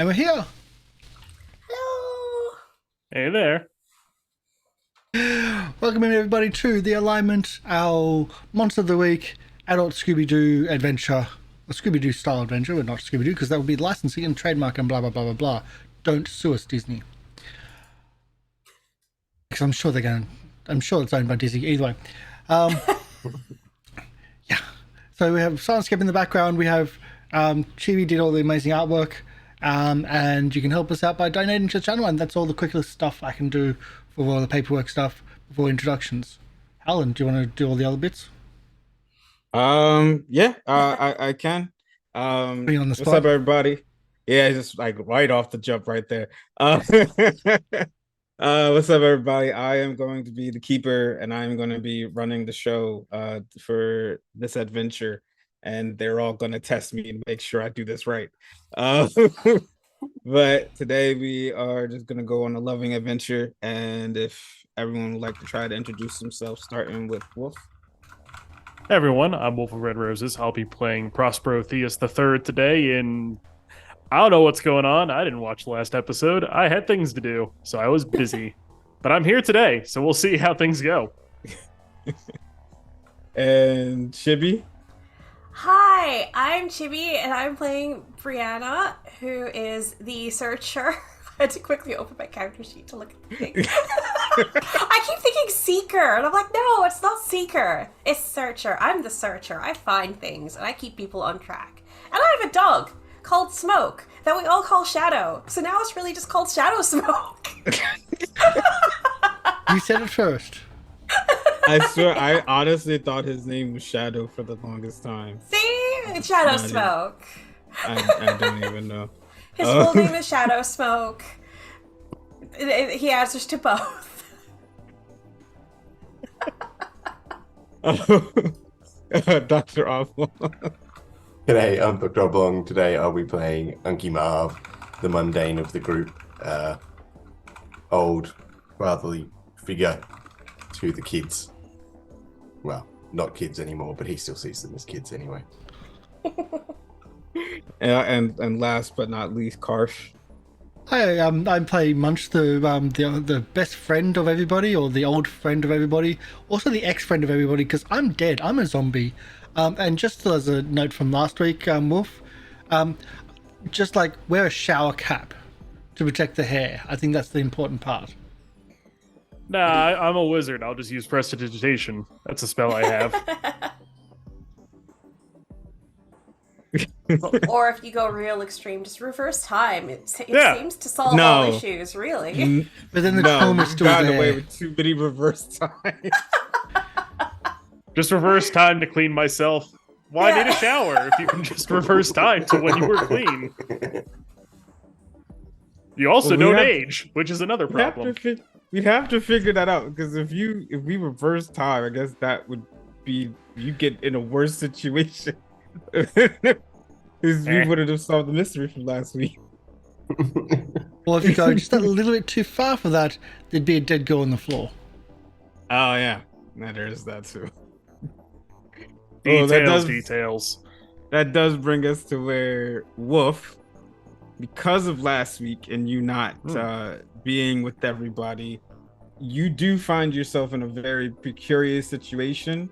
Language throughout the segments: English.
And we're here. Hello. Hey there. Welcome everybody to the alignment, our Monster of the Week adult Scooby-Doo adventure. A Scooby-Doo style adventure, but not Scooby-Doo, because that would be licensing and trademark and blah blah blah blah blah. Don't sue us, Disney. Because I'm sure it's owned by Disney. Either way. Yeah. So we have Stonecraft in the background. We have Chibi did all the amazing artwork. And you can help us out by donating to the channel, and that's all the quickest stuff I can do for all the paperwork stuff before introductions. HowlN, do you want to do all the other bits? Yeah, I can. Putting you on the What's spot. up, everybody? Yeah, just like right off the jump right there. What's up, everybody? I am going to be the keeper, and I am going to be running the show for this adventure, and they're all going to test me and make sure I do this right. But today we are just going to go on a loving adventure, and if everyone would like to try to introduce themselves, starting with Wolf. Hey everyone, I'm Wolf of Red Roses. I'll be playing Prospero Theus III today, and I don't know what's going on. I didn't watch the last episode. I had things to do, so I was busy. But I'm here today, so we'll see how things go. And Chibi. Hi, I'm Chibi, and I'm playing Brianna, who is the searcher. I had to quickly open my character sheet to look at the thing. I keep thinking seeker, and I'm like, no, it's not seeker. It's searcher. I'm the searcher. I find things, and I keep people on track. And I have a dog called Smoke that we all call Shadow. So now it's really just called Shadow Smoke. You said it first. I swear, I honestly thought his name was Shadow for the longest time. See? It's Shadow Not Smoke. I don't even know. His full name is Shadow Smoke. He answers to both. Dr. Oblong. G'day, I'm Dr. Oblong. Today I'll be playing Unky Marv, the mundane of the group. Old, fatherly figure to the kids. Well, not kids anymore, but he still sees them as kids anyway. And last but not least, Karsh. Hi, I play Munch, the best friend of everybody, or the old friend of everybody, also the ex-friend of everybody, because I'm dead. I'm a zombie. And just as a note from last week, Wolf, just like wear a shower cap to protect the hair. I think that's the important part. Nah, I'm a wizard. I'll just use prestidigitation. That's a spell I have. Or if you go real extreme, just reverse time. It Yeah. seems to solve all issues, really. But then the No, trauma is you've still gotten there. away with too many reverse times. Just reverse time to clean myself. Why Yeah. need a shower if you can just reverse time to when you were clean? You also Well, we don't have- age, which is another problem. We'd have to figure that out, because if we reverse time, I guess that would be you get in a worse situation. Because we wouldn't have solved the mystery from last week. Or if you go just a little bit too far for that, there'd be a dead girl on the floor. Oh yeah, there is that too. Details. That does bring us to where Wolf, because of last week and you not being with everybody, you do find yourself in a very precarious situation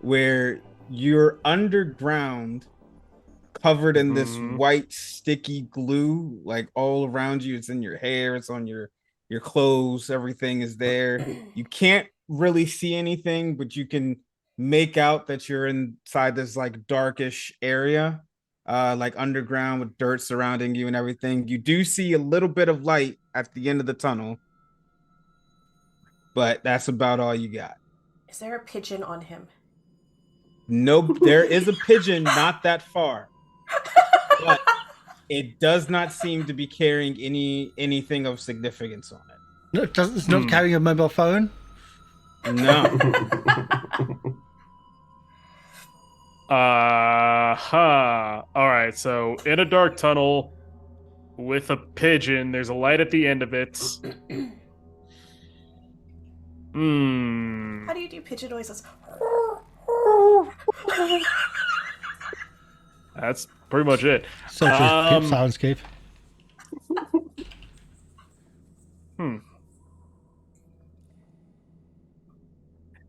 where you're underground, covered in this white sticky glue, like all around you. It's in your hair, it's on your clothes, everything is there. You can't really see anything, but you can make out that you're inside this like darkish area, like underground with dirt surrounding you and everything. You do see a little bit of light at the end of the tunnel, but that's about all you got. Is there a pigeon on him? Nope, there is a pigeon not that far, but it does not seem to be carrying anything of significance on it. No, it's not carrying a mobile phone. No. Alright, so in a dark tunnel with a pigeon, there's a light at the end of it. How do you do pigeon noises? That's pretty much it. Such a soundscape.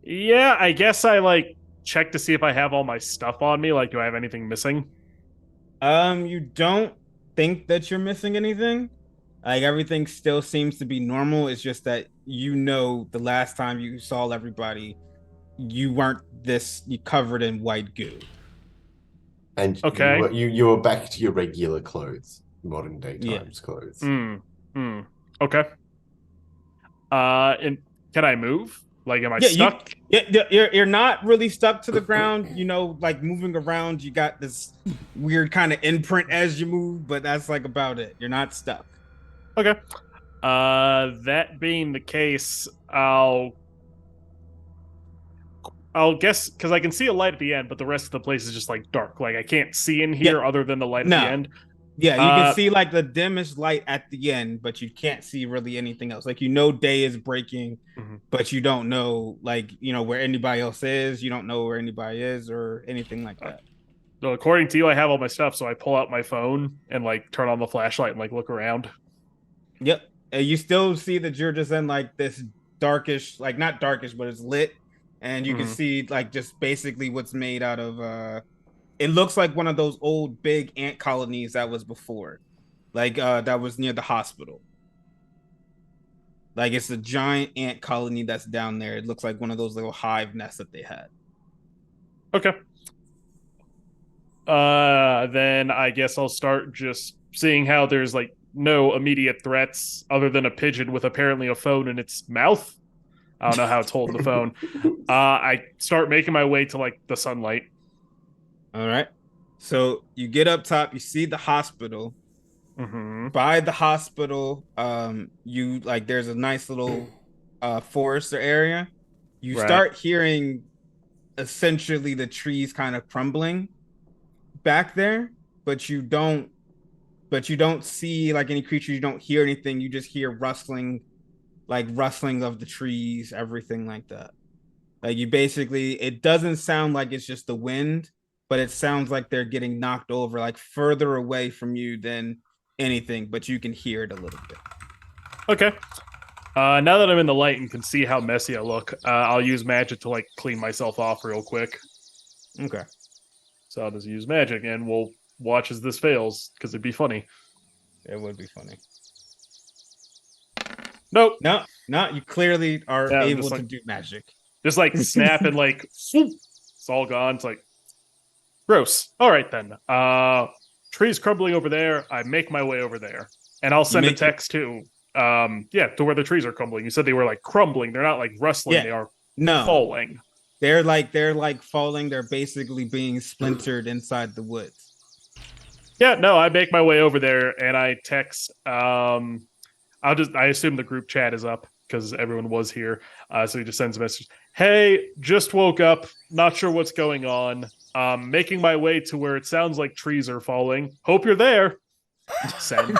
Yeah, I guess I like check to see if I have all my stuff on me. Like, do I have anything missing? You don't think that you're missing anything. Like everything still seems to be normal. It's just that the last time you saw everybody, you weren't you covered in white goo. And Okay. you were back to your regular clothes, modern day Yeah. times clothes. Okay. And can I move? Like, am I Yeah, stuck? you're not really stuck to the ground. Like moving around, you got this weird kind of imprint as you move, but that's like about it. You're not stuck. Okay. That being the case, I'll guess because I can see a light at the end, but the rest of the place is just like dark. Like I can't see in here other than the light at the end. Yeah, you can see like the dimmest light at the end, but you can't see really anything else. Like day is breaking, but you don't know where anybody else is. You don't know where anybody is or anything like that. So according to you, I have all my stuff, so I pull out my phone and like turn on the flashlight and like look around. Yep, and you still see that you're just in like this darkish, like not darkish, but it's lit, and you can see like just basically what's made out of. It looks like one of those old big ant colonies that was before, that was near the hospital. Like it's a giant ant colony that's down there. It looks like one of those little hive nests that they had. Okay. Then I guess I'll start just seeing how there's like no immediate threats other than a pigeon with apparently a phone in its mouth. I don't know how it's holding the phone. I start making my way to like the sunlight. All right. So you get up top, you see the hospital. By the hospital, there's a nice little forest area. You start hearing essentially the trees kind of crumbling back there, but you don't see like any creatures, you don't hear anything, you just hear rustling of the trees, everything like that. Like it doesn't sound like it's just the wind, but it sounds like they're getting knocked over, like further away from you than anything, but you can hear it a little bit. Okay. Now that I'm in the light and can see how messy I look, I'll use magic to like clean myself off real quick. Okay. So I'll just use magic and we'll watch as this fails, because it'd be funny. It would be funny. Nope. No, you clearly are able to do magic. Just like snap and like, it's all gone. It's like, gross. All right then. Trees crumbling over there. I make my way over there, and I'll send a text to where the trees are crumbling. You said they were like crumbling. They're not like rustling. Yeah. They are falling. They're like falling. They're basically being splintered inside the woods. Yeah, no, I make my way over there and I text. I assume the group chat is up because everyone was here. So he just sends a message. Hey, just woke up. Not sure what's going on. Making my way to where it sounds like trees are falling. Hope you're there. Send.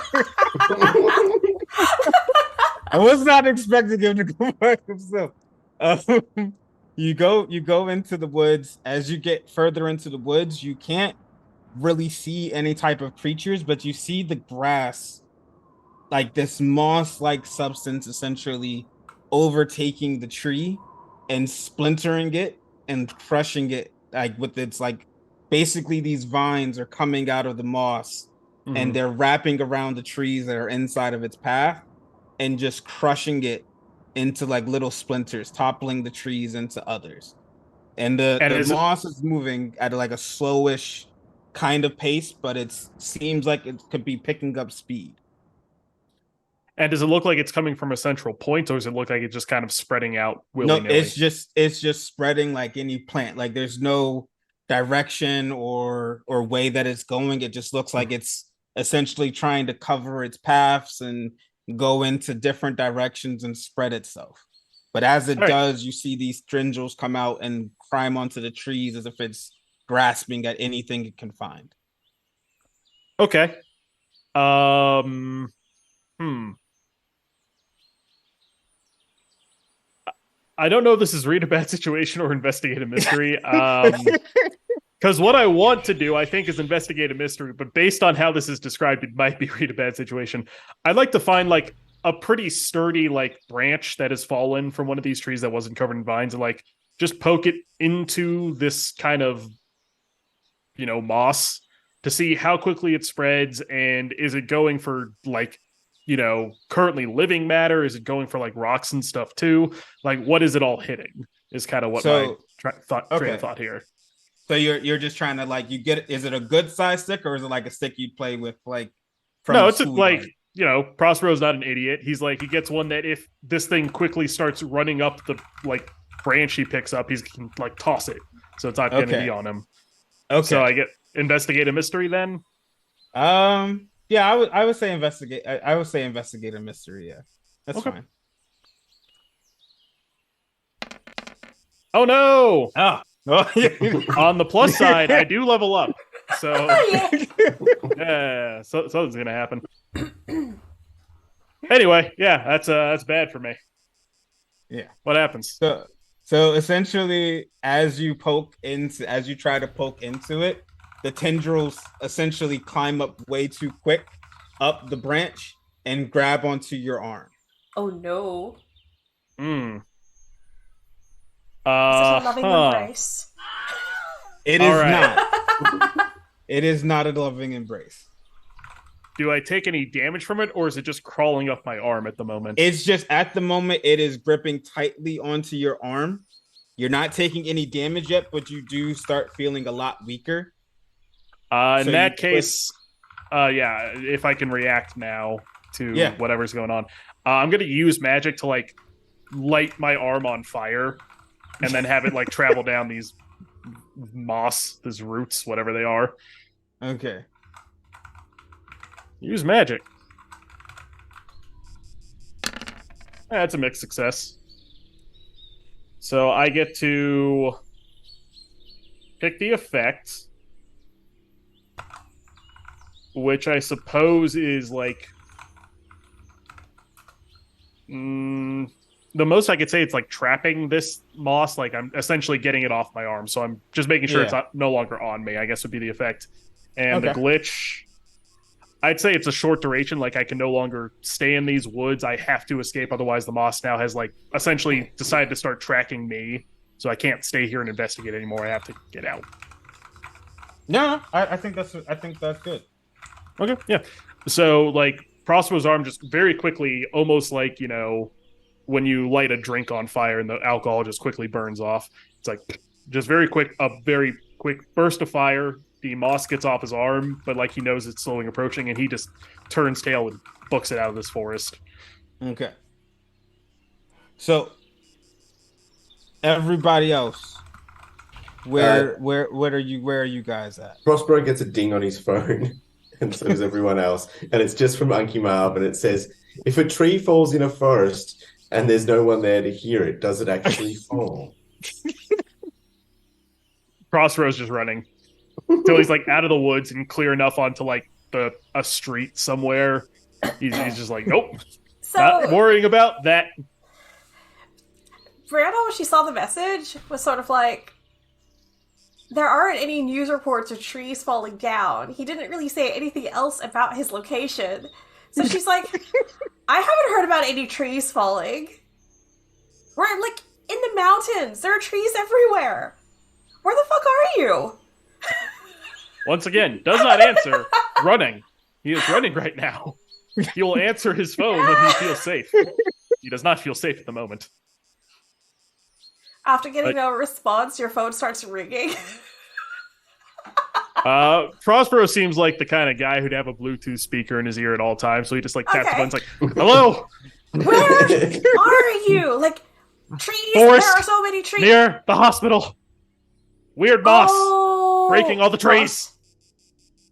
I was not expecting him to go by himself. You go into the woods. As you get further into the woods, you can't really see any type of creatures, but you see the grass, like this moss-like substance essentially overtaking the tree and splintering it and crushing it, like with its like basically these vines are coming out of the moss and they're wrapping around the trees that are inside of its path and just crushing it into like little splinters, toppling the trees into others. And the moss is moving at like a slowish kind of pace, but it seems like it could be picking up speed. And does it look like it's coming from a central point, or does it look like it's just kind of spreading out willy-nilly? No, it's just spreading like any plant. Like there's no direction or way that it's going. It just looks like it's essentially trying to cover its paths and go into different directions and spread itself. But as it does, you see these tendrils come out and climb onto the trees as if it's grasping at anything it can find. Okay. I don't know if this is read a bad situation or investigate a mystery. Because what I want to do, I think, is investigate a mystery. But based on how this is described, it might be read a bad situation. I'd like to find like a pretty sturdy like branch that has fallen from one of these trees that wasn't covered in vines, and like just poke it into this kind of, moss to see how quickly it spreads, and is it going for like, currently living matter? Is it going for like rocks and stuff too? Like, what is it all hitting? Is kind of what my train of thought here. So you're just trying to like, is it a good size stick, or is it like a stick you'd play with like from No, it's school, like Prospero's not an idiot. He's like, he gets one that if this thing quickly starts running up the like branch he picks up, he can like toss it, so it's not going to be on him. Okay. So I get investigate a mystery then. Yeah, I would say investigate. I would say investigate a mystery. Yeah, that's fine. Oh no! Oh. On the plus side, I do level up, so yeah, so something's gonna happen. Anyway, yeah, that's bad for me. Yeah. What happens? So essentially, as you try to poke into it, the tendrils essentially climb up way too quick up the branch and grab onto your arm. Oh no. Is it a loving embrace? It is not. It is not a loving embrace. Do I take any damage from it, or is it just crawling up my arm at the moment? It's just at the moment it is gripping tightly onto your arm. You're not taking any damage yet, but you do start feeling a lot weaker. In that case, if I can react now to whatever's going on, I'm going to use magic to like light my arm on fire and then have it like travel down these these roots, whatever they are. Okay. Use magic. That's a mixed success. So I get to pick the effect, which I suppose is like the most I could say it's like trapping this moss. Like I'm essentially getting it off my arm, so I'm just making sure it's no longer on me, I guess would be the effect. And the glitch, I'd say it's a short duration. Like I can no longer stay in these woods. I have to escape, otherwise the moss now has like essentially decided to start tracking me. So I can't stay here and investigate anymore. I have to get out. No, I think that's good. Okay, yeah. So like Prospero's arm just very quickly, almost like when you light a drink on fire and the alcohol just quickly burns off. It's like just very quick, a very quick burst of fire. The moss gets off his arm, but like he knows it's slowly approaching, and he just turns tail and books it out of this forest. Okay. So everybody else, where are you guys at? Prospero gets a ding on his phone, and so does everyone else. And it's just from Unky Marv, and it says, if a tree falls in a forest and there's no one there to hear it, does it actually fall? Prospero's just running until he's like out of the woods and clear enough onto like a street somewhere. He's just like, nope, not worrying about that. Brianna, when she saw the message, was sort of like, there aren't any news reports of trees falling down. He didn't really say anything else about his location. So she's like, I haven't heard about any trees falling. We're like in the mountains. There are trees everywhere. Where the fuck are you? Once again, does not answer. Running. He is running right now. He will answer his phone when he feels safe. He does not feel safe at the moment. After getting no response, your phone starts ringing. Prospero seems like the kind of guy who'd have a Bluetooth speaker in his ear at all times, so he just like taps the buttons like, hello? Where are you? Like, trees? Forest, there are so many trees. Near the hospital. Weird moss. Breaking all the trees.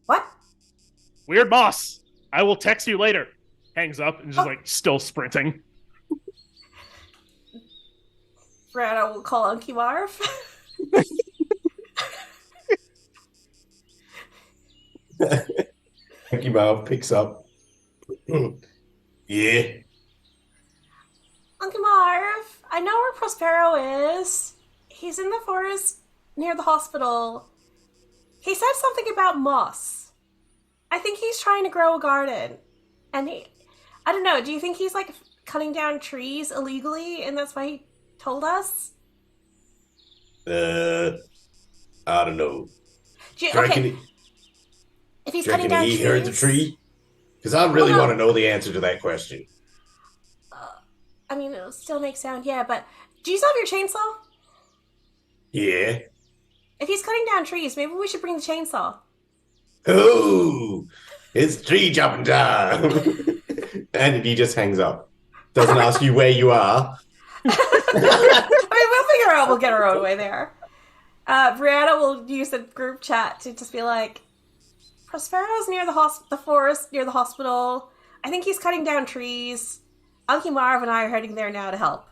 What? Weird moss. I will text you later. Hangs up and just like still sprinting. Brianna will call Unky Marv. Unky Marv picks up. Yeah. Unky Marv, I know where Prospero is. He's in the forest near the hospital. He said something about moss. I think he's trying to grow a garden. And I don't know. Do you think he's like cutting down trees illegally, and that's why he told us? I don't know. Do you, Do you reckon, okay, if he's do you cutting reckon down he trees, heard the tree? Because I really Well, no. want to know the answer to that question. I mean, it'll still make sound, yeah. But do you still have your chainsaw? Yeah. If he's cutting down trees, maybe we should bring the chainsaw. Oh, it's tree jumping time. And he just hangs up. Doesn't ask you where you are. I mean, we'll figure out. We'll get our own way there. Brianna will use the group chat to just be like, Prospero's near the forest, near the hospital. I think he's cutting down trees. Unky Marv and I are heading there now to help.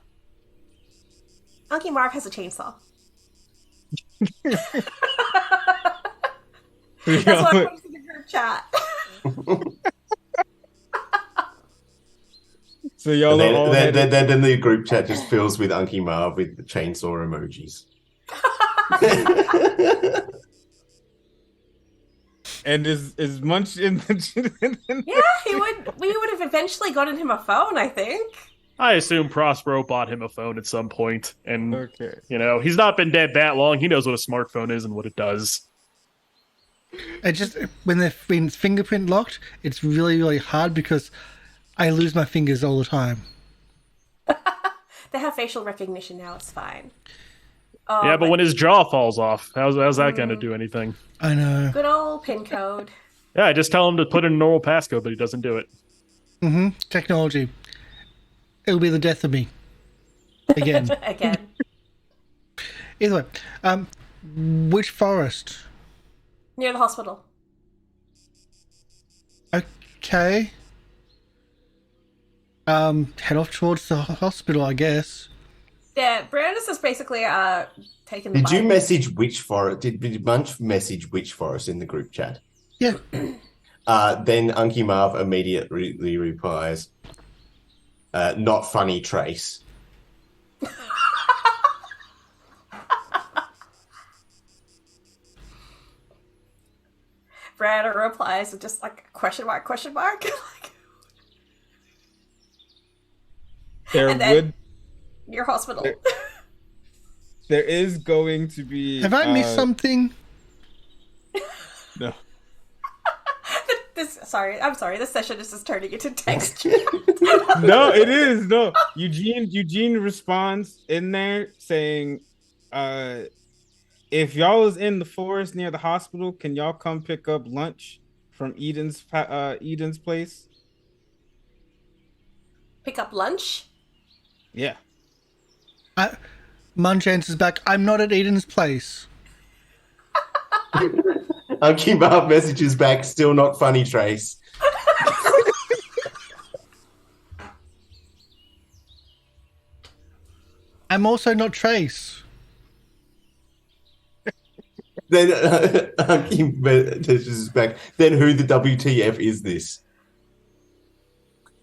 Unky Marv has a chainsaw. That's why I put in the group chat. So y'all are all headed- then the group chat just fills with Unky Marv with the chainsaw emojis. And is Munch in the Yeah, we would have eventually gotten him a phone, I think. I assume Prospero bought him a phone at some point, and Okay. he's not been dead that long. He knows what a smartphone is and what it does. It just when it's fingerprint locked, it's really really hard because I lose my fingers all the time. They have facial recognition now, it's fine. Yeah, but when his jaw falls off, how's that going to do anything? I know. Good old pin code. Yeah, I just tell him to put in a normal passcode, but he doesn't do it. Technology. It'll be the death of me. Again. Again. Either way, which forest? Near the hospital. Okay. Head off towards the hospital, I guess. Yeah, Brandis is basically taking the Did you bite. message which forest? Did Munch message which forest in the group chat? Yeah. Then Unky Marv immediately replies, not funny, Trace. Brandon replies with just like question mark. Like, There And then- would your hospital. there is going to be Have I missed something? No. I'm sorry. This session is just turning into text. No, it is. No. Eugene responds in there saying, if y'all is in the forest near the hospital, can y'all come pick up lunch from Eden's place? Pick up lunch. Yeah. Munch answers back, I'm not at Eden's place. Unky Marv messages back, still not funny, Trace. I'm also not Trace. Then Unky messages back, then who the WTF is this?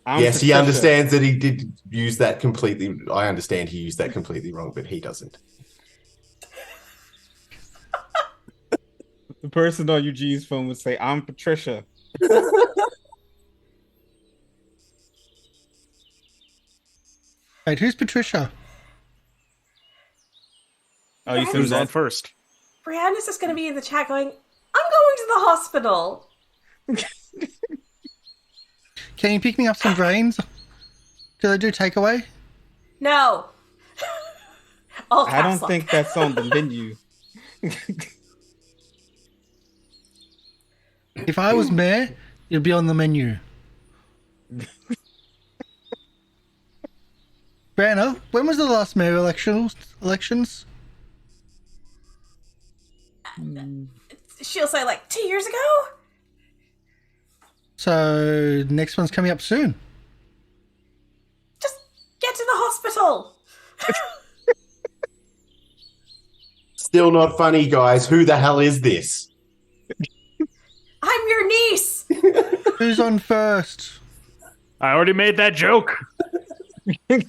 Yes, he Patricia. understands that he did use that completely. I understand he used that completely wrong, but he doesn't. The person on Eugene's phone would say, I'm Patricia. Wait, who's Patricia? Oh, you Who's said on that? first? Brianna's just going to be in the chat going, I'm going to the hospital. Can you pick me up some brains? Do they do takeaway? No. All I don't caps lock. think that's on the menu. If I was mayor, it'd be on the menu. Brianna, when was the last mayor elections? She'll say like 2 years ago. So next one's coming up soon. Just get to the hospital. Still not funny, guys. Who the hell is this? I'm your niece. Who's on first? I already made that joke. Did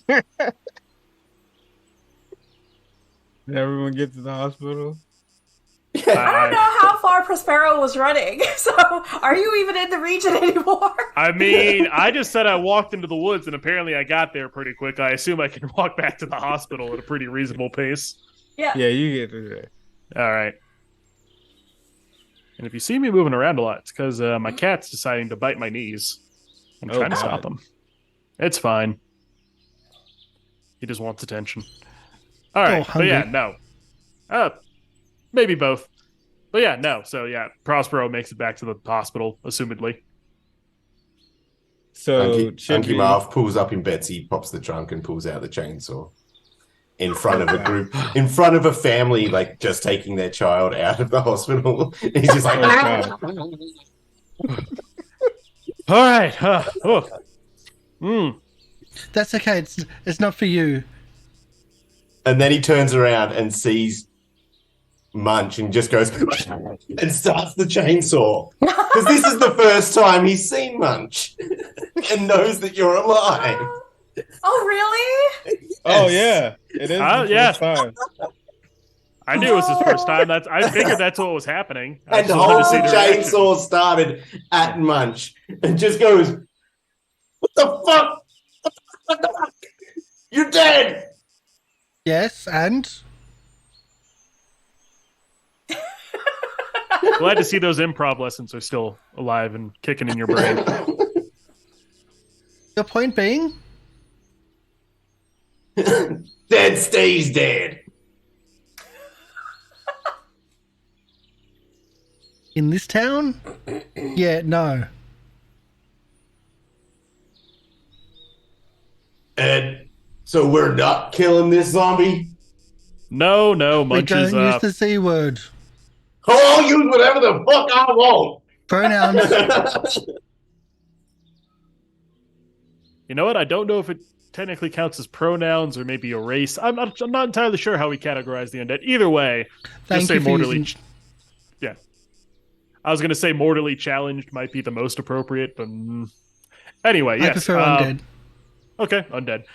everyone get to the hospital? I don't know how far Prospero was running, so are you even in the region anymore? I mean, I just said I walked into the woods, and apparently I got there pretty quick. I assume I can walk back to the hospital at a pretty reasonable pace. Yeah. Yeah, you get to there. All right. And if you see me moving around a lot, it's because my cat's deciding to bite my knees. I'm trying to stop him. It's fine. He just wants attention. All right, but yeah, no. Maybe both. But yeah, no. So yeah, Prospero makes it back to the hospital, assumedly. So Chibi Marv pulls up in Betsy, pops the trunk, and pulls out the chainsaw in front of a group, in front of a family, like just taking their child out of the hospital. He's just like, all right. That's okay. It's not for you. And then he turns around and sees Munch and just goes and starts the chainsaw. Because this is the first time he's seen Munch and knows that you're alive. Oh, really? Yes. Oh, yeah. It is the first time. I knew it was his first time. I figured that's what was happening. And the whole chainsaw started at Munch and just goes, what the fuck? What the fuck? You're dead! Yes, and? Glad to see those improv lessons are still alive and kicking in your brain. The point being? Dead stays dead. In this town? Yeah, no. And so we're not killing this zombie? No, We Munch don't is use the C word. Oh, I'll use whatever the fuck I want. Pronouns. You know what? I don't know if it technically counts as pronouns or maybe a race. I'm not entirely sure how we categorize the undead. Either way, Thank just you say for mortally. using... Yeah, I was going to say mortally challenged might be the most appropriate, but anyway, I yes. prefer undead. Okay, undead.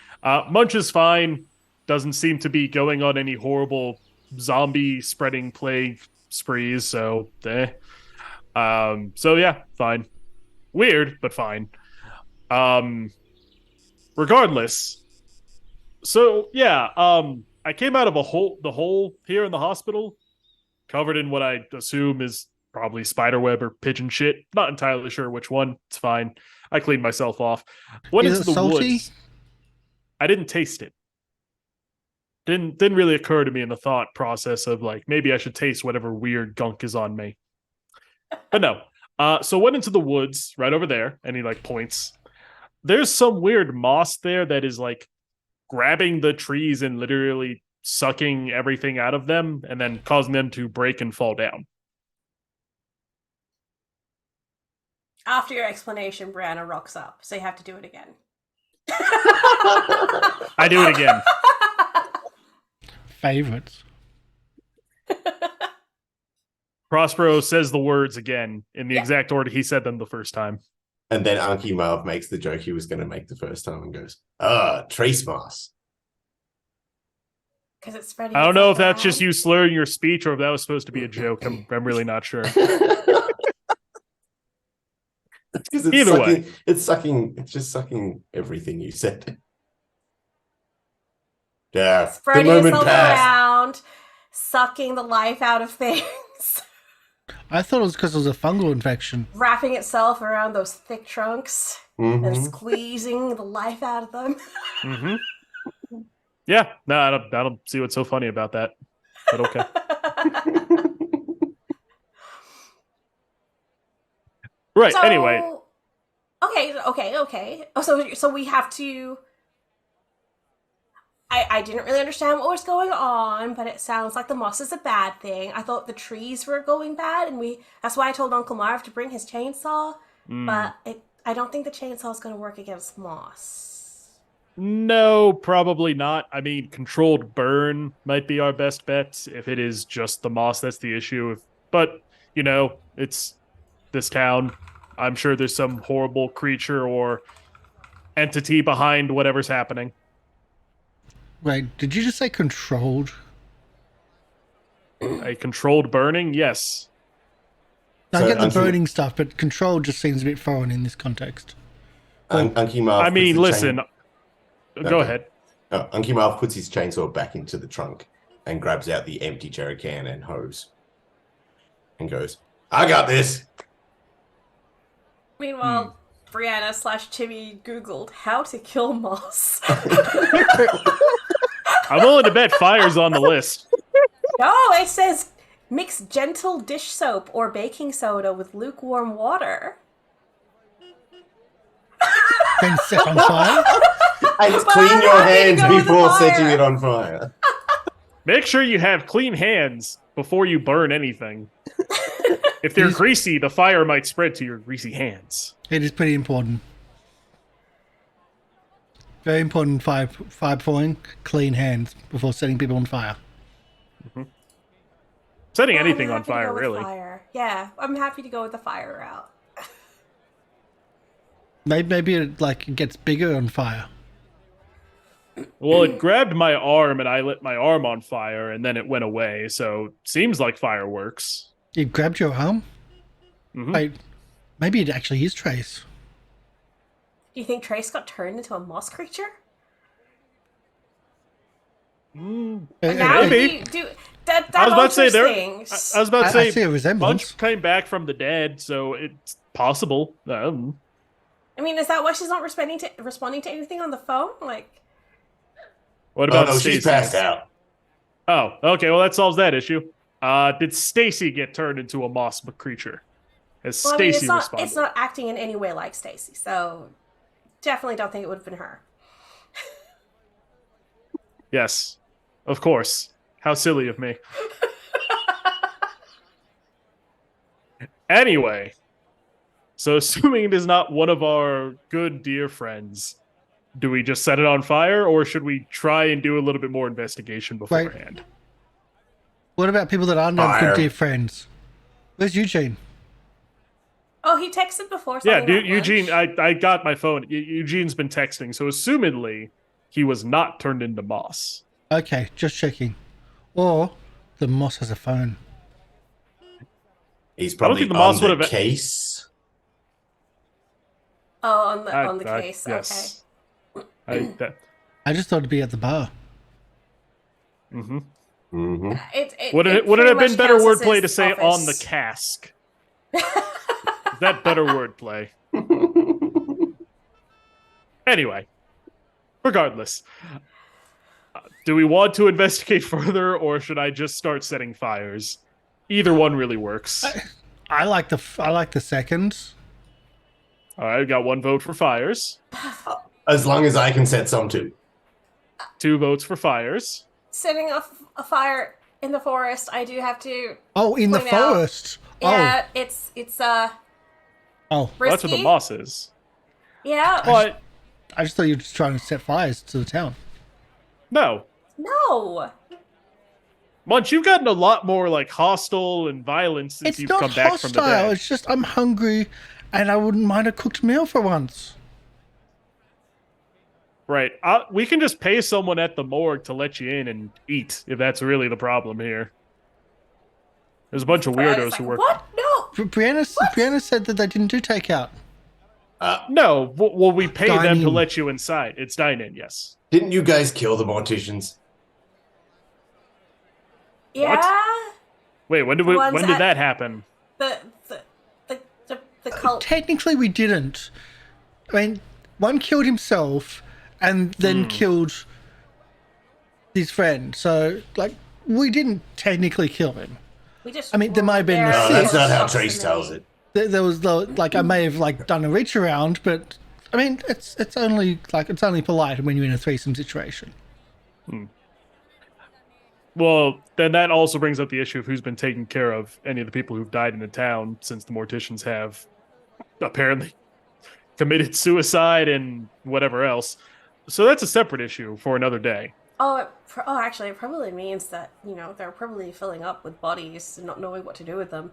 Munch is fine. Doesn't seem to be going on any horrible zombie spreading plague sprees. So, so yeah, fine. Weird, but fine. Regardless, so yeah, I came out of the hole here in the hospital, covered in what I assume is probably spiderweb or pigeon shit. Not entirely sure which one. It's fine. I cleaned myself off. Went Is into it the salty? woods. I didn't taste it. Didn't really occur to me in the thought process of like maybe I should taste whatever weird gunk is on me. But no. So went into the woods right over there, and he like points. There's some weird moss there that is like grabbing the trees and literally sucking everything out of them and then causing them to break and fall down. After your explanation, Brianna rocks up, so you have to do it again. I do it again. Favorites. Prospero says the words again in the exact order he said them the first time. And then Anki Marv makes the joke he was going to make the first time and goes, trace moss. Because it's spreading. I don't know if that's just you slurring your speech or if that was supposed to be a joke. I'm really not sure. Either way. It's just sucking everything you said. Yeah. Spreading itself around, sucking the life out of things. I thought it was because it was a fungal infection. Wrapping itself around those thick trunks Mm-hmm. and squeezing the life out of them. Mm-hmm. Yeah, no, I don't see what's so funny about that. But okay. Right, So, anyway. Okay. Oh, so we have to... I didn't really understand what was going on, but it sounds like the moss is a bad thing. I thought the trees were going bad, and that's why I told Uncle Marv to bring his chainsaw, but I don't think the chainsaw is going to work against moss. No, probably not. I mean, controlled burn might be our best bet if it is just the moss that's the issue. But, it's this town. I'm sure there's some horrible creature or entity behind whatever's happening. Wait, did you just say controlled? A controlled burning, yes. I So, get the Unky- burning stuff, but control just seems a bit foreign in this context. Unky Marv. I mean, puts the listen. chain- Go Okay. ahead. Unky Marv puts his chainsaw back into the trunk and grabs out the empty jerry can and hose, and goes, "I got this." Meanwhile, Brianna / Chibi Googled how to kill moss. I'm willing to bet fire's on the list. No, it says mix gentle dish soap or baking soda with lukewarm water. Then set on fire. And But clean I'm your happy to hands go with the before fire. setting it on fire. Make sure you have clean hands before you burn anything. If they're greasy, the fire might spread to your greasy hands. It is pretty important. Very important fire falling, clean hands before setting people on fire. Setting Yeah, anything I'm on happy to fire, go with really. Fire. Yeah, I'm happy to go with the fire route. Maybe it gets bigger on fire. Well, it grabbed my arm and I lit my arm on fire and then it went away. So seems like fireworks. It grabbed your arm? Mhm. Wait, maybe it actually is Trace. Do you think Trace got turned into a moss creature? Now maybe. you do that. I was about to say alters there. things. I was about to I say see a resemblance. Bunch came back from the dead, so it's possible. I mean, is that why she's not responding to anything on the phone? Like, What Oh about no, Stacy? she's passed out. Oh, okay. Well, that solves that issue. Did Stacy get turned into a moss creature? Has well, I mean, Stacy it's responded? not acting in any way like Stacy, so definitely don't think it would have been her. Yes, of course. How silly of me. Anyway, so assuming it is not one of our good dear friends, do we just set it on fire, or should we try and do a little bit more investigation beforehand? What about people that aren't our Fire. good dear friends? Where's Eugene? Oh, he texted before. Yeah, something about Eugene, lunch. I got my phone. Eugene's been texting, so assumedly he was not turned into moss. Okay, just checking. Or the moss has a phone. He's I don't probably think the moss on would the have- case. Oh, on the case. Yes. Okay. I just thought it'd be at the bar. Mm-hmm. Mm-hmm. Would it pretty have been much better counts as wordplay to his say on the office. cask? Is that better wordplay? Anyway, regardless, do we want to investigate further, or should I just start setting fires? Either one really works. I like the second. All right, got one vote for fires, As long as I can set some too. 2 votes for fires. Setting a fire in the forest, I do have to. Oh, in the Point out. forest. Yeah, it's Oh. Well, risky. that's what the moss is. Yeah. But I just thought you were just trying to set fires to the town. no, No. Munch, you've gotten a lot more like hostile and violent since It's you've not come back from the hostile. dead. It's just I'm hungry, and I wouldn't mind a cooked meal for once. Right. We can just pay someone at the morgue to let you in and eat, if that's really the problem here. There's a bunch of Brianna's weirdos like, who work. What? No. Brianna said that they didn't do takeout. No, well, we pay them to Dine-in. let you inside. It's dine-in, yes. Didn't you guys kill the morticians? Yeah. Wait, when did The ones at- that happen? The cult. Technically, we didn't. I mean, one killed himself, and then killed his friend. So, like, we didn't technically kill him. We just. I mean, there might have been were a there No, Six. that's not how approximately. Trace tells it. There was like I may have like done a reach around, but I mean, it's only polite when you're in a threesome situation. Well, then that also brings up the issue of who's been taking care of any of the people who've died in the town, since the morticians have apparently committed suicide and whatever else. So that's a separate issue for another day. Actually, it probably means that, they're probably filling up with bodies and not knowing what to do with them.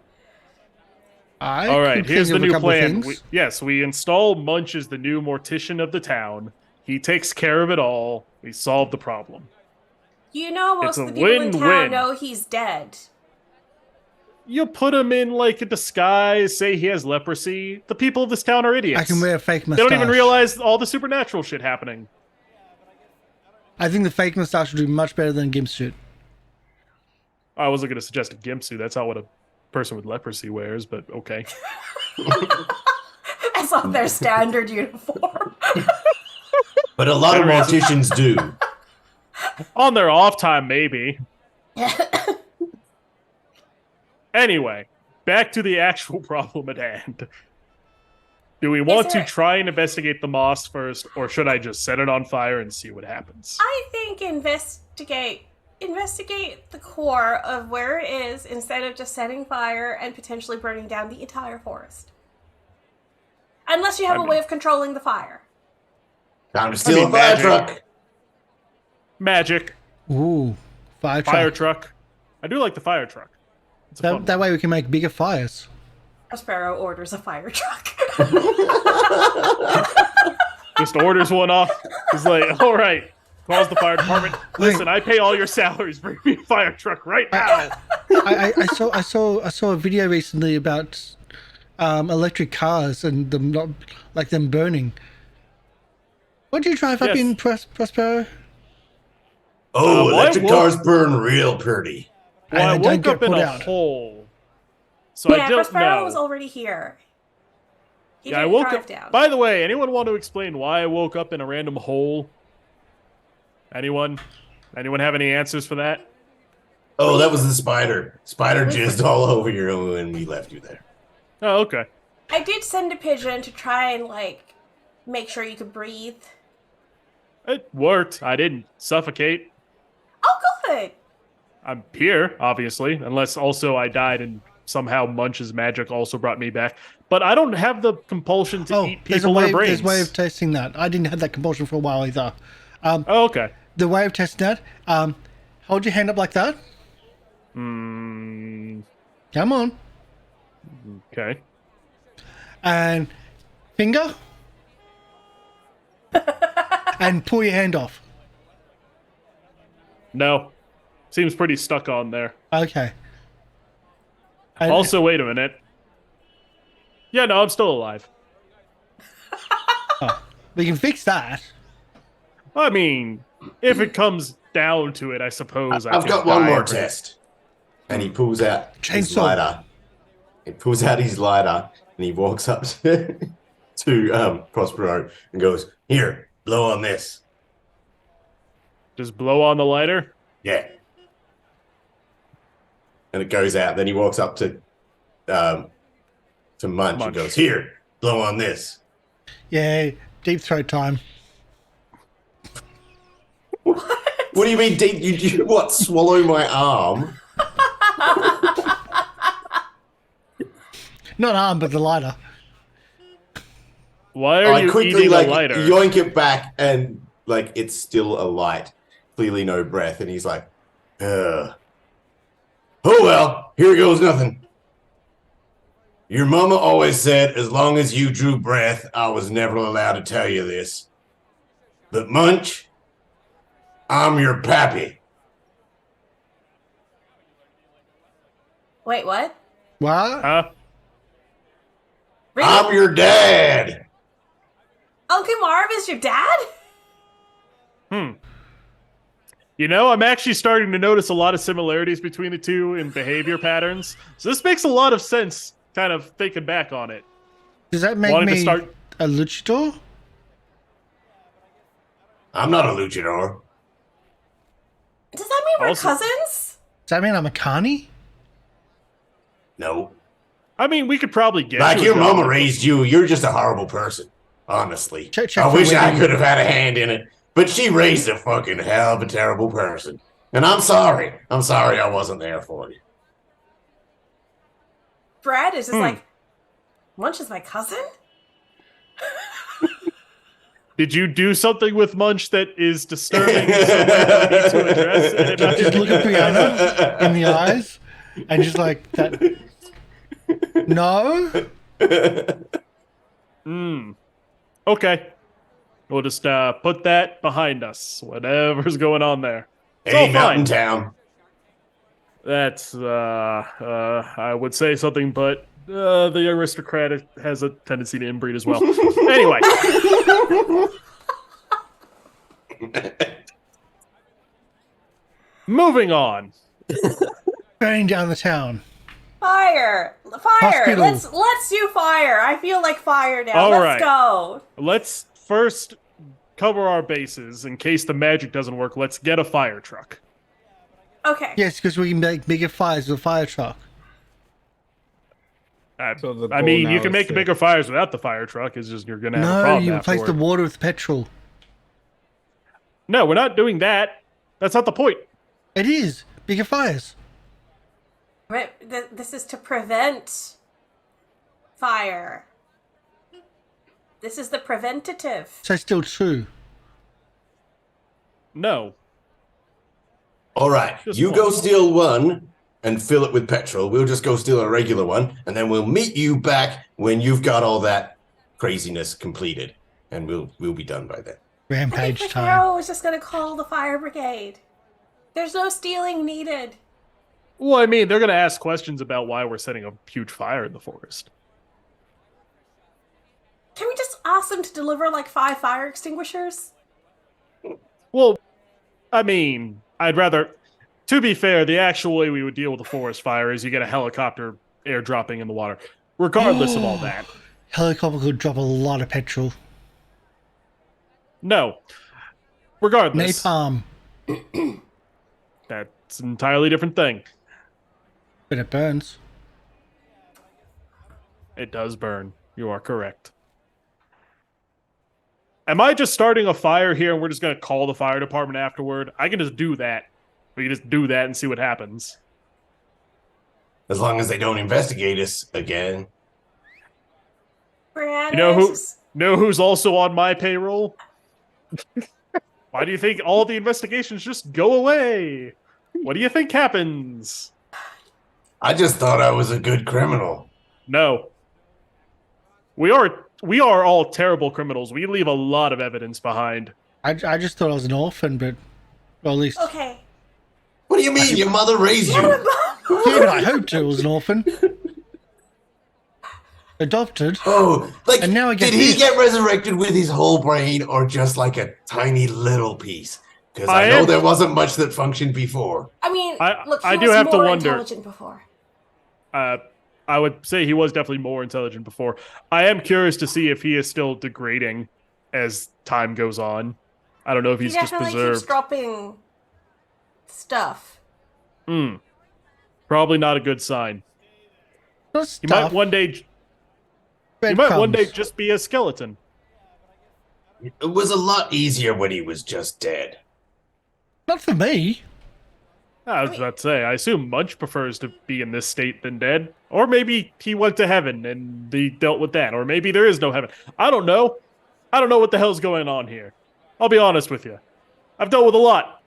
All right, could here's think the of a new couple of plan. things. We install Munch as the new mortician of the town. He takes care of it all. We solve the problem. Most It's a of the people in win-win. town know he's dead. You put him in like a disguise, say he has leprosy. The people of this town are idiots. I can wear a fake They mustache. don't even realize all the supernatural shit happening. I think the fake mustache would do much better than a gimp suit. I wasn't going to suggest a gimp suit. That's not what a person with leprosy wears, but okay. That's not their standard uniform. But a lot of morticians do. On their off time, maybe. Anyway, back to the actual problem at hand. Do we want to try and investigate the moss first, or should I just set it on fire and see what happens? I think investigate the core of where it is instead of just setting fire and potentially burning down the entire forest. Unless you have a way of controlling the fire. Time to steal a fire magic. truck. Magic. Ooh, Fire truck. I do like the fire truck. It's a fun That way we can make bigger fires. Sparrow orders a fire truck. Just orders one off. He's like, all right, calls the fire department. Listen, I pay all your salaries. Bring me a fire truck right now. I saw a video recently about electric cars and them not like them burning. What do you drive up Yes. in Prospero? Oh, well, electric cars burn real pretty. Well, I And don't woke get up in put a out. hole. So I don't Sparrow know. was already here. He Yeah, I didn't woke drive up. down. By the way, anyone want to explain why I woke up in a random hole? Anyone? Anyone have any answers for that? Oh, that was the spider. Spider jizzed all over you when we left you there. Oh, okay. I did send a pigeon to try and, like, make sure you could breathe. It worked. I didn't suffocate. Oh, good! I'm here, obviously, unless also I died and somehow Munch's magic also brought me back. But I don't have the compulsion to eat there's a people way. or brains. There's a way of testing that. I didn't have that compulsion for a while either. Oh, okay. The way of testing that, hold your hand up like that. Mm, Come on. okay. And finger. And pull your hand off. No. Seems pretty stuck on there. Okay. And, Also, wait a minute. Yeah, no, I'm still alive. we can fix that. I mean, if it comes down to it, I suppose I I've could got one die more every- test. And he pulls out his Chainsaw. lighter. He pulls out his lighter and he walks up to Prospero and goes, "Here, blow on this." Just blow on the lighter? Yeah. And it goes out. Then he walks up to Munch and goes, "Here, blow on this." Yeah, deep throat time. What do you mean, deep? You what? Swallow my arm? Not arm, but the lighter. Why are I you quickly eating like a lighter? yoink it back, and like it's still a light, clearly no breath. And he's like, "Oh well, here goes nothing. Your mama always said, as long as you drew breath, I was never allowed to tell you this. But Munch, I'm your pappy." Wait, what? What? Huh? Really? I'm your dad. Uncle Marv is your dad? You know, I'm actually starting to notice a lot of similarities between the two in behavior patterns. So this makes a lot of sense, kind of thinking back on it. Does that make Wanted to me start- a luchador? I'm not a luchador. Does that mean we're Also- cousins? Does that mean I'm a carny? No. I mean, we could probably get Like you a your job. mama raised you, you're just a horrible person. Honestly. Check I for wish I wedding. could have had a hand in it, but she raised a fucking hell of a terrible person. And I'm sorry. I'm sorry I wasn't there for you. Brad is just like, Munch is my cousin? Did you do something with Munch that is disturbing? So we need to address it? Just look at Brianna in the eyes and just like that. No? Okay. We'll just put that behind us. Whatever's going on there. It's Hey, all Mountain fine. Town. That's I would say something, but the aristocrat has a tendency to inbreed as well. Anyway. Moving on. Burning down the town. Fire! Hospital. Let's do fire. I feel like fire now. All Let's right. go. Let's first cover our bases in case the magic doesn't work. Let's get a fire truck. Okay. Yes, because we can make bigger fires with a fire truck. So the I goal mean, now you can is make to- bigger fires without the fire truck. It's just you're gonna have a No, problem you replace the afterward. water with petrol. No, we're not doing that. That's not the point. It is bigger fires. Right, this is to prevent fire. This is the preventative. So still true. No. All right, Just you one. go steal one and fill it with petrol. We'll just go steal a regular one, and then we'll meet you back when you've got all that craziness completed, and we'll be done by then. I think Rampage the time. hero was just gonna call the fire brigade. There's no stealing needed. Well, I mean, they're gonna ask questions about why we're setting a huge fire in the forest. Can we just ask them to deliver like 5 fire extinguishers? Well, I mean, I'd rather. To be fair, the actual way we would deal with a forest fire is you get a helicopter airdropping in the water. Regardless of all that. Helicopter could drop a lot of petrol. No. Regardless. Napalm. That's an entirely different thing. But it burns. It does burn. You are correct. Am I just starting a fire here and we're just going to call the fire department afterward? I can just do that. We can just do that and see what happens. As long as they don't investigate us again. Brianna, You know who's also on my payroll? Why do you think all the investigations just go away? What do you think happens? I just thought I was a good criminal. No. We are all terrible criminals. We leave a lot of evidence behind. I just thought I was an orphan, but well, at least Okay. What do you mean? Your mother raised you? yeah, but I hoped I was an orphan. Adopted. Oh, like, And now I get did he this. get resurrected with his whole brain or just like a tiny little piece? Because I know there wasn't much that functioned before. I mean, look, he I do was have to more wonder. intelligent before. I would say he was definitely more intelligent before. I am curious to see if he is still degrading as time goes on. I don't know if He he's just definitely keeps preserved. dropping stuff. Probably not a good sign. Not He might stuff. one day. He Breadcrumbs. might one day just be a skeleton. It was a lot easier when he was just dead. Not for me. I was about to say, I assume Munch prefers to be in this state than dead. Or maybe he went to heaven and he dealt with that. Or maybe there is no heaven. I don't know. I don't know what the hell's going on here. I'll be honest with you. I've dealt with a lot.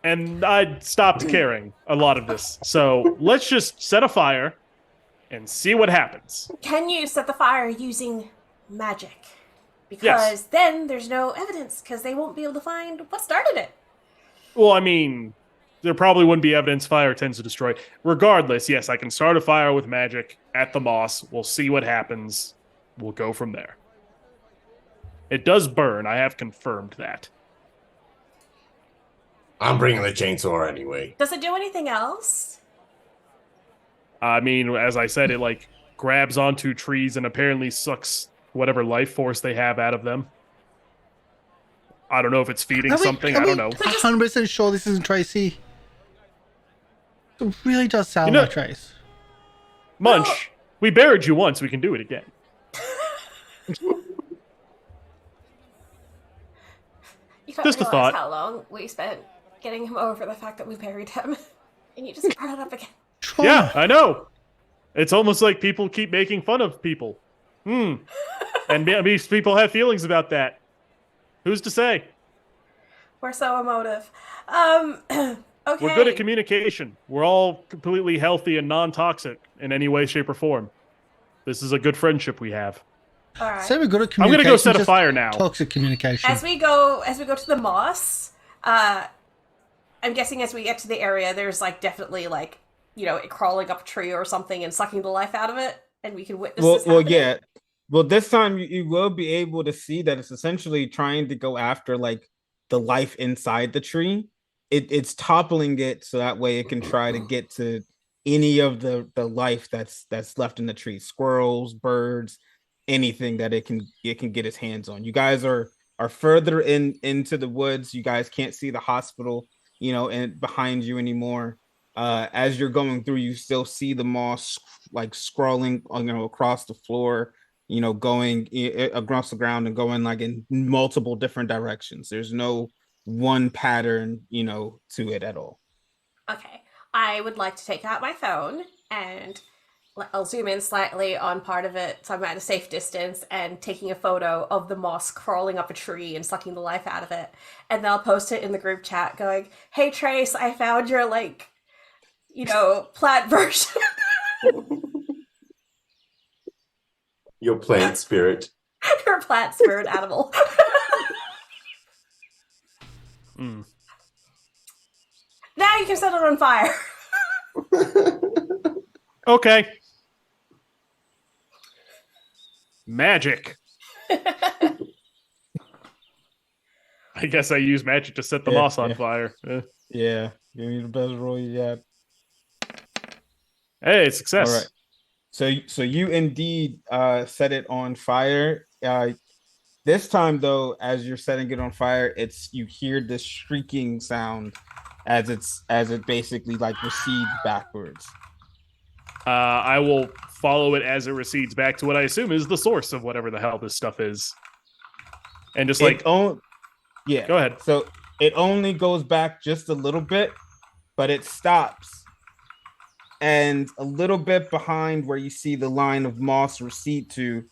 And I stopped caring a lot of this. So let's just set a fire and see what happens. Can you set the fire using magic? Because Yes. then there's no evidence, because they won't be able to find what started it. Well, I mean, there probably wouldn't be evidence fire tends to destroy. Regardless, yes, I can start a fire with magic at the moss. We'll see what happens. We'll go from there. It does burn. I have confirmed that. I'm bringing the chainsaw anyway. Does it do anything else? I mean, as I said, it like grabs onto trees and apparently sucks whatever life force they have out of them. I don't know if it's feeding something. I don't know. 100% sure this isn't Tracy. It really does sound You know- like Trace. Munch, we buried you once. We can do it again. You don't Just a realize thought. how long we spent getting him over the fact that we buried him. And you just brought it up again. Yeah, I know. It's almost like people keep making fun of people. And these people have feelings about that. Who's to say? We're so emotive. Okay. We're good at communication. We're all completely healthy and non-toxic in any way, shape, or form. This is a good friendship we have. All right. Say we're good at I'm communication. gonna go set a just fire now. Toxic communication. As we go to the moss, I'm guessing as we get to the area, there's like definitely like, it crawling up a tree or something and sucking the life out of it, and we can witness this happening. Yeah. Well, this time you will be able to see that it's essentially trying to go after like the life inside the tree. It's toppling it so that way it can try to get to any of the life that's left in the tree, squirrels, birds, anything that it can get its hands on. You guys are further into the woods. You guys can't see the hospital, and behind you anymore. As you're going through, you still see the moss like scrolling, across the floor, going across the ground and going like in multiple different directions. There's no one pattern, to it at all. Okay. I would like to take out my phone and I'll zoom in slightly on part of it so I'm at a safe distance and taking a photo of the moss crawling up a tree and sucking the life out of it. And then I'll post it in the group chat going, "Hey Trace, I found your plant version." Your plant spirit. Your plant spirit animal. Now you can set it on fire. Okay. Magic. I guess I use magic to set the moss on fire. Yeah, give me the best roll you got. Hey, success. All right. So you indeed set it on fire. This time though, as you're setting it on fire, you hear this shrieking sound as it basically like recedes backwards. I will follow it as it recedes back to what I assume is the source of whatever the hell this stuff is. And just go ahead. So it only goes back just a little bit, but it stops. And a little bit behind where you see the line of moss recede to,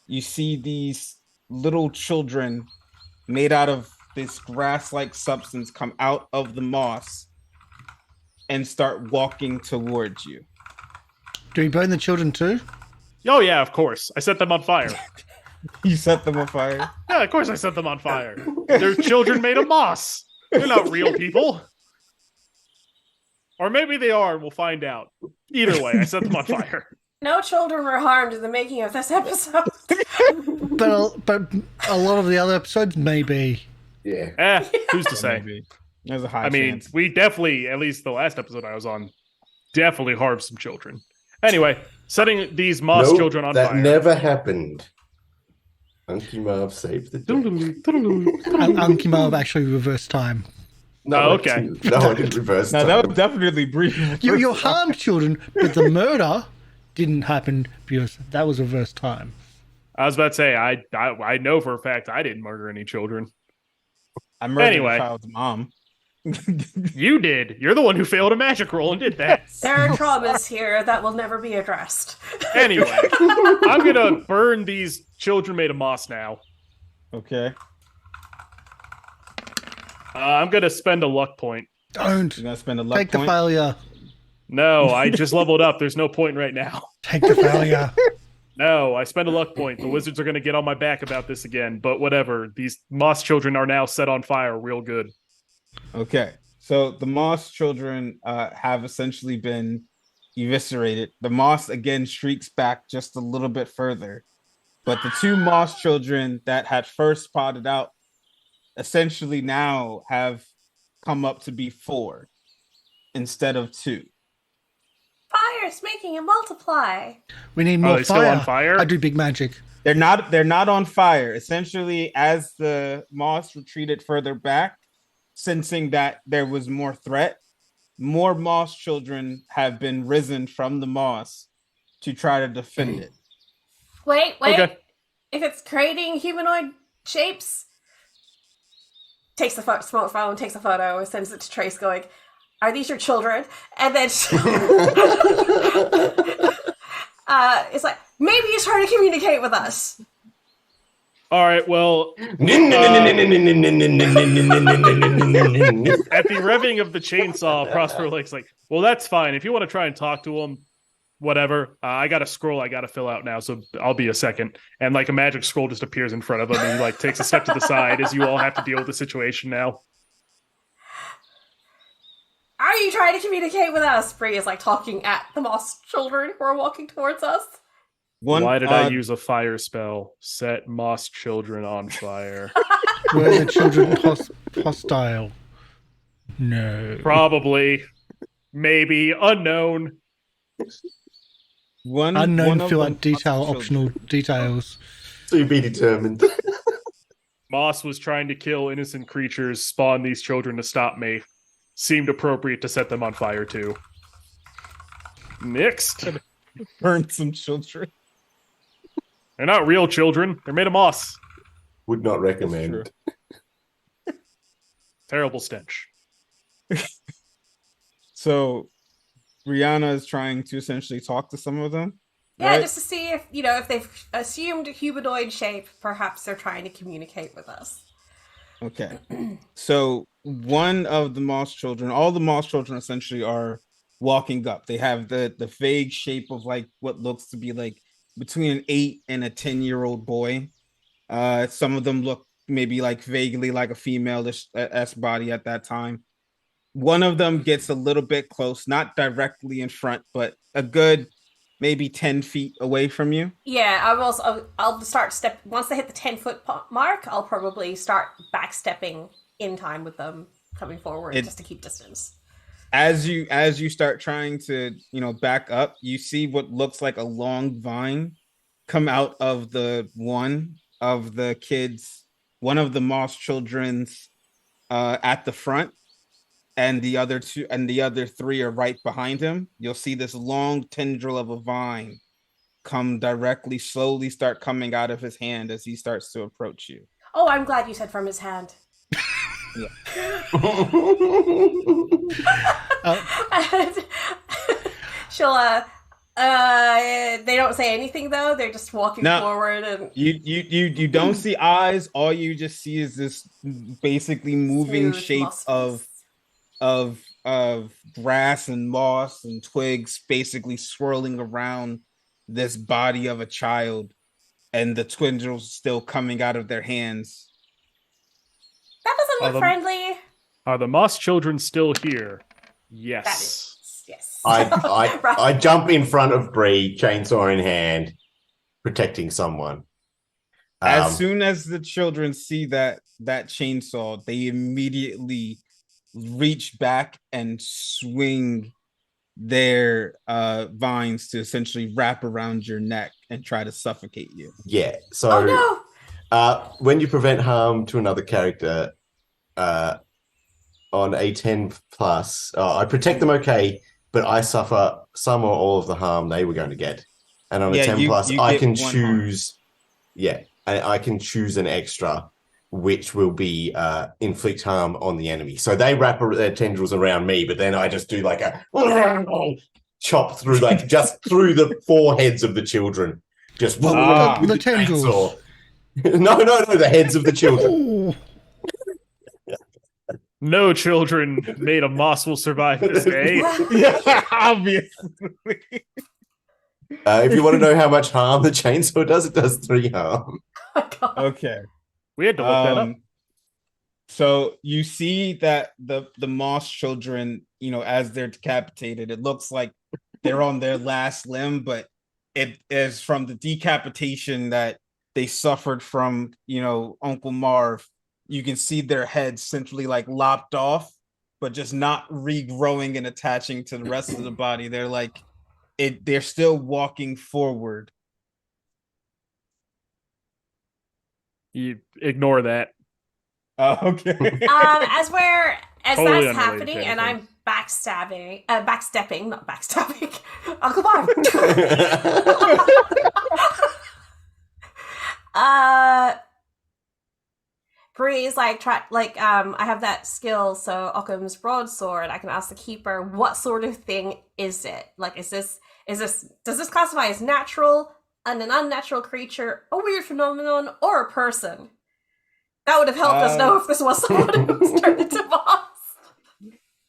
you see these little children made out of this grass-like substance come out of the moss and start walking towards you. Do we burn the children too? Oh yeah, of course. I set them on fire. You set them on fire? Yeah, of course I set them on fire. They're children made of moss. They're not real people. Or maybe they are, and we'll find out. Either way, I set them on fire. No children were harmed in the making of this episode. but a lot of the other episodes may be. Yeah. Who's to say? Maybe. There's a high chance. We definitely, at least the last episode I was on, definitely harmed some children. Anyway, setting these moss children on fire. That never happened. Unky Marv saved the day. Unky Marv actually reversed time. No, okay. No, I didn't reverse time. That was definitely brief. You harmed children, but the murder didn't happen because that was reverse time. I was about to say, I know for a fact I didn't murder any children. I murdered a child's mom. You did. You're the one who failed a magic roll and did that. There are traumas here that will never be addressed. Anyway, I'm going to burn these children made of moss now. Okay. I'm going to spend a luck point. Don't. You're going to spend a luck Take point? the failure. No, I just leveled up. There's no point right now. Take the failure. No, I spend a luck point. The wizards are going to get on my back about this again, but whatever. These moss children are now set on fire real good. Okay, so the moss children have essentially been eviscerated. The moss again shrieks back just a little bit further, but the two moss children that had first spotted out essentially now have come up to be 4 instead of 2. Fire's making it multiply. We need more Are they fire. still on fire? I do big magic. They're not on fire. Essentially, as the moss retreated further back, sensing that there was more threat, more moss children have been risen from the moss to try to defend it. Wait. Okay. If it's creating humanoid shapes, takes the smartphone, takes a photo, sends it to Trace going, "Are these your children?" And then it's like, maybe he's trying to communicate with us. All right, well, at the revving of the chainsaw, Prospero Lake's like, well, that's fine. If you want to try and talk to him, whatever. I got a scroll I got to fill out now, so I'll be a second. And like a magic scroll just appears in front of him, and he like takes a step to the side as you all have to deal with the situation now. Are you trying to communicate with us? Bree is like talking at the moss children who are walking towards us. Why did I use a fire spell? Set moss children on fire. Were the children hostile? No. Probably. Maybe. Unknown. Unknown of fill them out detail children- optional details. To be determined. Moss was trying to kill innocent creatures, spawn these children to stop me. Seemed appropriate to set them on fire too. Next. Burn some children. They're not real children. They're made of moss. Would not recommend. Terrible stench. So Brianna is trying to essentially talk to some of them. Yeah, right? just to see if, if they've assumed a humanoid shape, perhaps they're trying to communicate with us. Okay. So one of the moss children, all the moss children essentially are walking up. They have the vague shape of like what looks to be like between an 8 and a 10-year-old boy. Some of them look maybe like vaguely like a female-ish body at that time. One of them gets a little bit close, not directly in front, but a good maybe 10 feet away from you. Yeah, I'll start once they hit the 10-foot mark, I'll probably start backstepping in time with them coming forward just to keep distance. As you start trying to, back up, you see what looks like a long vine come out of one of the moss children's at the front, and the other three are right behind him. You'll see this long tendril of a vine slowly start coming out of his hand as he starts to approach you. Oh, I'm glad you said from his hand. She'll they don't say anything though. They're just walking forward, and you don't see eyes. All you just see is this basically moving shape of grass and moss and twigs basically swirling around this body of a child, and the tendrils still coming out of their hands. That doesn't look friendly. Are the moss children still here? Yes. Yes. I jump in front of Bree, chainsaw in hand, protecting someone. As soon as the children see that chainsaw, they immediately reach back and swing their vines to essentially wrap around your neck and try to suffocate you. Yeah. So no! When you prevent harm to another character on a 10 plus, I protect them okay, but I suffer some or all of the harm they were going to get. And on a 10 plus, I can choose. I can choose an extra, which will be inflict harm on the enemy. So they wrap their tendrils around me, but then I just do like a chop through, like just through the foreheads of the children. Just the tendrils. No, the heads of the children. No children made of moss will survive this day. Yeah, obviously. If you want to know how much harm the chainsaw does, it does 3 harm. Okay. We had to look that up. So you see that the moss children, as they're decapitated, it looks like they're on their last limb, but it is from the decapitation that they suffered from, Uncle Marv. You can see their heads centrally like lopped off, but just not regrowing and attaching to the rest of the body. They're like they're still walking forward. You ignore that. Okay. As Totally that's happening, and I'm backstepping, not backstabbing, Uncle Marv. Bree's like I have that skill, so Occam's broadsword. I can ask the keeper, what sort of thing is it? Like, does this classify as natural, an unnatural creature, a weird phenomenon, or a person? That would have helped us know if this was someone who was turned into moss.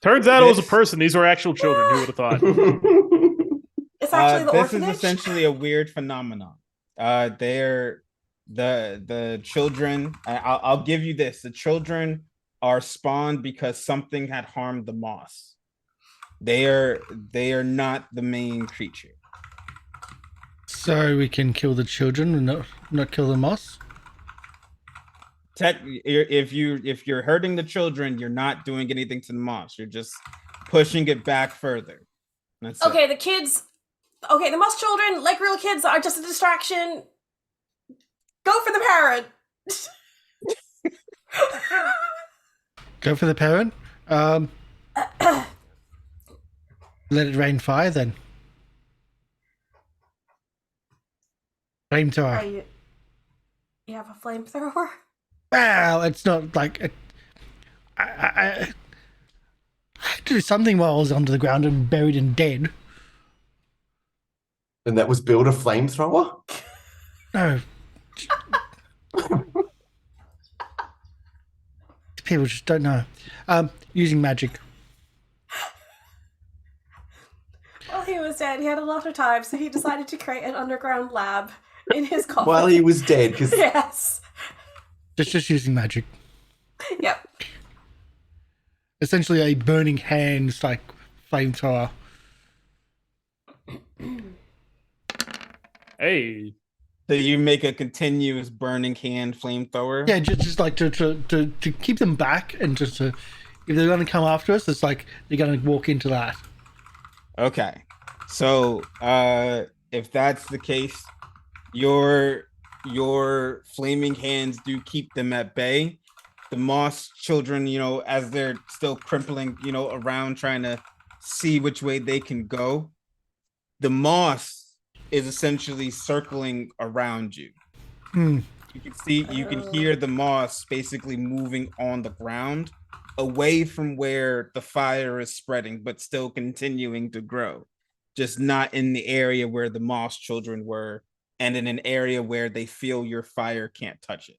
Turns out it was a person. These were actual children. Who would have thought? It's actually the this orphanage. Is essentially a weird phenomenon. They're the children. I'll give you this: the children are spawned because something had harmed the moss. They are not the main creature. So we can kill the children and not kill the moss. If you're hurting the children, you're not doing anything to the moss. You're just pushing it back further. That's Okay, it. the kids. Okay, the moss children, like real kids, are just a distraction. Go for the parent. Go for the parent. Let it rain fire then. Flamethrower. You have a flamethrower? Well, it's not like I had to do something while I was under the ground and buried and dead. And that was build a flamethrower? No. People just don't know. Using magic. While he was dead, he had a lot of time, so he decided to create an underground lab in his coffin. While he was dead, because Yes. Just using magic. Yep. Essentially a burning hands like flamethrower. Hey. So you make a continuous burning hand flamethrower? Yeah, just like to keep them back and just to, if they're going to come after us, it's like they're going to walk into that. Okay. So if that's the case, your flaming hands do keep them at bay. The moss children, as they're still crippling, around trying to see which way they can go, the moss is essentially circling around you. You can hear the moss basically moving on the ground away from where the fire is spreading, but still continuing to grow, just not in the area where the moss children were, and in an area where they feel your fire can't touch it.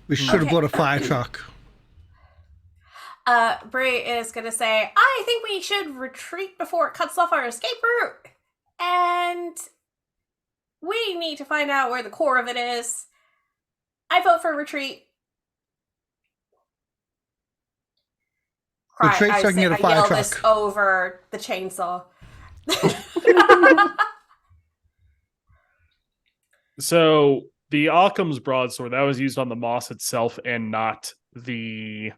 We should have brought a fire truck. Bray is gonna say, I think we should retreat before it cuts off our escape route. And we need to find out where the core of it is. I vote for retreat. Retreat so I can get a fire yell truck. this over the chainsaw. So the Occam's broadsword, that was used on the moss itself and not the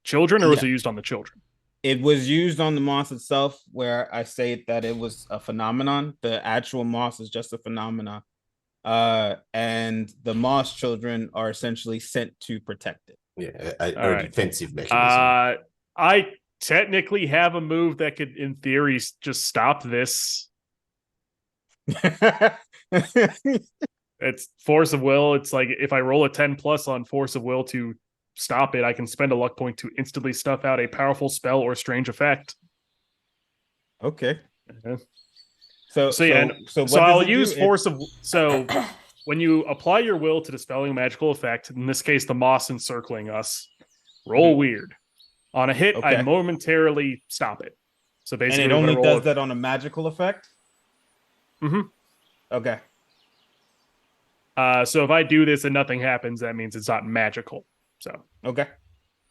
children, or was it used on the children? It was used on the moss itself, where I say that it was a phenomenon. The actual moss is just a phenomenon. And the moss children are essentially sent to protect it. yeah, All right. defensive mechanism. I technically have a move that could, in theory, just stop this. It's force of will. It's like if I roll a 10 plus on force of will to stop it, I can spend a luck point to instantly stuff out a powerful spell or strange effect. Okay. Okay. So I'll use force of. So when you apply your will to dispelling a magical effect, in this case, the moss encircling us, roll weird. On a hit, I momentarily stop it. So basically, and it only does that on a magical effect. Okay. So if I do this and nothing happens, that means it's not magical. So okay.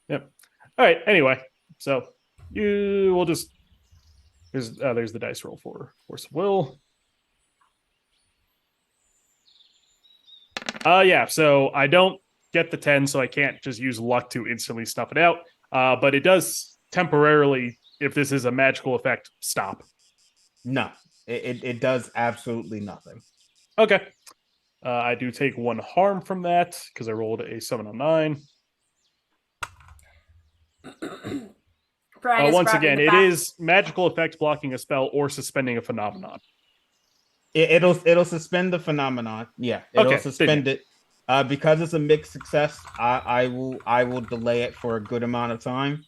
Yep. All right. Anyway, so you will just there's the dice roll for force of will. Yeah. So I don't get the 10, so I can't just use luck to instantly snuff it out. But it does temporarily, if this is a magical effect, stop. No, it does absolutely nothing. Okay. I do take 1 harm from that because I rolled a 7 on 9. Once again, it is magical effect blocking a spell or suspending a phenomenon. It'll suspend the phenomenon. Yeah, it'll suspend it. Because it's a mixed success, I will delay it for a good amount of time.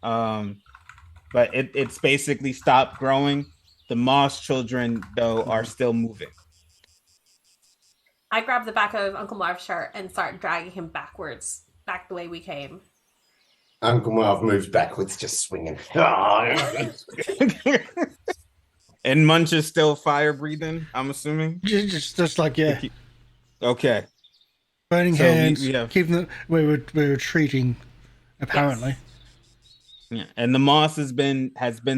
But it's basically stopped growing. The moss children, though, are still moving. I grab the back of Uncle Marv's shirt and start dragging him backwards, back the way we came. Uncle Marv moves backwards, just swinging. And Munch is still fire breathing, I'm assuming? Just like, yeah. Okay. Burning So hands. we have Keeping the, we're retreating. Apparently. yeah, and the moss has been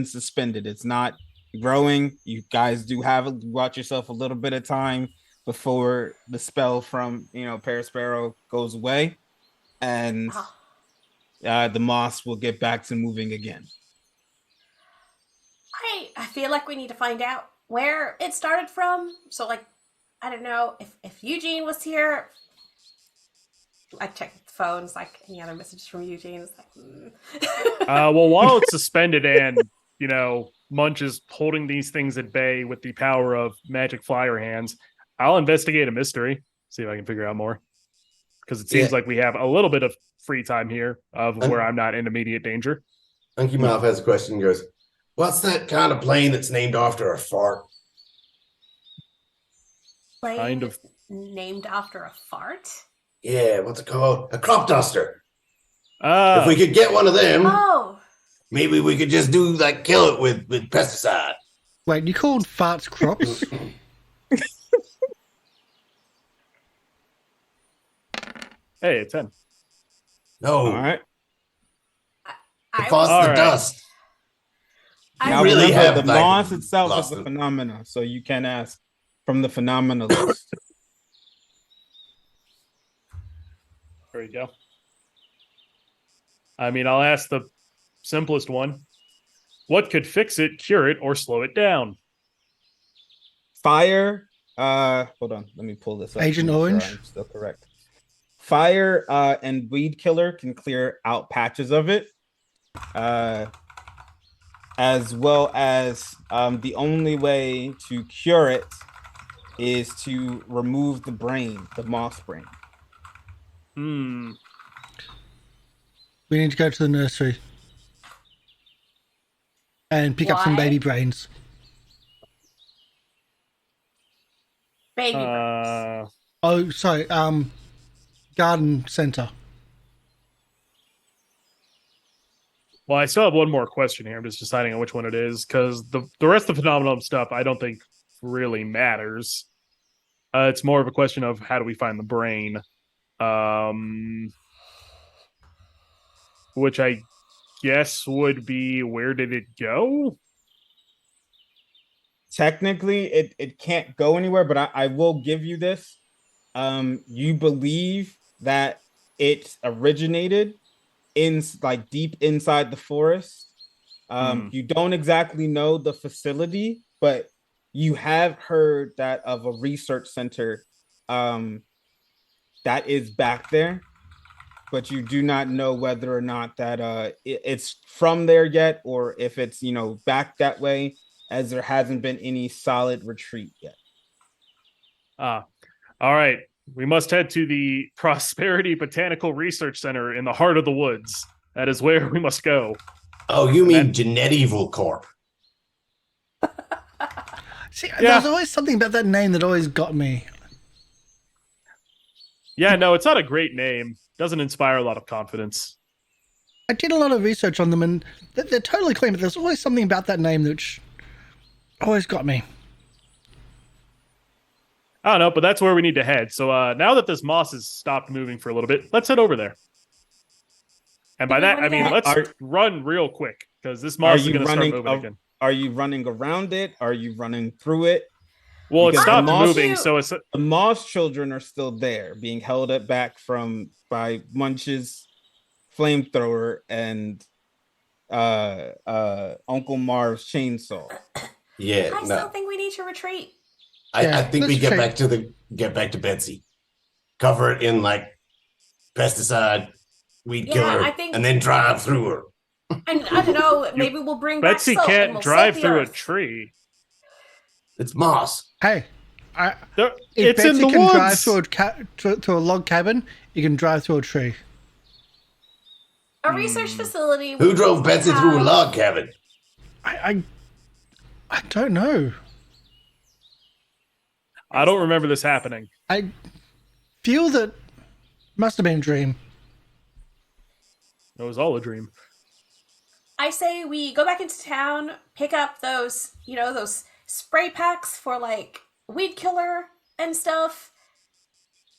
suspended. It's not growing. You guys do watch yourself a little bit of time before the spell from Parasparrow goes away, and Oh, the moss will get back to moving again. I feel like we need to find out where it started from. So, like, I don't know if Eugene was here. I checked the phones, like any other messages from Eugene. It's like, Well, while it's suspended and, Munch is holding these things at bay with the power of magic flyer hands, I'll investigate a mystery, see if I can figure out more. Because it seems like we have a little bit of free time here of where I'm not in immediate danger. Unky Mouth has a question. He goes, "What's that kind of plane that's named after a fart?" plane Kind of. named after a fart. Yeah, what's it called? A crop duster. Ah, If we could get one of them, Oh, maybe we could just kill it with pesticide. Wait, you called farts crops? hey, it's 10. No, All right. the I fart's was, the right. dust. I Now really remember, have, the like, moss itself is lost a it. phenomena, so you can ask from the phenomena list. There you go. I mean, I'll ask the simplest one. What could fix it, cure it, or slow it down? Fire. Hold on. Let me pull this up. Agent to make sure Orange? I'm still correct. Fire and weed killer can clear out patches of it. As well as the only way to cure it is to remove the brain, the moss brain. Hmm. We need to go to the nursery and pick up some Why? baby brains. baby brains. Oh, sorry. Garden center. Well, I still have one more question here. I'm just deciding on which one it is because the rest of the phenomenon stuff I don't think really matters. It's more of a question of how do we find the brain, which I guess would be where did it go? Technically, it can't go anywhere, but I will give you this. You believe that it originated in like deep inside the forest. You don't exactly know the facility, but you have heard that of a research center that is back there, but you do not know whether or not that it's from there yet, or if it's back that way, as there hasn't been any solid retreat yet. All right. We must head to the Prosperity Botanical Research Center in the heart of the woods. That is where we must go. Oh, you mean Genet Evil Corp? See, Yeah. there's always something about that name that always got me. Yeah, no, it's not a great name. Doesn't inspire a lot of confidence. I did a lot of research on them, and they're totally clean, but there's always something about that name which always got me. I don't know, but that's where we need to head. So now that this moss has stopped moving for a little bit, let's head over there. And by that, I mean, let's run real quick because this moss is going to start moving again. Are you running around it? Are you running through it? Well, it Because stopped the moss- moving, so it's The moss children are still there, being held back by Munch's flamethrower and Uncle Marv's chainsaw. Yeah, I still think we need to retreat. I think we let's get back to Betsy, cover it in like pesticide, weed Yeah, killer, I think- and then drive through her. And I don't know, maybe we'll bring Betsy back Soap and can't we'll drive save the through a Earth. tree. It's moss. Hey, if It's Betsy in the can drive woods. through a log cabin, you can drive through a tree. A research facility. Who drove Betsy through a log cabin? I don't know. I don't remember this happening. I feel that must have been a dream. It was all a dream. I say we go back into town, pick up those, those spray packs for like weed killer and stuff,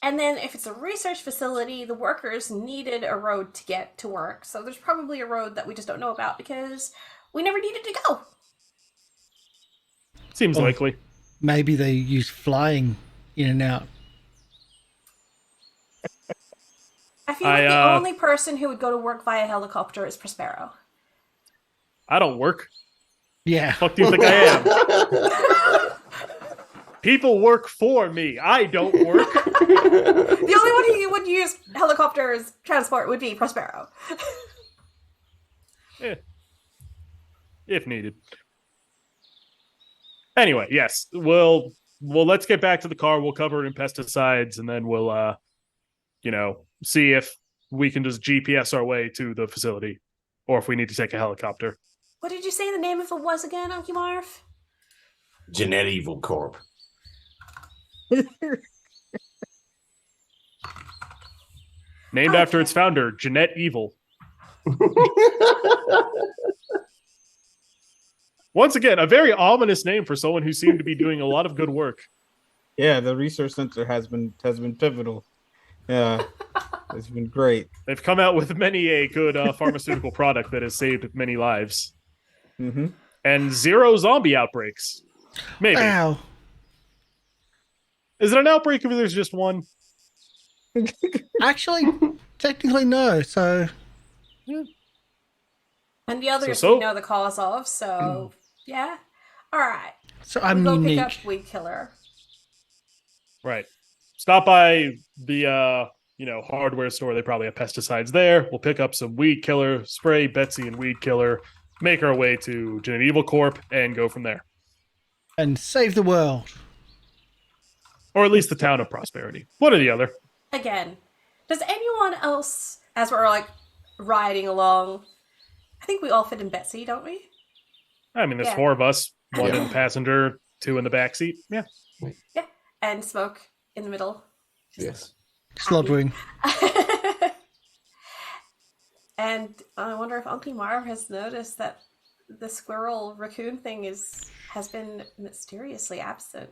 And then if it's a research facility, the workers needed a road to get to work. So there's probably a road that we just don't know about because we never needed to go. Seems Oh. likely. Maybe they use flying in and out. I feel like the only person who would go to work via helicopter is Prospero. I don't work. Yeah. Fuck do you think I am? People work for me. I don't work. The only one who would use helicopters transport would be Prospero. If needed. Anyway, yes. Well, let's get back to the car. We'll cover it in pesticides, and then we'll, see if we can just GPS our way to the facility, or if we need to take a helicopter. What did you say the name of it was again, Unky Marv? Jeanette Evil Corp. Named after its founder, Jeanette Evil. Once again, a very ominous name for someone who seemed to be doing a lot of good work. Yeah, the research center has been pivotal. Yeah, it's been great. They've come out with many a good pharmaceutical product that has saved many lives. Mm-hmm. And 0 zombie outbreaks. Maybe. Ow. Is it an outbreak if there's just one? Actually, technically no. So And the others So- we know the cause of, so yeah. Alright. I'm We'll unique. pick up Weed Killer. Right. Stop by the hardware store. They probably have pesticides there. We'll pick up some weed killer, spray Betsy and weed killer, make our way to Jeanette Evil Corp, and go from there. And save the world. Or at least the town of Prosperity. One or the other. Again, does anyone else, as we're like riding along, I think we all fit in Betsy, don't we? I mean, there's Yeah. 4 of us. 1 in Yeah. the passenger, 2 in the back seat. Yeah. Yeah. And Smoke in the middle. Yes. Slobbering. And I wonder if Uncle Marv has noticed that the squirrel raccoon thing has been mysteriously absent.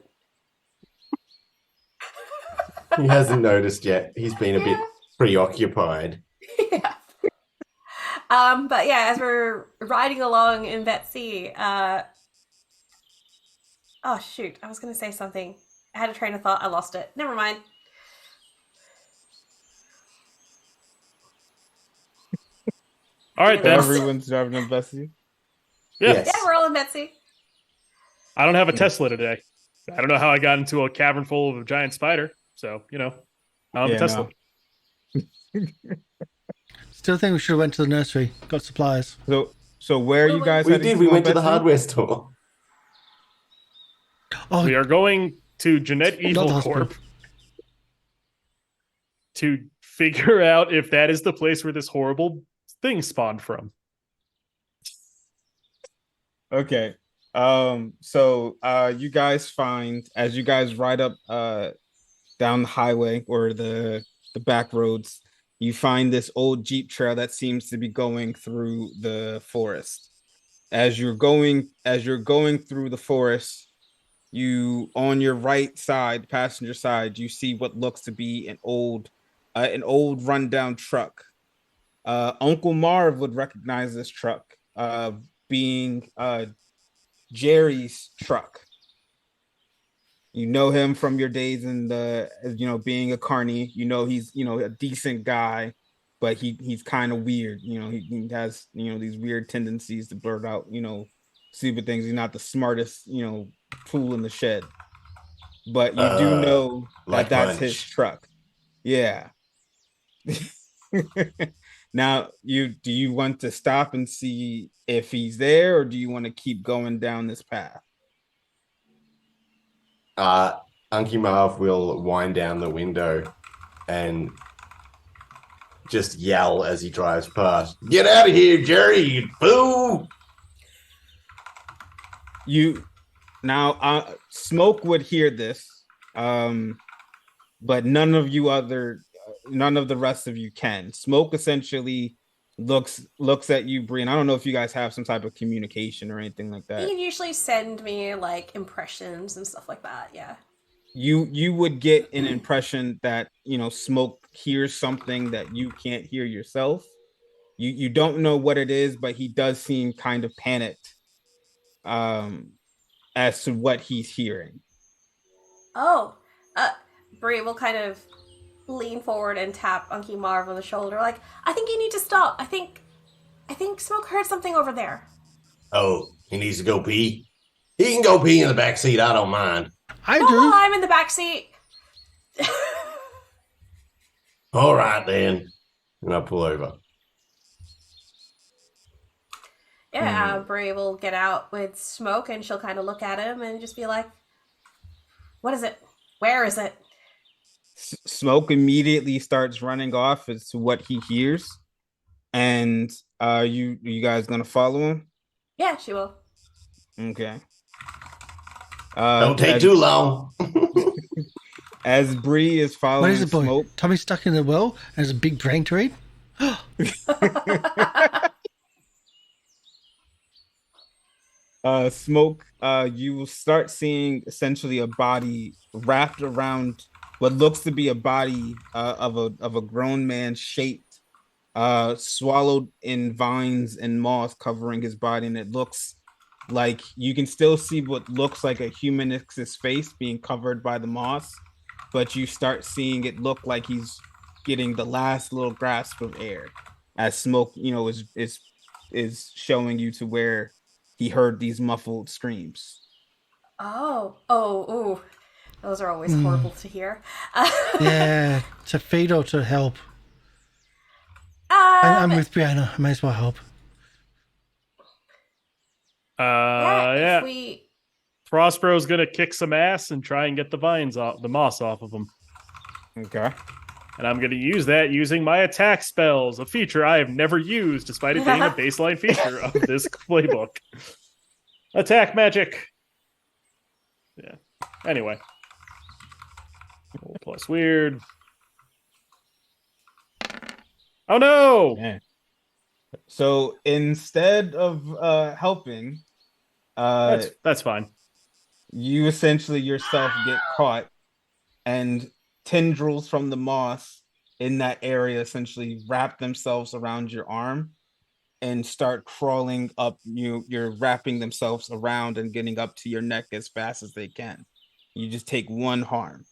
He hasn't noticed yet. He's been a bit preoccupied. Yeah. But yeah, as we're riding along in Betsy, oh shoot, I was gonna say something. I had a train of thought, I lost it. Never mind. All right, then. Everyone's driving on Bessie. Yeah. Yes. Yeah, we're all in Betsy. I don't have a Tesla today. I don't know how I got into a cavern full of a giant spider. So, I don't have a Tesla. Still think we should have went to the nursery. Got supplies. So where are you guys We heading did. to We on went to the Bessie? hardware store. Oh, We are going to Jeanette Not Evil the hospital. Corp to figure out if that is the place where this horrible thing spawned from. Okay. So you guys find as you guys ride up down the highway or the back roads, you find this old Jeep trail that seems to be going through the forest. As you're going through the forest, you on your right side, passenger side, you see what looks to be an old rundown truck. Uncle Marv would recognize this truck, being Jerry's truck. You know him from your days in the, being a carny. He's, a decent guy, but he's kind of weird. He has, these weird tendencies to blurt out, stupid things. He's not the smartest, tool in the shed, but you do know like that's Munch. his truck. Yeah. Now, do you want to stop and see if he's there, or do you want to keep going down this path? Unky Marv will wind down the window and just yell as he drives past. Get out of here, Jerry, you fool! Smoke would hear this, but none of the rest of you can. Smoke essentially looks at you, Brian. I don't know if you guys have some type of communication or anything like You that. can usually send me like impressions and stuff like that, yeah. you would get an impression that Smoke hears something that you can't hear yourself. You don't know what it is, but he does seem kind of panicked as to what he's hearing. Oh, Brie will kind of lean forward and tap Unky Marv on the shoulder, like, I think you need to stop. I think Smoke heard something over there. Oh, he needs to go pee? He can go pee in the back seat. I don't mind. I No, do. I'm in the back seat. All right, then. And I pull over. Yeah, Brie will get out with Smoke and she'll kind of look at him and just be like, what is it? Where is it? Smoke immediately starts running off as to what he hears. And you guys gonna follow him? Yeah, she will. Okay. Don't take too long. As Bree is following What is it, boy? Smoke. Tommy's stuck in the well and has a big brain to eat? Smoke, you will start seeing essentially a body wrapped around what looks to be a body of a grown man, shaped, swallowed in vines and moss covering his body, and it looks like you can still see what looks like a humanist's face being covered by the moss, but you start seeing it look like he's getting the last little grasp of air as Smoke, is showing you to where he heard these muffled screams. Oh. Those are always horrible to hear. Yeah, to feed or to help. I'm with Brianna. I may as well help. Yeah. If we... Frostbro's gonna kick some ass and try and get the moss off of him. Okay. And I'm gonna use that using my attack spells, a feature I have never used, despite it being a baseline feature of this playbook. Attack magic. Yeah. Anyway. Plus weird. Oh no! Yeah. So instead of helping, That's fine. you essentially yourself get caught, and tendrils from the moss in that area essentially wrap themselves around your arm and start crawling up. You're wrapping themselves around and getting up to your neck as fast as they can. You just take one harm.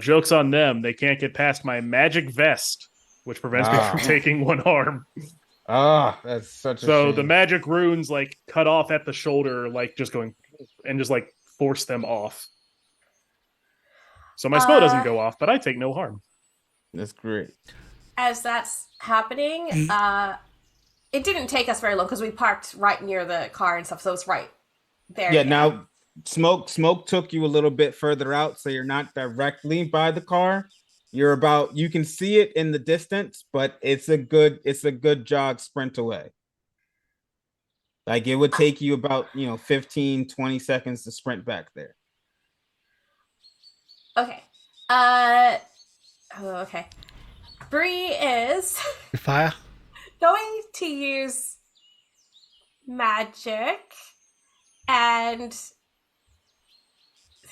Joke's on them. They can't get past my magic vest, which prevents me from taking one harm. That's such a So shame. the magic runes like cut off at the shoulder, like just going and just like force them off. So my spell doesn't go off, but I take no harm. That's great. As that's happening, it didn't take us very long because we parked right near the car and stuff, so it's right there. Yeah, now Smoke took you a little bit further out, so you're not directly by the car. You can see it in the distance, but it's a good jog sprint away. Like it would take you about 15, 20 seconds to sprint back there. Okay. Okay. Bree is Fire. going to use magic, and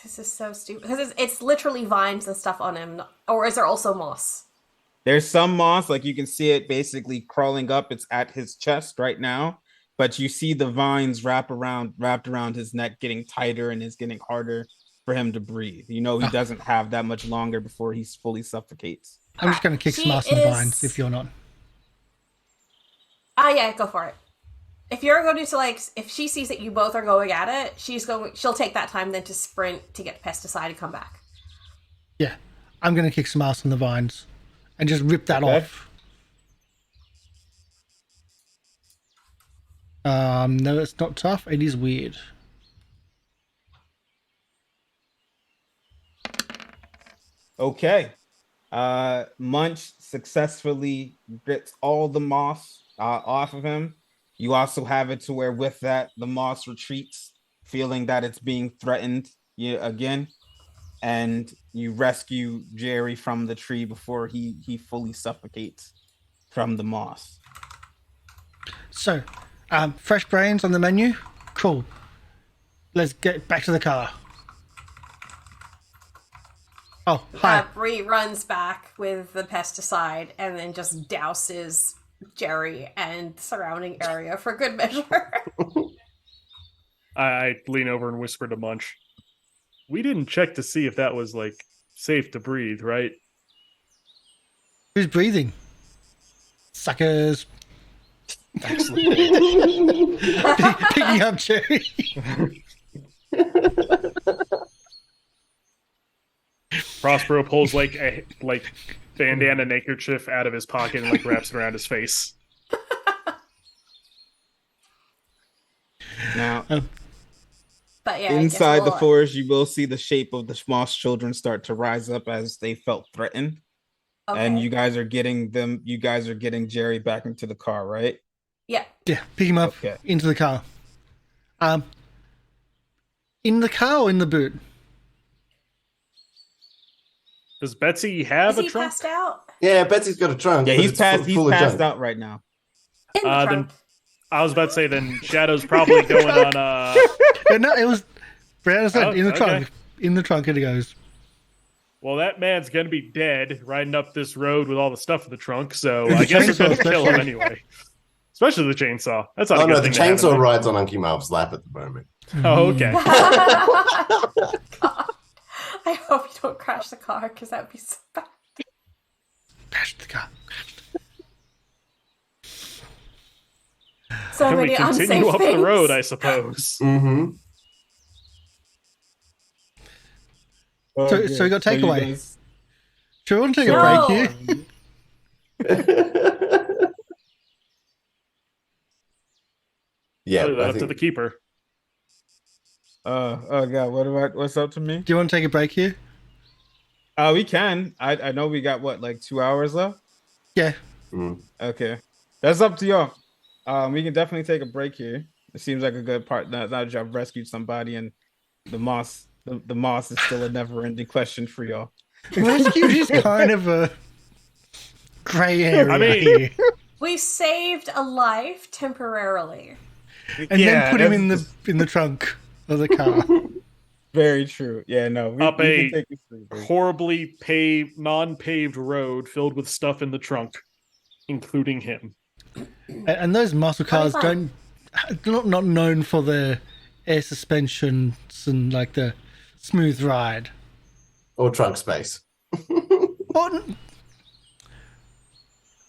this is so stupid because it's literally vines and stuff on him. Or is there also moss? There's some moss, like you can see it basically crawling up. It's at his chest right now, but you see the vines wrapped around his neck, getting tighter, and it's getting harder for him to breathe. He doesn't have that much longer before he fully suffocates. I'm just going to kick some ass in the vines if you're not. Yeah, go for it. If you're going to if she sees that you both are going at it, she'll take that time then to sprint to get pesticide and come back. Yeah, I'm going to kick some ass in the vines and just rip that off. No, it's not tough. It is weird. Okay. Munch successfully gets all the moss off of him. You also have it to where with that, the moss retreats, feeling that it's being threatened again. And you rescue Jerry from the tree before he fully suffocates from the moss. So, fresh brains on the menu. Cool. Let's get back to the car. Oh, hi. Bree runs back with the pesticide and then just douses Jerry and surrounding area for good measure. I lean over and whisper to Munch. We didn't check to see if that was like safe to breathe, right? Who's breathing? Suckers. Excellent. Picking up Jerry. Prospero pulls like a bandana neckerchief out of his pocket and like wraps it around his face. Now, But yeah, inside the forest, you will see the shape of the moss children start to rise up as they felt threatened. okay. And you guys are getting Jerry back into the car, right? Yeah. Yeah, pick him up into the car. In the car or in the boot? Does Betsy have Is a he trunk? passed out? Yeah, Betsy's got a trunk. Yeah, but he's it's passed. full He's of passed junk. out right now. In the Then trunk. I was about to say then Shadow's probably going on No, it was Brandon said Oh, in the okay. trunk. In the trunk it goes. well, that man's gonna be dead riding up this road with all the stuff in the trunk, so The I guess we're gonna chainsaw, kill him especially. anyway. Especially the chainsaw. That's not Oh a good no, the thing to have in chainsaw there. rides on Unky Marv's lap at the moment. Oh, okay. God. I hope you don't crash the car because that would be so bad. Crash the car. So Can we many continue unsafe up things. the road, I suppose? Mm-hmm. So we got you takeaway. guys- Sure, we'll take a No. break here. Yeah, Leave that I up to think the keeper. oh god, what's up to me? Do you want to take a break here? We can. I know we got what, like 2 hours left? Yeah. Okay. That's up to y'all. We can definitely take a break here. It seems like a good part. Now that I've rescued somebody and the moss is still a never-ending question for y'all. Rescue is kind of a grey area I mean- here. We saved a life temporarily. And Yeah, then put him that's in the trunk of the car. very true. Yeah, no. We Up can a take this free break. horribly paved, non-paved road filled with stuff in the trunk, including him. And those muscle cars fun. not known for their air suspensions and like the smooth ride. or trunk space. Well,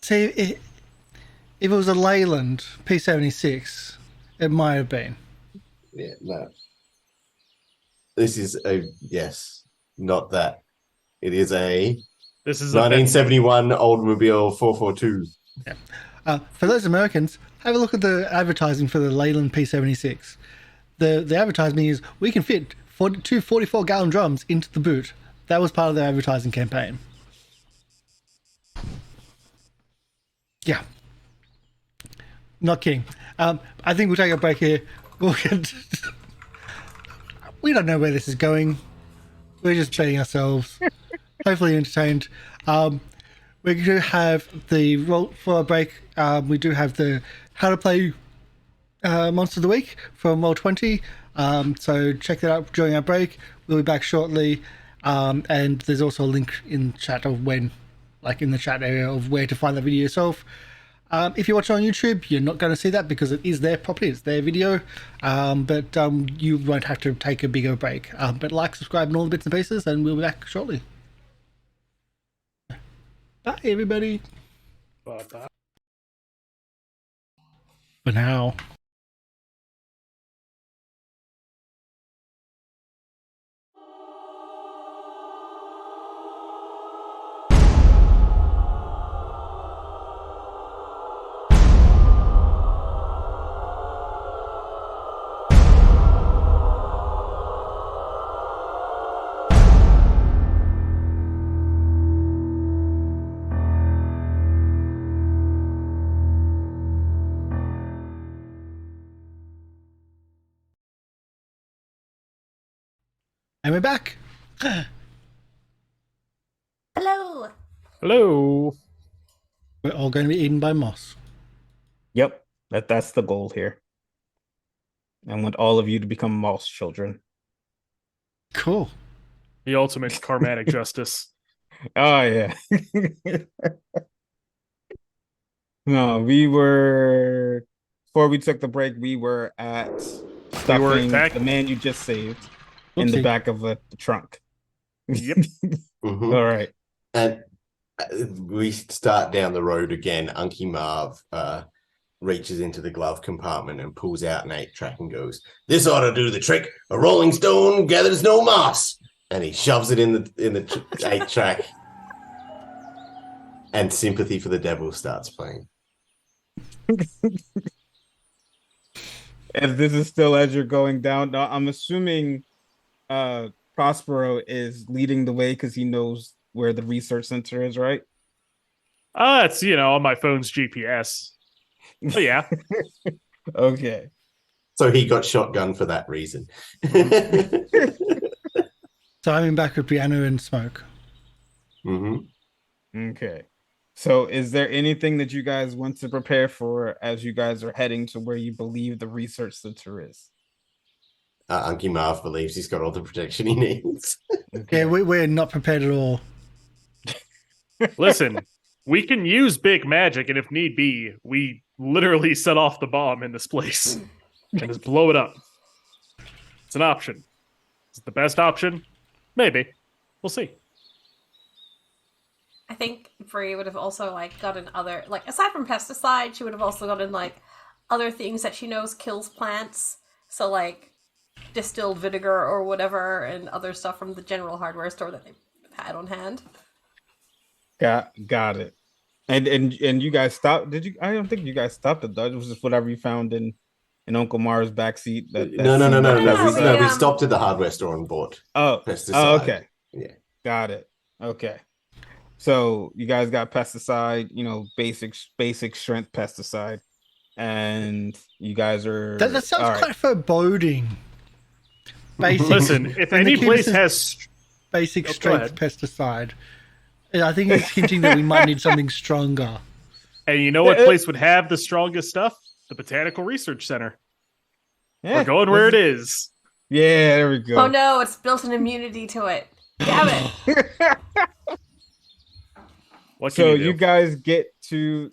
see, if it was a Leyland P76, it might have been. Yeah, no. This is not that. It is a This is a 1971 Oldsmobile 442. For those Americans, have a look at the advertising for the Leyland P76. The advertising is, we can fit two 44-gallon drums into the boot. That was part of their advertising campaign. Yeah. Not kidding. I think we'll take a break here. We don't know where this is going. We're just being ourselves. Hopefully entertained. We do have the roll for a break. We do have the how to play Monster of the Week from Roll20. So check that out during our break. We'll be back shortly. And there's also a link in chat of when, like in the chat area of where to find the video yourself. If you watch on YouTube, you're not going to see that because it is their property, it's their video. But you won't have to take a bigger break. But like, subscribe, and all the bits and pieces, and we'll be back shortly. Bye, everybody. Bye-bye. For now. And we're back. Hello. Hello. We're all going to be eaten by moss. Yep, that's the goal here. I want all of you to become moss children. Cool. The ultimate karmatic justice. Oh yeah. No, we were before we took the break. We were at We were stuffing back. the man you just saved in the Oopsie. back of the trunk. Yep. Mhm. All right. And we start down the road again. Unky Marv reaches into the glove compartment and pulls out an 8-track and goes, "This ought to do the trick. A rolling stone gathers no moss." And he shoves it in the 8-track. And Sympathy for the Devil starts playing. If this is still as you're going down, now, I'm assuming Prospero is leading the way because he knows where the research center is, right? It's on my phone's GPS. But yeah. Okay. So he got shotgun for that reason. So I'm in back with Brianna and Smoke. Okay. So is there anything that you guys want to prepare for as you guys are heading to where you believe the research center is? Unky Marv believes he's got all the protection he needs. Okay. Yeah, we're not prepared at all. Listen, we can use big magic, and if need be, we literally set off the bomb in this place and just blow it up. It's an option. Is it the best option? Maybe. We'll see. I think Bree would have also gotten other aside from pesticide, she would have also gotten other things that she knows kills plants. So distilled vinegar or whatever, and other stuff from the general hardware store that they had on hand. Got it. And you guys stopped? Did you? I don't think you guys stopped it though. It was just whatever you found in Uncle Mara's backseat. No. We stopped at the hardware store and bought pesticide. Oh, okay. Yeah. Got it. Okay. So you guys got pesticide, basic strength pesticide, and you guys are. That sounds quite foreboding. Basic. Listen, if any place has basic strength pesticide, I think it's hinting that we might need something stronger. And you know what place would have the strongest stuff? The Botanical Research Center. Yeah, we're going where it is. Yeah, there we go. Oh no, it's built an immunity to it. Damn it. So you guys get to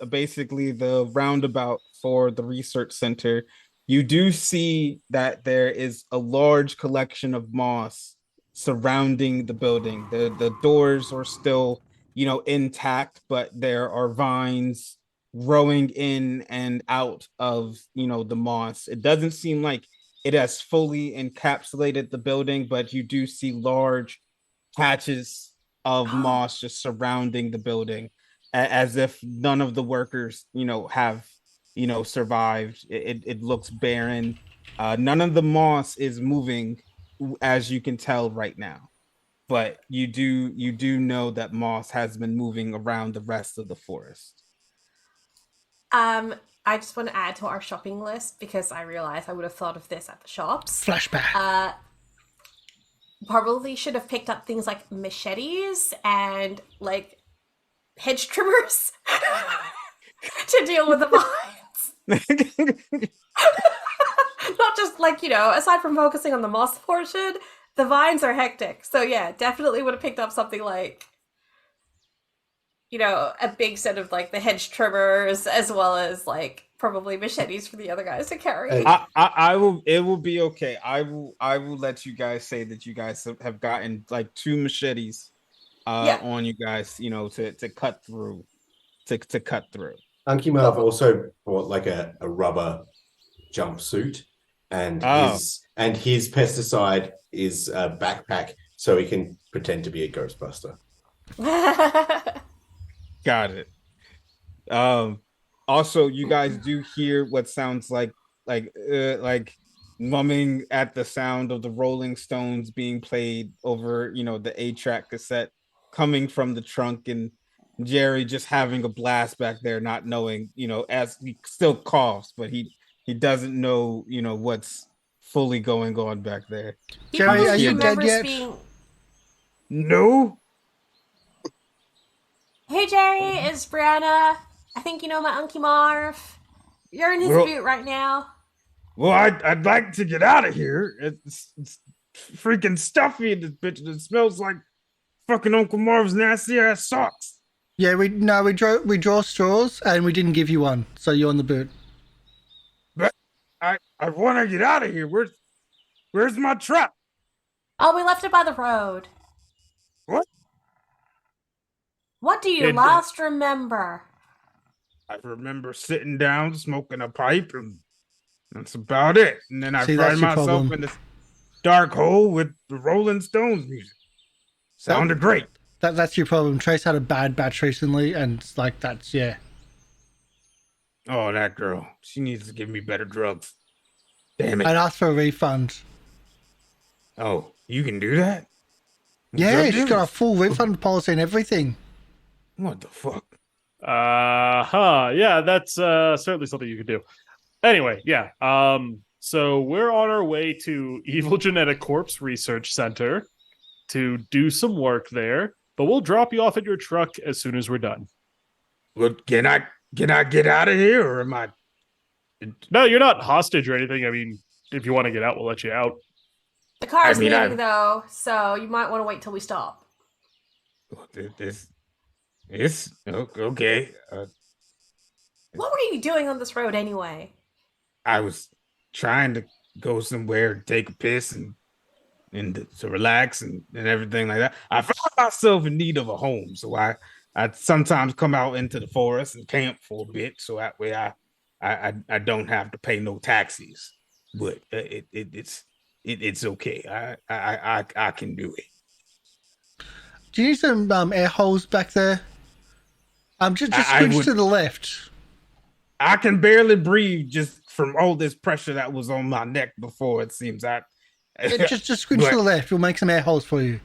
basically the roundabout for the research center. You do see that there is a large collection of moss surrounding the building. The doors are still, intact, but there are vines growing in and out of, the moss. It doesn't seem like it has fully encapsulated the building, but you do see large patches of moss just surrounding the building, as if none of the workers, have, survived. It looks barren. None of the moss is moving, as you can tell right now, but you do know that moss has been moving around the rest of the forest. I just want to add to our shopping list because I realized I would have thought of this at the shops. Flashback. Probably should have picked up things like machetes and hedge trimmers to deal with the vines. Not just aside from focusing on the moss portion, the vines are hectic. So yeah, definitely would have picked up something a big set of the hedge trimmers, as well as probably machetes for the other guys to carry. I will. It will be okay. I will let you guys say that you guys have gotten 2 machetes on you guys. To cut through. To cut through. Unky Marv also bought a rubber jumpsuit, and his pesticide is a backpack, so he can pretend to be a Ghostbuster. Got it. Also, you guys do hear what sounds like mumming at the sound of the Rolling Stones being played over, the 8-track cassette coming from the trunk, and Jerry just having a blast back there, not knowing, as he still coughs, but he doesn't know, what's fully going on back there. Jerry, are you dead yet? No. Hey Jerry, it's Brianna. I think you know my Unky Marv. You're in his boot right now. Well, I'd like to get out of here. freaking stuffy in this bitch. And it smells like fucking Uncle Marv's nasty ass socks. Yeah, we draw straws and we didn't give you one, so you're on the boot. But I want to get out of here. Where's my truck? Oh, we left it by the road. What? What do you last remember? I remember sitting down, smoking a pipe, and that's about it. And then I find myself in this dark hole with the Rolling Stones music. Sounded great. That's your problem. Trace had a bad batch recently, and like that's yeah. Oh, that girl. She needs to give me better drugs. Damn it. I'd ask for a refund. Oh, you can do that? Yeah, she's got a full refund policy and everything. What the fuck? Yeah, that's certainly something you could do. Anyway, yeah. So we're on our way to Evil Genetic Corpse Research Center to do some work there, but we'll drop you off at your truck as soon as we're done. Well, can I get out of here, or am I? No, you're not hostage or anything. I mean, if you want to get out, we'll let you out. The car's leaving though, so you might want to wait till we stop. It's okay. What were you doing on this road anyway? I was trying to go somewhere to take a piss and to relax and everything like that. I found myself in need of a home, so I sometimes come out into the forest and camp for a bit, so that way I don't have to pay no taxis. But it's okay. I can do it. Do you need some air holes back there? Just scooch to the left. I can barely breathe just from all this pressure that was on my neck before. It seems that. Just scooch to the left. We'll make some air holes for you.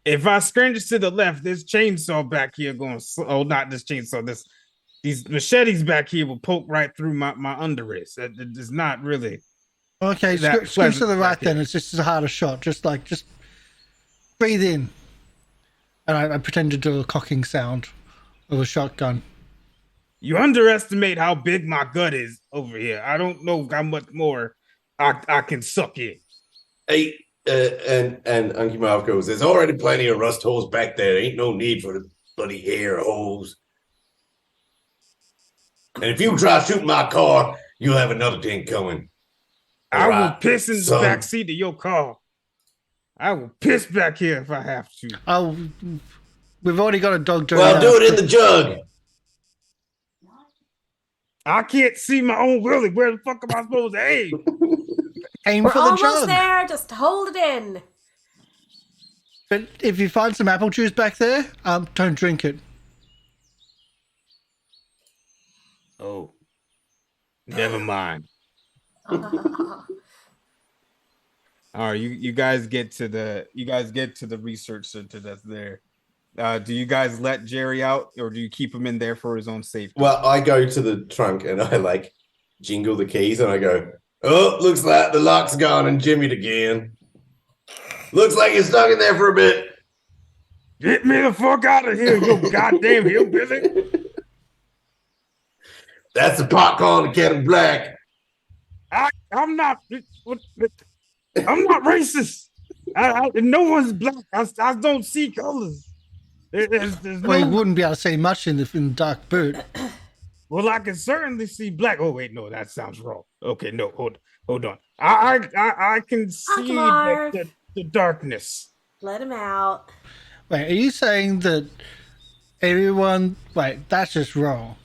If I scrunch to the left, this chainsaw back here going. Oh, not this chainsaw. These machetes back here will poke right through my underwrist. It's not really. Okay, scooch to the right then. It's just a harder shot. Just breathe in. And I pretend to do a cocking sound of a shotgun. You underestimate how big my gut is over here. I don't know how much more I can suck in. Hey, and Unky Marv goes, there's already plenty of rust holes back there. Ain't no need for the bloody air holes. And if you try shooting my car, you'll have another thing coming. I will piss in the back seat of your car. I will piss back here if I have to. Oh, we've already got a dog doing that. Well, do it in the jug. I can't see my own willy. Where the fuck am I supposed to aim? Aim We're for the jug. almost there. Just hold it in. But if you find some apple juice back there, don't drink it. Oh, never mind. All right, you guys get to the research center that's there. Do you guys let Jerry out, or do you keep him in there for his own safety? Well, I go to the trunk and I jingle the keys and I go, oh, looks like the lock's gone and jimmied again. Looks like you're stuck in there for a bit. Get me the fuck out of here, you goddamn hillbilly. That's the popcorn and Cat Black. I'm not racist. No one's black. I don't see colors. There's well, you wouldn't be able to see much in the dark boot. Well, I can certainly see black. Oh wait, no, that sounds wrong. Okay, no, hold on. I can see the darkness. Let him out. Wait, are you saying that everyone? Wait, that's just wrong.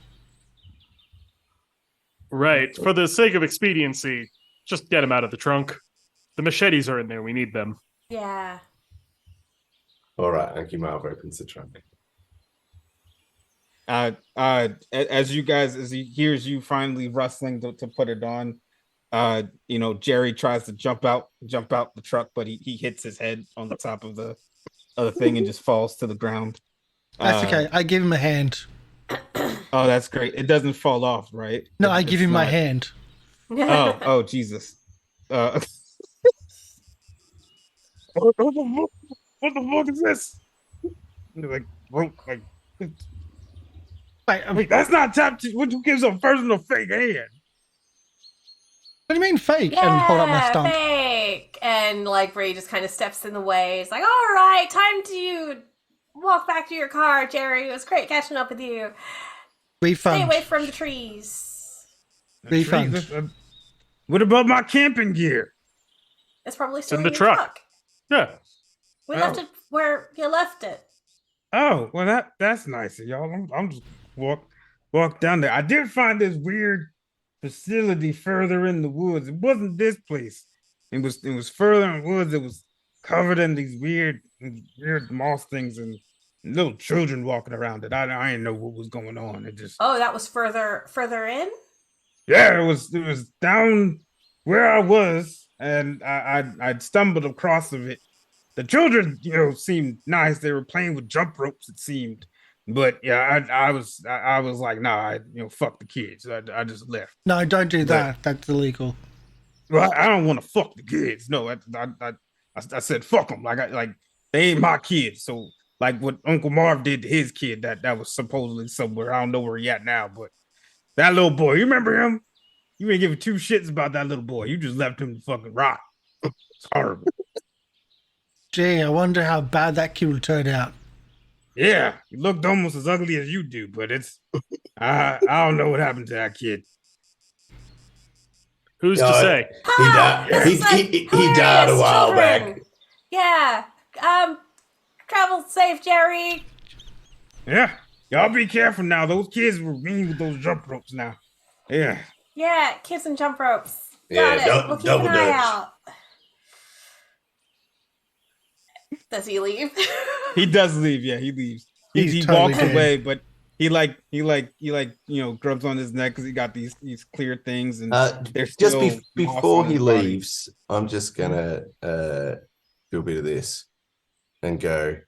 Right. For the sake of expediency, just get him out of the trunk. The machetes are in there. We need them. Yeah. All right, Unky Marv opens the trunk. As he hears you finally rustling to put it on, Jerry tries to jump out the truck, but he hits his head on the top of the other thing and just falls to the ground. That's okay. I give him a hand. Oh, that's great. It doesn't fall off, right? No, I give him my hand. Oh, Jesus. What the fuck is this? Wait, that's not tap. What gives a person a fake hand? What do you mean fake? And hold up my stump. Fake. And like Ray just kind of steps in the way. He's like, all right, time to walk back to your car, Jerry. It was great catching up with you. Refund. Stay away from the trees. Refund. What about my camping gear? It's probably still in the truck. Yeah. We left it where you left it. Oh, well that's nice of y'all. I'm just walk down there. I did find this weird facility further in the woods. It wasn't this place. It was further in the woods. It was covered in these weird moss things and little children walking around it. I didn't know what was going on. It just that was further in? Yeah, it was down where I was, and I'd stumbled across of it. The children, seemed nice. They were playing with jump ropes, it seemed. But yeah, I was like, nah, fuck the kids. I just left. No, don't do that. That's illegal. Well, I don't want to fuck the kids. No, I said fuck them. Like they ain't my kids. So like what Uncle Marv did to his kid, that was supposedly somewhere. I don't know where he at now, but that little boy, you remember him? You ain't giving two shits about that little boy. You just left him to fucking rot. It's horrible. Gee, I wonder how bad that kid will turn out. Yeah, he looked almost as ugly as you do, but it's I don't know what happened to that kid. Who's to say? He died. He died a while back. Yeah. Travel safe, Jerry. Yeah, y'all be careful now. Those kids were mean with those jump ropes now. Yeah. Yeah, kids and jump ropes. Yeah, Got it. We'll keep an double eye dutch. out. Does he leave? He does leave. Yeah, he leaves. He totally walks dead. away, but he grubs on his neck because he got these clear things and there's Just still moss before on he his body. leaves, I'm just gonna do a bit of this and go.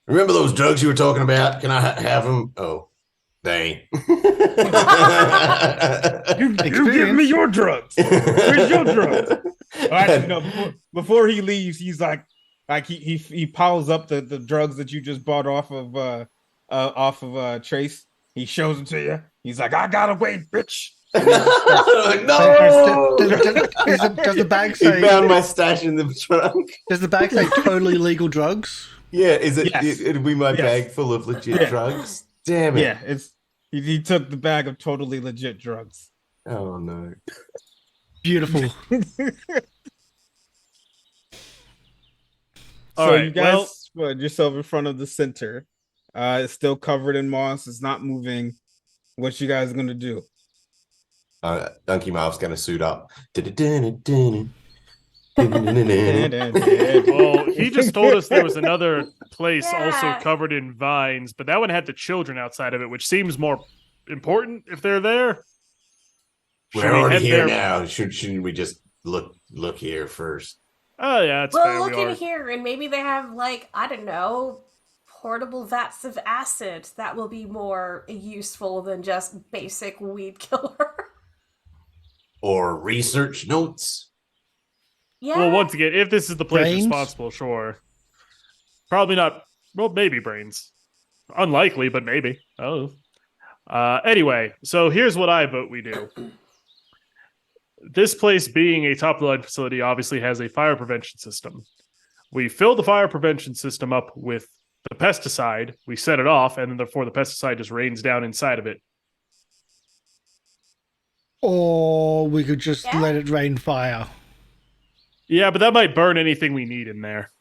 Remember those drugs you were talking about? Can I have them? Oh, they. You give me your drugs. Where's your drugs? Actually, no. Before he leaves, he's like he piles up the drugs that you just bought off of Trace. He shows them to you. He's like, I gotta wait, bitch. No. Does the bag He say? found my stash in the trunk. Does the bag say totally legal drugs? Yeah, is it? Yes. It'll be my Yes. bag full of legit drugs. Damn it! Yeah, he took the bag of totally legit drugs. Oh no. Beautiful. All So right, you guys put yourself in front of the center. It's still covered in moss. It's not moving. What you guys gonna do? Donkey Marv's gonna suit up. Well, he just told us there was another place Yeah. also covered in vines, but that one had the children outside of it, which seems more important if they're there. We're Should we already head here there? now. Shouldn't we just look here first? Oh yeah, it's fair. Well, look We are. in here, and maybe they have, like, I don't know, portable vats of acid that will be more useful than just basic weed killer. Or research notes? Yeah. Well, once again, if this is the place Brains? responsible, sure. Probably not. Well, maybe brains. Unlikely, but maybe. Oh. Anyway, so here's what I vote we do. This place, being a top-of-the-line facility, obviously has a fire prevention system. We fill the fire prevention system up with the pesticide, we set it off, and then therefore the pesticide just rains down inside of it. Or we could just Yeah. let it rain fire. Yeah, but that might burn anything we need in there.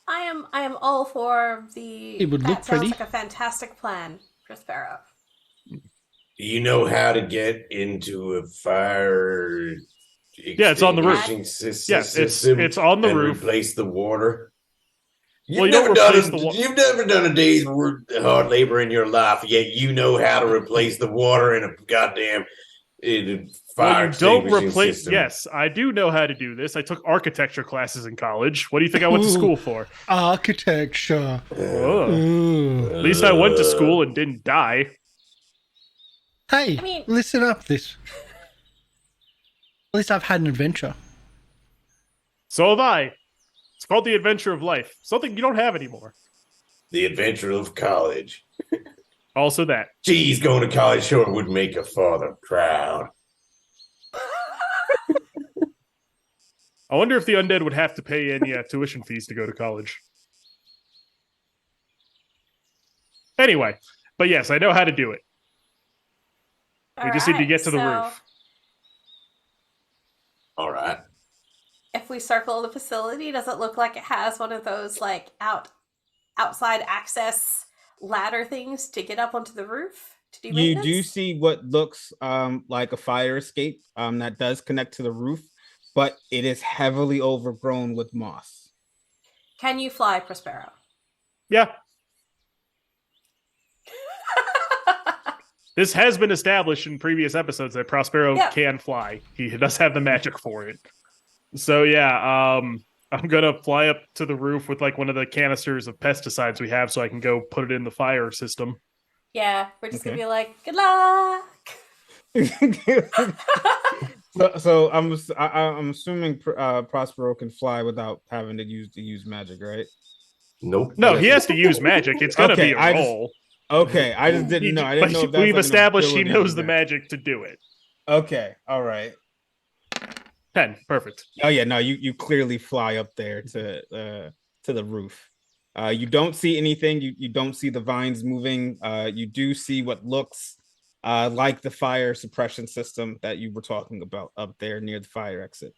I am all for the. It would that look sounds pretty. like a fantastic plan, Prospero. Do you know how to get into a fire? Yeah, it's on the roof. extinguishing Yes, system it's on the and roof. Replace the water. Well, you don't replace the You've never done a day's hard labor in your life, yet you know how to replace the water in a goddamn fire Well, you don't extinguishing replace. system. Yes, I do know how to do this. I took architecture classes in college. What do you think I went to Ooh. school for? Architecture. Whoa. Ooh. At least I went to school and didn't die. Hey, I mean- listen up this. At least I've had an adventure. So have I. It's called the adventure of life. Something you don't have anymore. The adventure of college. Also that. Geez, going to college sure would make a father proud. I wonder if the undead would have to pay any tuition fees to go to college. Anyway, but yes, I know how to do it. We just need to get to the roof. All right. If we circle the facility, does it look like it has one of those like outside access ladder things to get up onto the roof to do maintenance? You do see what looks like a fire escape that does connect to the roof, but it is heavily overgrown with moss. Can you fly, Prospero? Yeah. This has been established in previous episodes that Prospero can fly. He does have the magic for it. So yeah, I'm gonna fly up to the roof with like one of the canisters of pesticides we have, so I can go put it in the fire system. Yeah, we're just gonna be like, good luck. so I'm assuming Prospero can fly without having to use magic, right? Nope. No, he has to use magic. It's gonna be a roll. I just didn't know. I didn't know if that's we've like established he knows the magic to do it. Okay, all right. 10, perfect. Oh yeah, no, you clearly fly up there to the roof. You don't see anything. You don't see the vines moving. You do see what looks like the fire suppression system that you were talking about up there near the fire exit.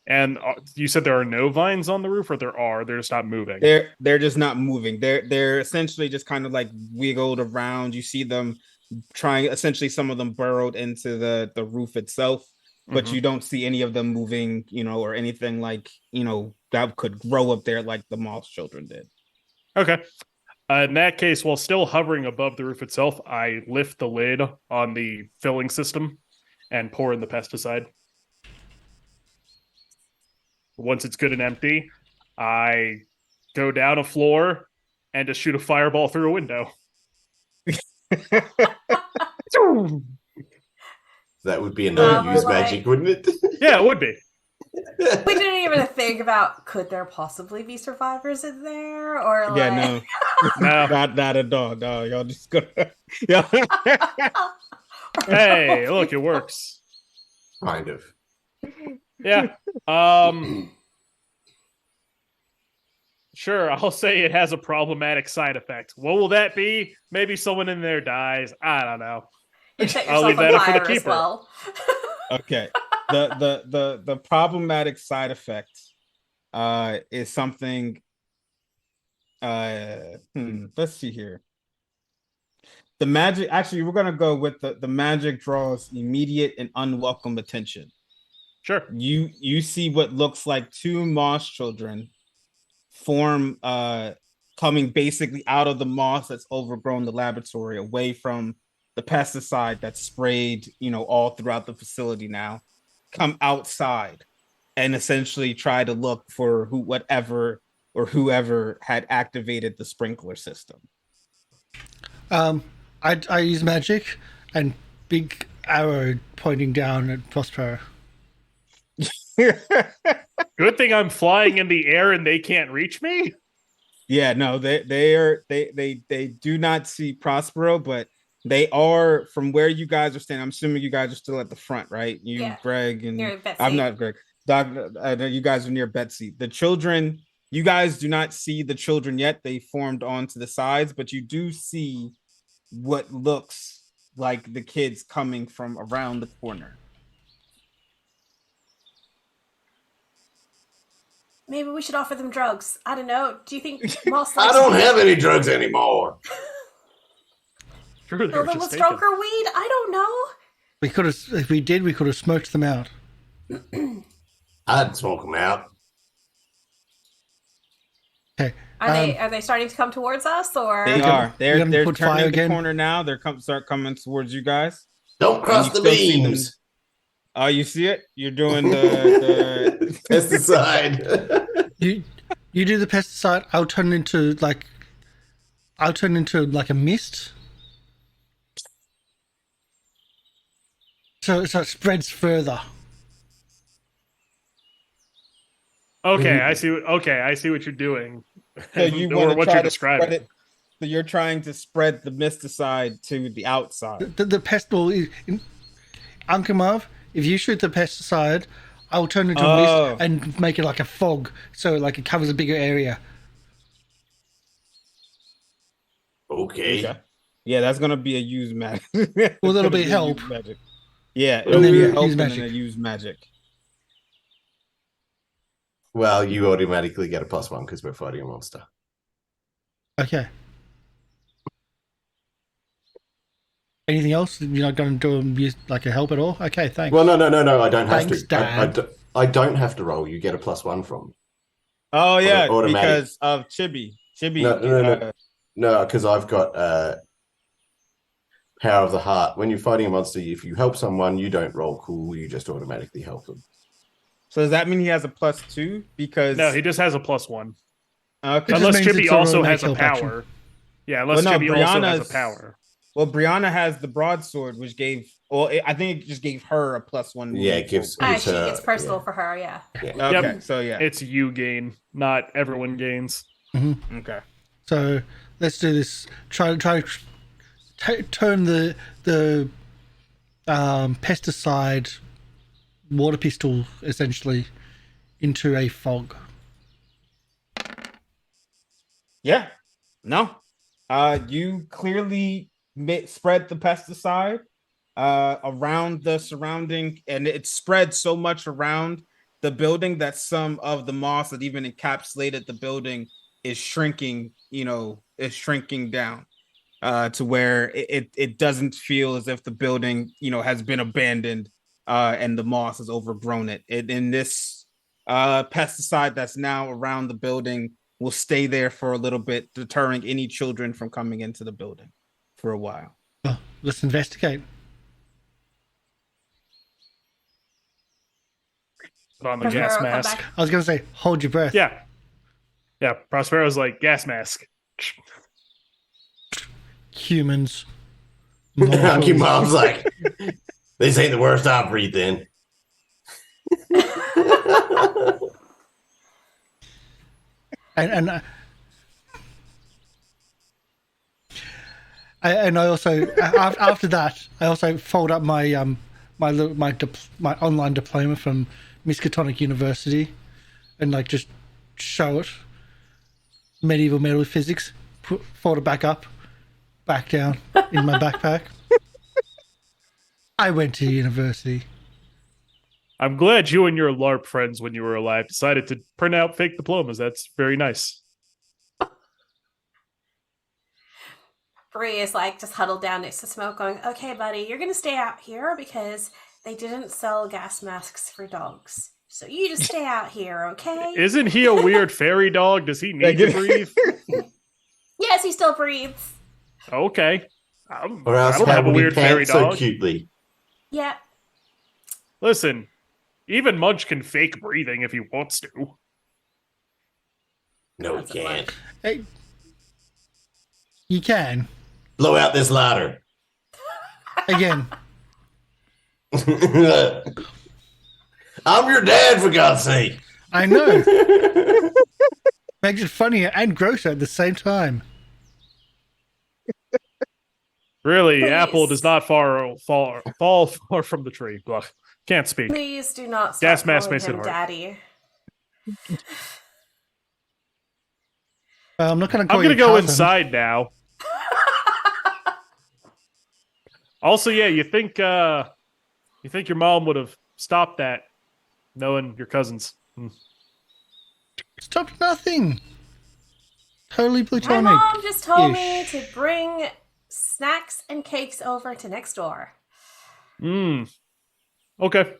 And you said there are no vines on the roof, or there are? They're just not moving. They're just not moving. They're essentially just kind of like wiggled around. You see them trying. Essentially, some of them burrowed into the roof itself. But you don't see any of them moving, or anything like, that could grow up there like the moss children did. Okay. In that case, while still hovering above the roof itself, I lift the lid on the filling system and pour in the pesticide. Once it's good and empty, I go down a floor and just shoot a fireball through a window. That would be another use magic, wouldn't it? Yeah, it would be. We didn't even think about, could there possibly be survivors in there? Or like... Yeah, no. Not a dog. No, y'all just go. Yeah. Hey, look, it works. Kind of. Yeah. Sure, I'll say it has a problematic side effect. What will that be? Maybe someone in there dies. I don't know. I'll leave that up for the keeper. Well. Okay. The problematic side effect is something. Let's see here. The magic. Actually, we're gonna go with the magic draws immediate and unwelcome attention. Sure. You see what looks like two moss children form, coming basically out of the moss that's overgrown the laboratory, away from the pesticide that's sprayed, all throughout the facility now, come outside and essentially try to look for whoever had activated the sprinkler system. I use magic and big arrow pointing down at Prospero. Good thing I'm flying in the air and they can't reach me. Yeah, no, they do not see Prospero, but they are from where you guys are standing. I'm assuming you guys are still at the front, right? Greg, and I'm not Greg. Doc, you guys are near Betsy. The children, you guys do not see the children yet. They formed onto the sides, but you do see what looks like the kids coming from around the corner. Maybe we should offer them drugs. I don't know. Do you think Moss I don't have any drugs anymore. Sure, fill them with stroker weed? I don't know. We could have, if we did, we could have smoked them out. I'd smoke them out. Okay. Are they starting to come towards us, or they are? They're turning the again? corner now. They're start coming towards you guys. Don't cross the beams. Oh, you see it? You're doing the pesticide. You do the pesticide. I'll turn into like a mist. So it spreads further. Okay, I see. I see what you're doing. So you want to try to spread it. So you're trying to spread the pesticide to the outside. The pest ball is Ankamav. If you shoot the pesticide, I'll turn it into a mist and make it like a fog, so like it covers a bigger area. Okay. Yeah, that's gonna be a use magic. Well, that'll be help. Magic. Yeah, And it'll then be a use help and magic. then a use magic. Well, you automatically get a +1 because we're fighting a monster. Okay. Anything else? You're not going to use like a help at all? Okay, thanks. Well, no. I don't have Thanks, to. Dad. I don't have to roll. You get a +1 from. Oh yeah, Automatic. because of Chibi. No, because I've got Power of the Heart. When you're fighting a monster, if you help someone, you don't roll cool. You just automatically help them. So does that mean he has a +2? Because No, he just has a +1. okay. It just Unless means Chibi it's a also romantic has a help power. action. Yeah, unless Well, no, Chibi also has a Brianna's- power. Well, Brianna has the broadsword, which gave. Well, I think it just gave her a +1. Yeah, it gives. It's personal yeah. for her, yeah. Yeah. Okay, Yep. so yeah. It's you gain, not everyone gains. Okay. So let's do this. Try turn the pesticide water pistol essentially into a fog. Yeah. No. You clearly spread the pesticide around the surrounding, and it spread so much around the building that some of the moss that even encapsulated the building is shrinking. Is shrinking down to where it doesn't feel as if the building has been abandoned and the moss has overgrown it. In this pesticide that's now around the building will stay there for a little bit, deterring any children from coming into the building for a while. Oh, let's investigate. Put on the Prospero, gas come mask. back. I was going to say, hold your breath. Yeah. Yeah, Prospero's like, gas mask. Humans. Monkey mortals. Mom's like, this ain't the worst I've breathed in. And I also after that I also fold up my my online diploma from Miskatonic University and like just show it medieval metal physics, fold it back up, back down in my backpack. I went to university. I'm glad you and your LARP friends, when you were alive, decided to print out fake diplomas. That's very nice. Bree is like just huddled down next to Smoke going, okay, buddy, you're going to stay out here because they didn't sell gas masks for dogs. So you just stay out here, okay? Isn't he a weird fairy dog? Does he need to breathe? Yes, he still breathes. Okay. Or else I don't how have a would he weird fairy pant so dog. cutely? Yeah. Listen, even Munch can fake breathing if he wants to. No, he That's a can't. Hey, you can Blow out this ladder. again. I'm your dad, for God's sake. I know. Makes it funnier and grosser at the same time. Really, Please. Apple does not fall far from the tree. Ugh, can't speak. Please do not stop Gas mask calling makes it him hard. Daddy. I'm not going to call I'm you gonna go cousin. inside now. Also, yeah, you think your mom would have stopped that, knowing your cousins? Stop nothing. Totally My plutonic. mom just told me Ish. to bring snacks and cakes over to next door. Okay.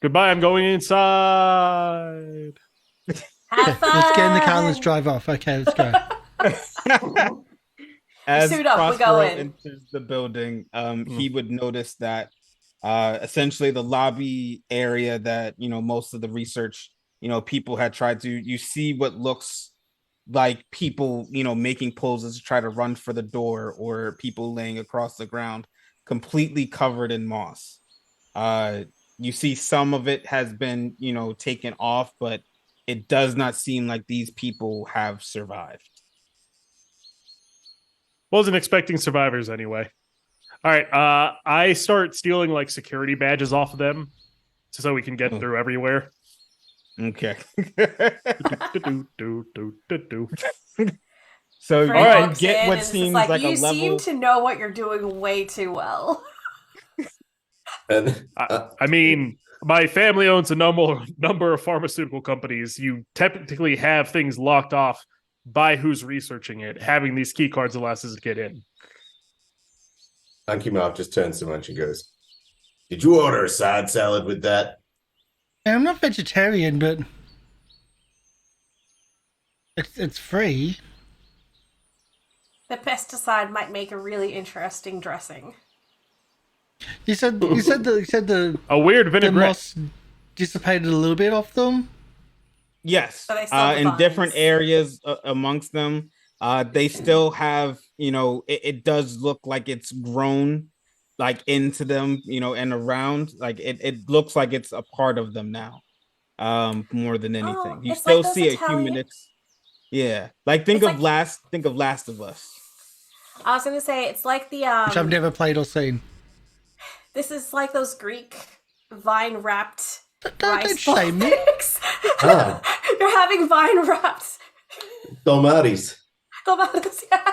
Goodbye. I'm going inside. Have fun. Let's get in the car and let's drive off. Okay, let's go. As Suit up, we go Prospero in. enters the building, he would notice that essentially the lobby area that most of the research people had tried to. You see what looks like people making poses to try to run for the door, or people laying across the ground, completely covered in moss. You see some of it has been taken off, but it does not seem like these people have survived. Wasn't expecting survivors anyway. All right. I start stealing like security badges off of them, so we can get through everywhere. Okay. Do. So Frey All right. you walks get in what and is just seems like, like a you seem level. to know what you're doing way too well. And I mean, my family owns a number of pharmaceutical companies. You technically have things locked off by who's researching it. Having these key cards allows us to get in. Unky Marv just turns to Munch and goes, "Did you order a side salad with that?" I'm not vegetarian, but it's free. The pesticide might make a really interesting dressing. You said the A weird the vinaigrette. moss dissipated a little bit off them. Yes, But they still in divines. different areas amongst them, they still have, it does look like it's grown like into them, and around, like it looks like it's a part of them now, more than anything. You it's still like those see Italian- a human. Yeah, like think It's of like- Last of Us. I was gonna say it's like the Which I've never played or seen. This is like those Greek vine wrapped Don't rice shame me. sticks. Ah. You're having vine wrapped Tomatis. tomatoes. Yeah.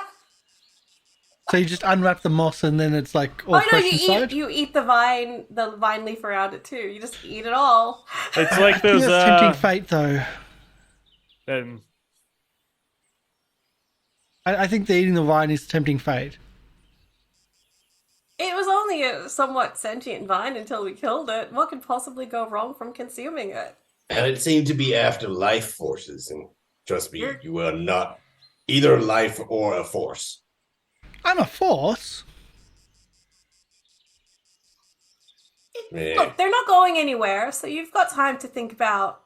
So you just unwrap the moss and then it's like all Oh no, fresh inside. you eat the vine leaf around it too. You just eat it all. It's like I think those. that's tempting fate, though. And I think that eating the vine is tempting fate. It was only a somewhat sentient vine until we killed it. What could possibly go wrong from consuming it? And it seemed to be after life forces. And trust me, you are not either a life or a force. I'm a force. Yeah. Look, they're not going anywhere, so you've got time to think about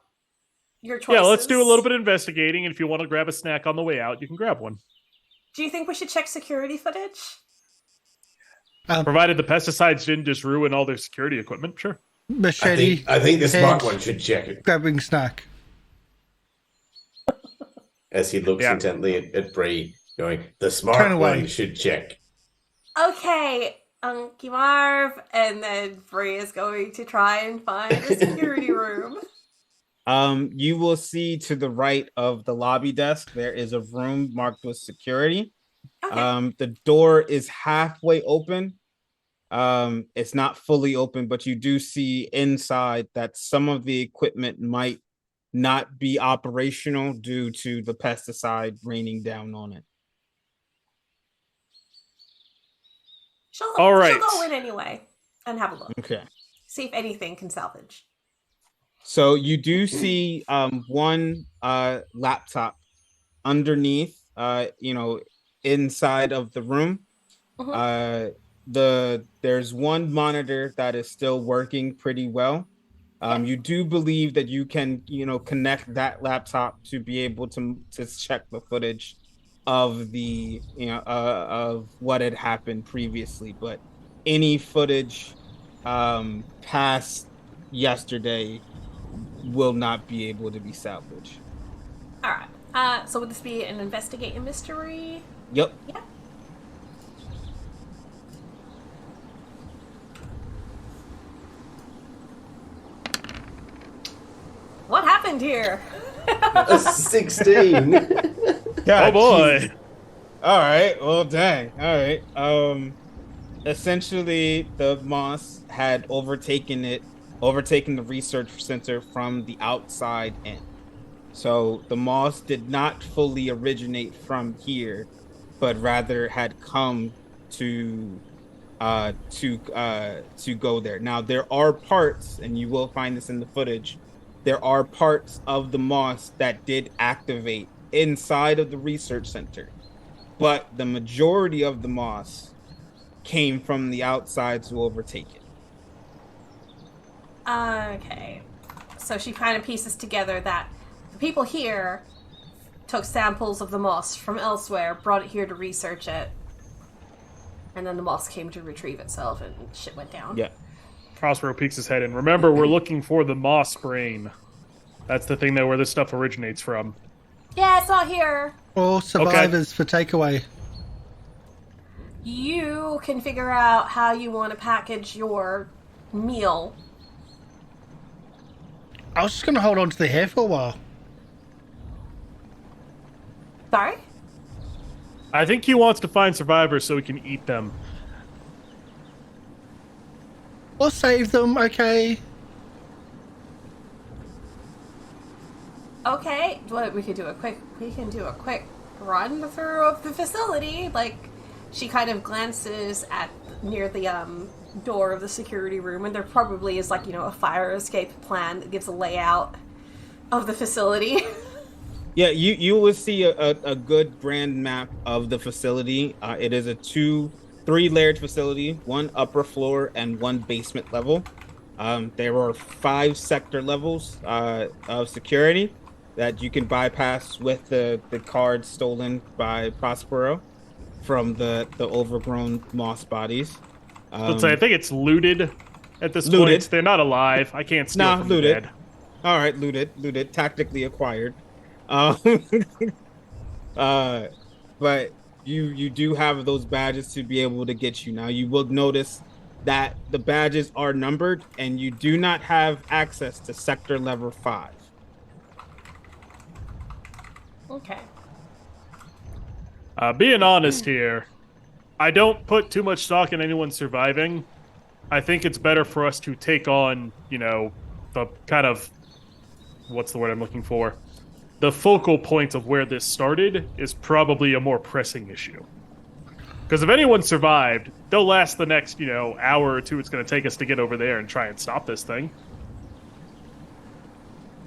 your choices. yeah, let's do a little bit of investigating. And if you want to grab a snack on the way out, you can grab one. Do you think we should check security footage? Provided the pesticides didn't just ruin all their security equipment, sure. Machete. I think the smart head, one should check it. Grabbing snack. As he looks Yeah. intently at Bree, going, the Turn smart away. one should check. Okay, Unky Marv, and then Bree is going to try and find a security room. You will see to the right of the lobby desk, there is a room marked with security. Okay. The door is halfway open. It's not fully open, but you do see inside that some of the equipment might not be operational due to the pesticide raining down on it. All right. She'll go in anyway and have a look. Okay. See if anything can salvage. So you do see one laptop underneath, inside of the room. Mhm. There's one monitor that is still working pretty well. You do believe that you can, connect that laptop to be able to check the footage of the, of what had happened previously, but any footage past yesterday will not be able to be salvaged. All right. So would this be an investigate a mystery? Yep. Yeah. What happened here? A 16. God, Oh boy. Jesus. All right. Well, dang. All right. Essentially, the moss had overtaken the research center from the outside in. So the moss did not fully originate from here, but rather had come to go there. Now there are parts, and you will find this in the footage. There are parts of the moss that did activate inside of the research center, but the majority of the moss came from the outside to overtake it. Okay. So she kind of pieces together that the people here took samples of the moss from elsewhere, brought it here to research it, and then the moss came to retrieve itself and shit went down. Yeah. Prospero peeks his head in. Remember, we're looking for the moss brain. That's the thing that where this stuff originates from. Yeah, it's not here. Or survivors for takeaway. You can figure out how you want to package your meal. I was just going to hold on to the hair for a while. Sorry? I think he wants to find survivors so he can eat them. Or save them, okay? Okay, well, we can do a quick run through of the facility. Like, she kind of glances at near the door of the security room, and there probably is, like, a fire escape plan that gives a layout of the facility. Yeah, you will see a good brand map of the facility. It is a 3-layered facility, 1 upper floor and 1 basement level. There are 5 sector levels of security that you can bypass with the cards stolen by Prospero from the overgrown moss bodies. Let's say I think it's looted at this Looted. point. They're not alive. I can't steal from looted. the dead. All right, looted, tactically acquired. But you do have those badges to be able to get you. Now you will notice that the badges are numbered, and you do not have access to sector level 5. Okay. Being honest here, I don't put too much stock in anyone surviving. I think it's better for us to take on, the kind of, what's the word I'm looking for? The focal point of where this started is probably a more pressing issue. Because if anyone survived, they'll last the next, hour or two it's going to take us to get over there and try and stop this thing.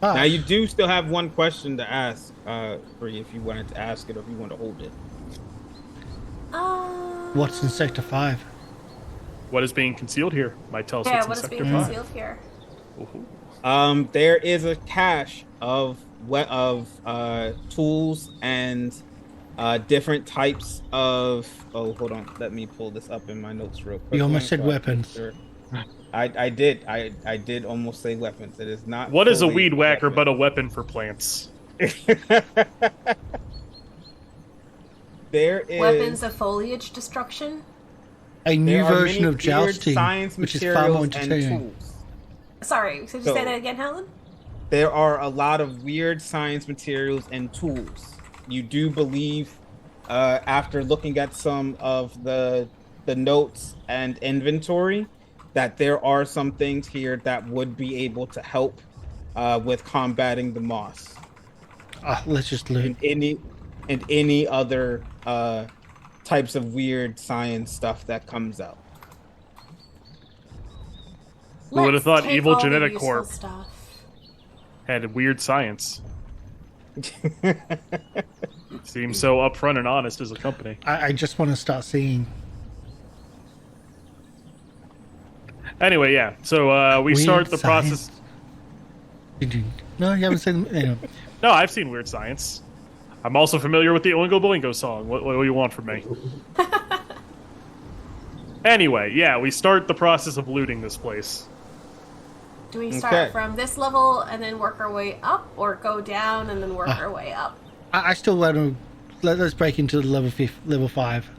Now you do still have one question to ask, Bree, if you wanted to ask it or if you want to hold it. What's in Sector 5? What is being concealed here? Might tell us Yeah, what what's is in being Sector 5. concealed here? Ooh. There is a cache of tools and different types of. Oh, hold on. Let me pull this up in my notes real quick. You almost said weapons. I did. I did almost say weapons. It is not. What is a fully weed whacker weapon. but a weapon for plants? There is Weapons of foliage destruction? A new there are version many of weird jousting, science which is far more materials and entertaining. tools. Sorry, could you So- say that again, Helen? There are a lot of weird science materials and tools. You do believe, after looking at some of the notes and inventory, that there are some things here that would be able to help with combating the moss Let's just loot. and any other types of weird science stuff that comes out. Who would have thought Take Evil all the Genetic useful Corp stuff. had weird science? Seems so upfront and honest as a company. I just want to start seeing. Anyway, yeah. So we Weird start the science. process. Did you? No, you haven't seen them. Anyway. No, I've seen Weird Science. I'm also familiar with the Oingo Boingo song. What do you want from me? Anyway, yeah, we start the process of looting this place. Do we start Okay. from this level and then work our way up, or go down and then work our way up? I still want to. Let's break into the level 5.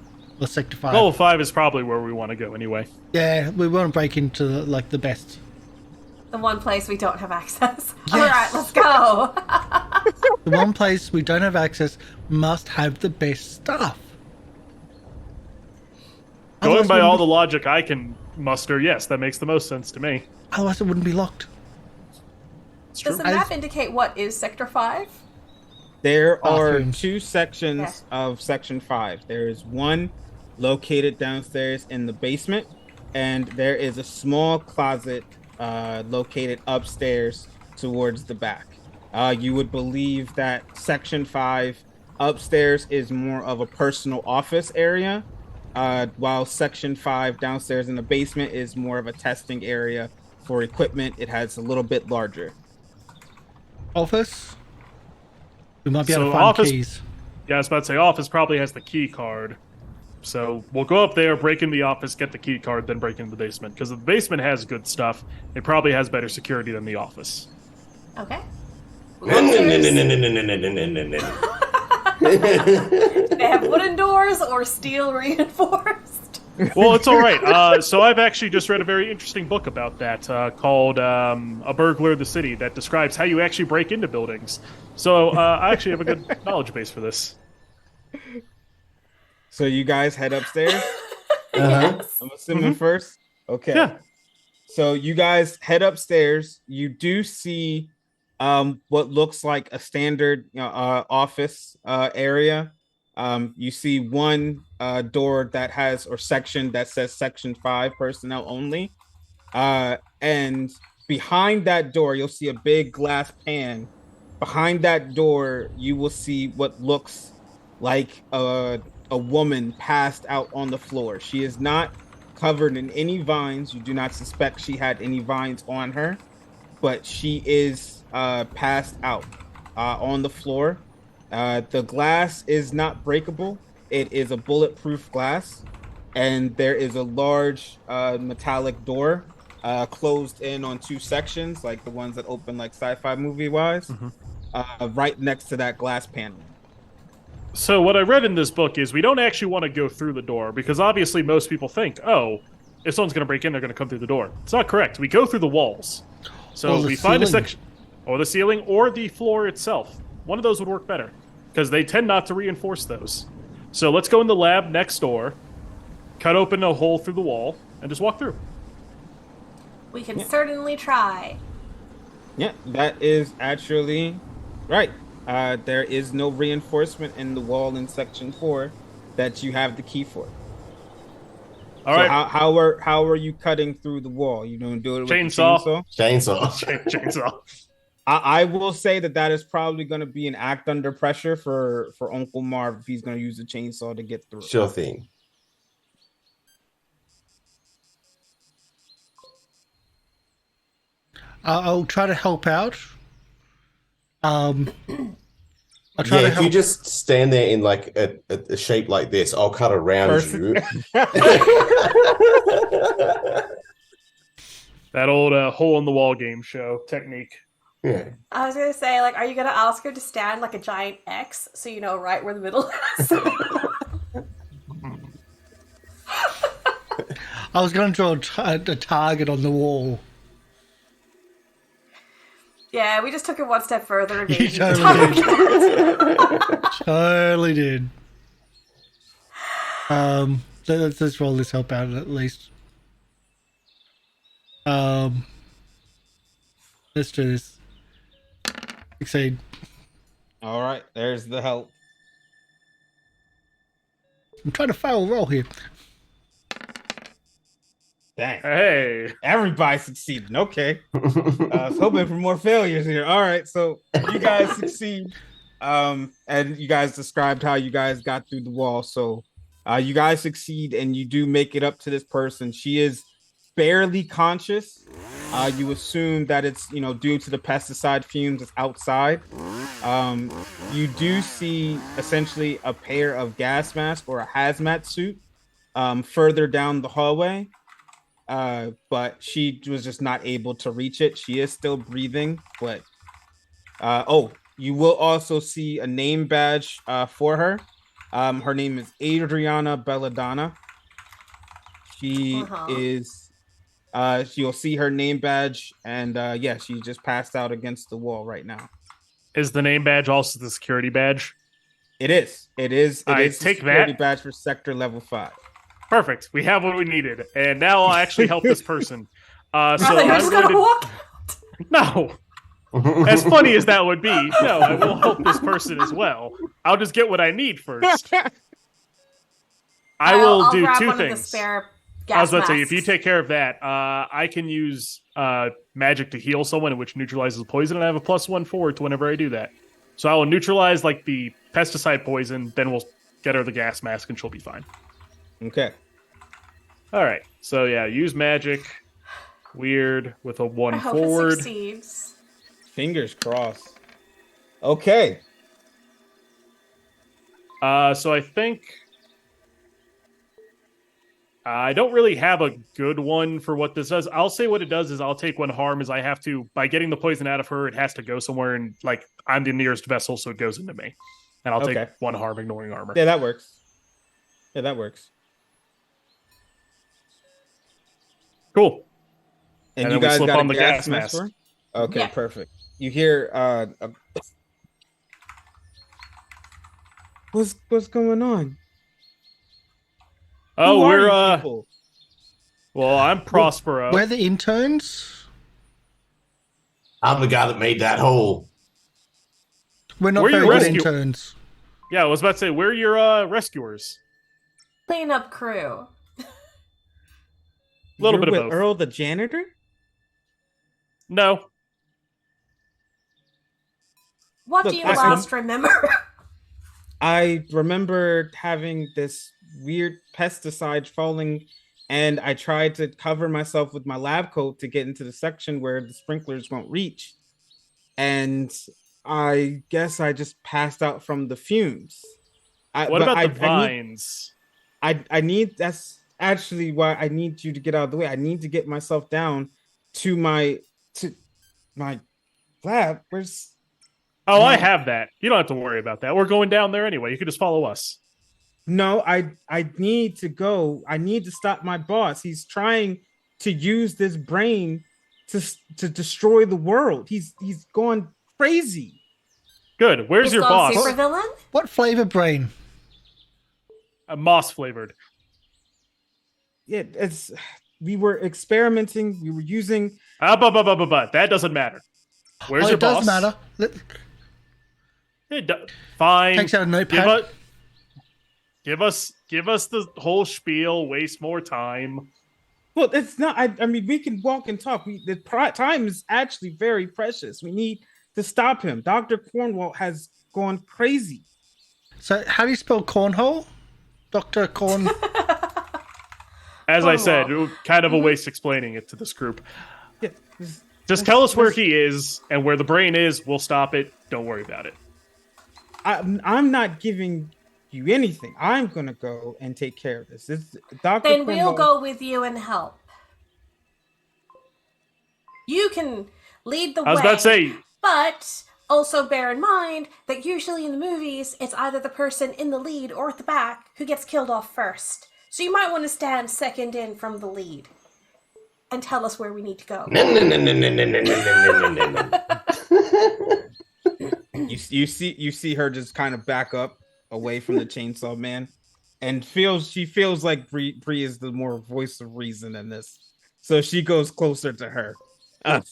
Or Sector 5. Level 5 is probably where we want to go anyway. Yeah, we want to break into the best. The one place we don't have access. Yes. Alright, let's go! The one place we don't have access must have the best stuff. Going Otherwise by it all wouldn't the logic I can muster, yes, that makes the most sense to me. otherwise it wouldn't be locked. It's true. Does the map indicate what is Sector 5? There are Bathrooms. 2 sections of Section 5. There is one located downstairs in the basement, and there is a small closet located upstairs towards the back. You would believe that Section 5 upstairs is more of a personal office area, while Section 5 downstairs in the basement is more of a testing area for equipment. It has a little bit larger. Office? We might be So able to find office- keys. Yeah, I was about to say office probably has the key card. So we'll go up there, break in the office, get the key card, then break into the basement. Because the basement has good stuff. It probably has better security than the office. Okay. No, no, no, no, no, no, no, no, no, no, no. They have wooden doors or steel reinforced. Well, it's all right. So I've actually just read a very interesting book about that called A Burglar of the City that describes how you actually break into buildings. So I actually have a good knowledge base for this. So you guys head upstairs? Yes. I'm assuming first? Okay. Yeah. So you guys head upstairs. You do see what looks like a standard office area. You see one door that has, or section that says Section 5 personnel only. And behind that door, you'll see a big glass pan. Behind that door, you will see what looks like a woman passed out on the floor. She is not covered in any vines. You do not suspect she had any vines on her, but she is passed out on the floor. The glass is not breakable. It is a bulletproof glass, and there is a large metallic door closed in on two sections, like the ones that open like sci-fi movie wise, right next to that glass panel. So what I read in this book is we don't actually want to go through the door because obviously most people think, oh, if someone's going to break in, they're going to come through the door. It's not correct. We go through the walls. So we find a section, or the ceiling, or the floor itself. One of those would work better because they tend not to reinforce those. So let's go in the lab next door, cut open a hole through the wall, and just walk through. We can certainly try. Yeah, that is actually right. There is no reinforcement in the wall in Section 4 that you have the key for. All so right. How are you cutting through the wall? You don't do it with Chainsaw. Chainsaw. I will say that is probably going to be an act under pressure for Uncle Marv if he's going to use the chainsaw to get through. Sure thing. I'll try to help out. If you just stand there in like a shape like this, I'll cut around you. That old hole in the wall game show technique. Yeah. I was gonna say, like, are you gonna ask her to stand like a giant X so you know right where the middle is? I was going to draw a target on the wall. Yeah, we just took it one step further. And You totally did. Totally did. Let's roll this help out at least. Let's do this. Succeed. All right, there's the help. I'm trying to fail a roll here. Dang. Hey. Everybody succeeding. Okay. I was hoping for more failures here. All right, so you guys succeed. And you guys described how you guys got through the wall. So you guys succeed and you do make it up to this person. She is barely conscious. You assume that it's, due to the pesticide fumes that's outside. You do see essentially a pair of gas masks or a hazmat suit further down the hallway. But she was just not able to reach it. She is still breathing, but you will also see a name badge for her. Her name is Adriana Belladonna. She is you'll see her name badge, and she just passed out against the wall right now. Is the name badge also the security badge? It is. It is Take the security that badge for sector level 5. Perfect. We have what we needed, and now I'll actually help this person. So I'm just gonna walk. No. As funny as that would be, no, I will help this person as well. I'll just get what I need first. I'll do grab two one things. Of the spare I was about to say, masks. if you take care of that, I can use magic to heal someone, which neutralizes poison, and I have a +1 forward to whenever I do that. So I will neutralize like the pesticide poison, then we'll get her the gas mask, and she'll be fine. Okay. All right. So yeah, use magic. Weird with a 1 I hope forward. it succeeds. Fingers crossed. Okay. So I think I don't really have a good one for what this does. I'll say what it does is I'll take 1 harm as I have to, by getting the poison out of her, it has to go somewhere, and like I'm the nearest vessel, so it goes into me. And I'll Okay. take 1 harm, ignoring armor. Yeah, that works. Yeah, that works. Cool. And And you then we guys slip got on a the gas mask mask. for him? Okay, Yeah. perfect. You hear what's going on? Oh, Who are we're you people? well, I'm Prospero. We're the interns. I'm the guy that made that hole. We're not We're very your good rescue- interns. Yeah, I was about to say we're your rescuers. Cleanup crew. Little You're bit of with both. Earl the janitor? No. What Look, do you I- last remember? I remember having this weird pesticide falling, and I tried to cover myself with my lab coat to get into the section where the sprinklers won't reach. And I guess I just passed out from the fumes. What about the vines? I need that's actually why I need you to get out of the way. I need to get myself down to my lab. Where's Oh, I No. have that. You don't have to worry about that. We're going down there anyway. You can just follow us. No, I need to go. I need to stop my boss. He's trying to use this brain to destroy the world. He's going crazy. Good. Where's He's your gone boss? supervillain? What flavor brain? Moss flavored. Yeah, we were experimenting. We were using. But that doesn't matter. Where's Oh, your it does boss? matter. Fine. Takes out a notepad. Give us the whole spiel. Waste more time. Well, it's not. I mean, we can walk and talk. Time is actually very precious. We need to stop him. Dr. Cornwall has gone crazy. So, how do you spell cornhole? Dr. Corn. As I said, Cornwall. kind of a waste explaining it to this group. Yeah, Just tell us where he is and where the brain is. We'll stop it. Don't worry about it. I'm not giving you anything. I'm gonna go and take care of this. Dr. Then we'll Cornwall- go with you and help. You can lead the way. I was about to say, But also bear in mind that usually in the movies, it's either the person in the lead or at the back who gets killed off first. So you might want to stand second in from the lead and tell us where we need to go. You see her just kind of back up away from the chainsaw man, and she feels like Bree is the more voice of reason in this, so she goes closer to her.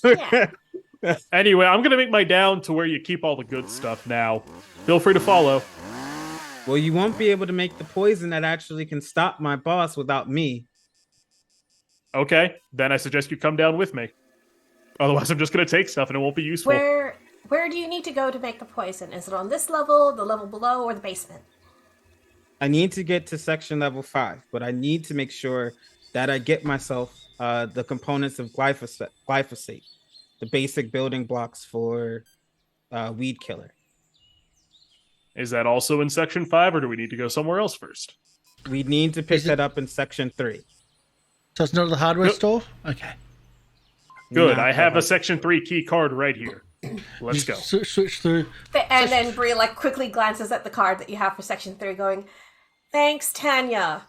Yeah. anyway, I'm going to make my down to where you keep all the good stuff now. Feel free to follow. Well, you won't be able to make the poison that actually can stop my boss without me. Okay, then I suggest you come down with me. Otherwise, I'm just going to take stuff and it won't be useful. Where do you need to go to make the poison? Is it on this level, the level below, or the basement? I need to get to section level 5, but I need to make sure that I get myself the components of glyphosate, the basic building blocks for weed killer. Is that also in section 5, or do we need to go somewhere else first? We need to pick that up in section 3. So it's not the hardware Good. store? Okay. Good, Not I have the- a section 3 key card right here. Let's go. Switch through. And then Bree quickly glances at the card that you have for section 3, going, "Thanks, Tanya."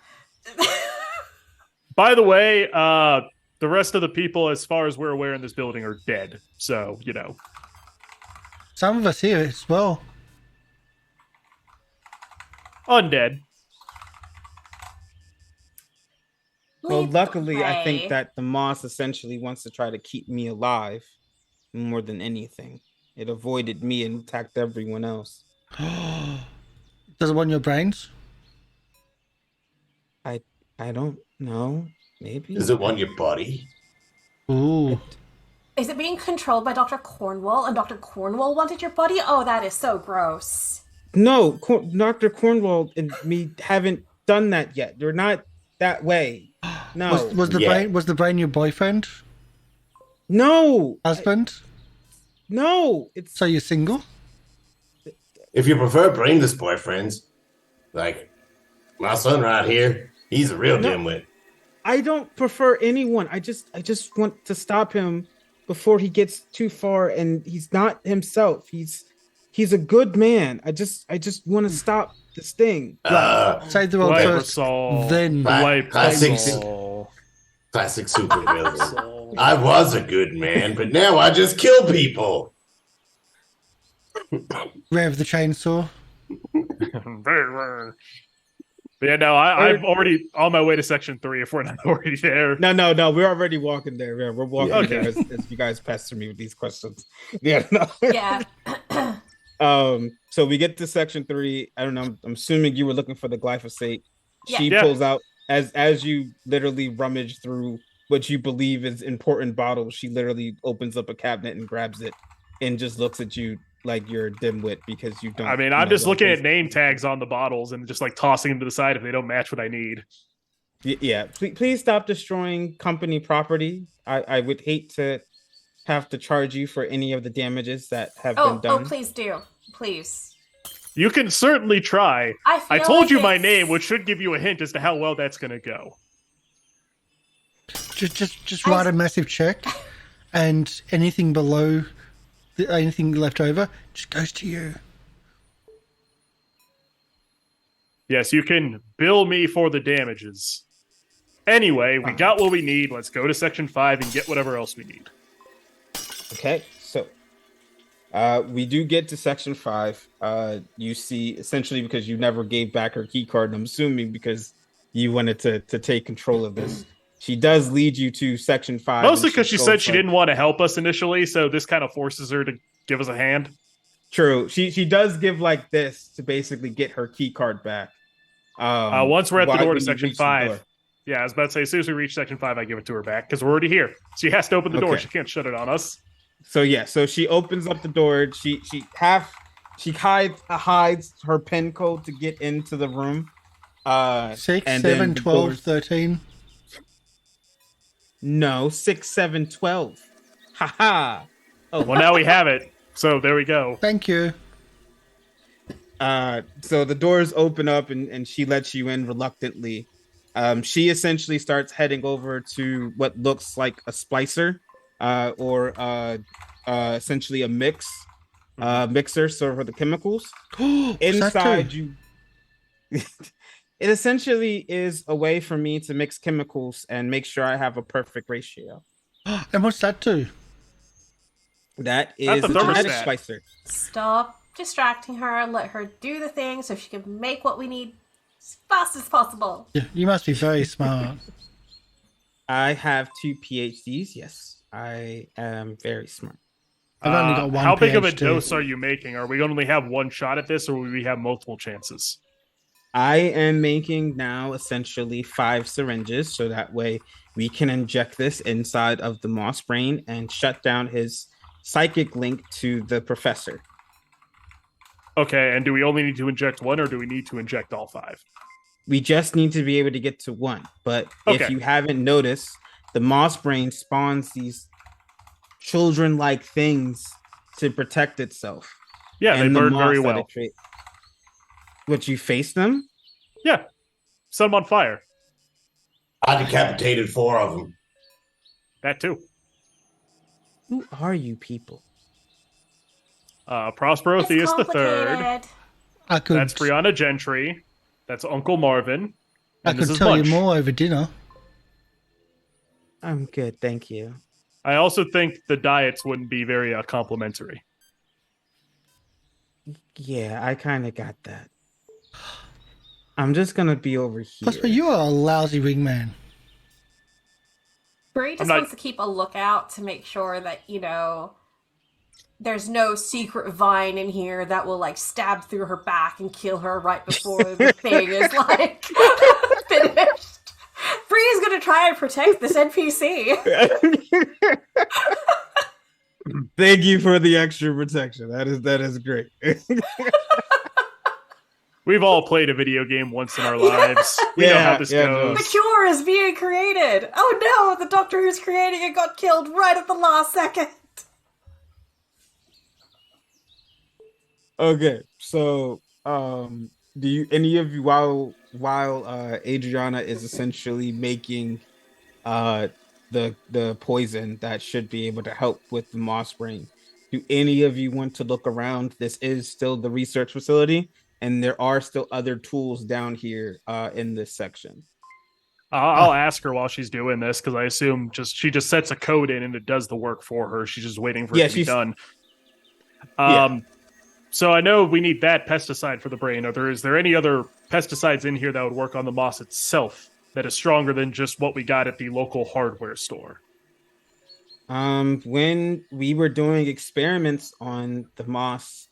By the way, the rest of the people, as far as we're aware in this building, are dead. So, Some of us here as well. undead. Well, Lead the luckily, I way. think that the moss essentially wants to try to keep me alive more than anything. It avoided me and attacked everyone else. Does it want your brains? I don't know. Maybe. Does it want your body? Ooh. Is it being controlled by Dr. Cornwall, and Dr. Cornwall wanted your body? Oh, that is so gross. No, Dr. Cornwall and me haven't done that yet. They're not that way. No. Was the brain your boyfriend? No. Husband? No. It's So you're single? If you prefer brainless boyfriends, like my son right here, he's a real No. dimwit. I don't prefer anyone. I just want to stop him before he gets too far, and he's not himself. He's He's a good man. I just want to stop this thing. Say the word first, Lysol. then Classic, Lysol. classic supervillain. I was a good man, but now I just kill people. rev the chainsaw. But yeah, no, I'm already on my way to section 3 if we're not already there. No. We're already walking there. Yeah, we're walking Okay. there as you guys pester me with these questions. Yeah. No. Yeah. So we get to section 3. I don't know. I'm assuming you were looking for the glyphosate. She Yeah. pulls out as you literally rummage through what you believe is important bottles. She literally opens up a cabinet and grabs it, and just looks at you like you're a dimwit because you don't. I mean, I'm just looking at name tags on the bottles and just like tossing them to the side if they don't match what I need. Yeah, please stop destroying company property. I would hate to have to charge you for any of the damages that have been done. Oh, please do. Please. You can certainly try. I feel told like you my it's- name, which should give you a hint as to how well that's going to go. Just write a massive check, and anything below, anything left over, just goes to you. Yes, you can bill me for the damages. Anyway, we got what we need. Let's go to section 5 and get whatever else we need. Okay, so we do get to section 5. You see, essentially, because you never gave back her key card, and I'm assuming because you wanted to take control of this. She does lead you to section 5. Mostly because she said she didn't want to help us initially, so this kind of forces her to give us a hand. True. She does give like this to basically get her key card back. Once we're at the door to when you section reach the 5. door. Yeah, I was about to say, as soon as we reach section 5, I give it to her back because we're already here. She has to open the door. Okay. She can't shut it on us. So she opens up the door. She hides her pin code to get into the room. 6, and 7, then the 12, doors- 13. No, 6, 7, 12. Haha. Oh, Well, now we have it. So there we go. Thank you. So the doors open up and she lets you in reluctantly. She essentially starts heading over to what looks like a splicer, or essentially a mixer, so for the chemicals. Inside you, it essentially is a way for me to mix chemicals and make sure I have a perfect ratio. And what's that do? That That's is the a genetic thermostat. splicer. Stop distracting her and let her do the thing so she can make what we need as fast as possible. Yeah, you must be very smart. I have 2 PhDs. Yes, I am very smart. I've only got one How big of a PhD. dose are you making? Are we only have one shot at this, or will we have multiple chances? I am making now essentially 5 syringes, so that way we can inject this inside of the moss brain and shut down his psychic link to the professor. Okay, and do we only need to inject one, or do we need to inject all 5? We just need to be able to get to one. But if Okay. you haven't noticed, the moss brain spawns these children-like things to protect itself. Yeah, they And the burn moss very that well. it create- What, you face them? Yeah, set them on fire. I decapitated 4 of them. That too. Who are you people? Prospero It's Theus the Third. complicated. I could, That's Brianna Gentry. That's Uncle Marvin. I And this could is tell Munch. you more over dinner. I'm good, thank you. I also think the diets wouldn't be very complimentary. Yeah, I kind of got that. I'm just gonna be over here. Plus, you are a lousy wingman. Bree just not- wants to keep a lookout to make sure that, there's no secret vine in here that will, stab through her back and kill her right before the thing is, finished. Bree is going to try and protect this NPC. Thank you for the extra protection. That is great. We've all played a video game once in our lives. We know how this The goes. cure is being created. Oh no, the doctor who's creating it got killed right at the last second. Okay, so do you any of you while Adriana is essentially making the poison that should be able to help with the moss brain, do any of you want to look around? This is still the research facility, and there are still other tools down here in this section. I'll ask her while she's doing this because I assume she just sets a code in and it does the work for her. She's just waiting for it to be done. Yeah. So I know we need that pesticide for the brain. Is there any other pesticides in here that would work on the moss itself that is stronger than just what we got at the local hardware store? When we were doing experiments on the moss,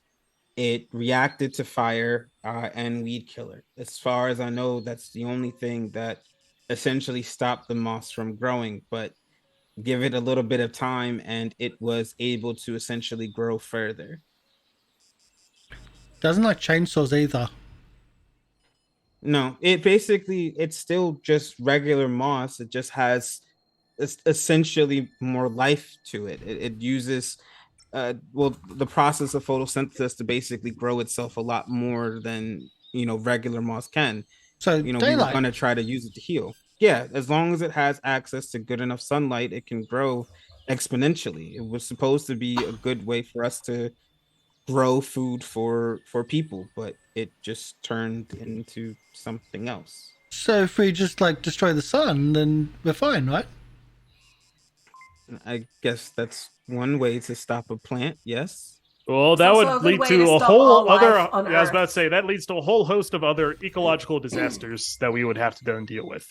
it reacted to fire and weed killer. As far as I know, that's the only thing that essentially stopped the moss from growing, but give it a little bit of time and it was able to essentially grow further. Doesn't like chainsaws either. No, it's still just regular moss. It just has essentially more life to it. It uses the process of photosynthesis to basically grow itself a lot more than regular moss can. So we were going to try to use it to heal. Yeah, as long as it has access to good enough sunlight, it can grow exponentially. It was supposed to be a good way for us to grow food for people, but it just turned into something else. So if we just destroy the sun, then we're fine, right? I guess that's one way to stop a plant. Yes. Well, that would lead to a whole other. I was about to say that leads to a whole host of other ecological disasters that we would have to then deal with.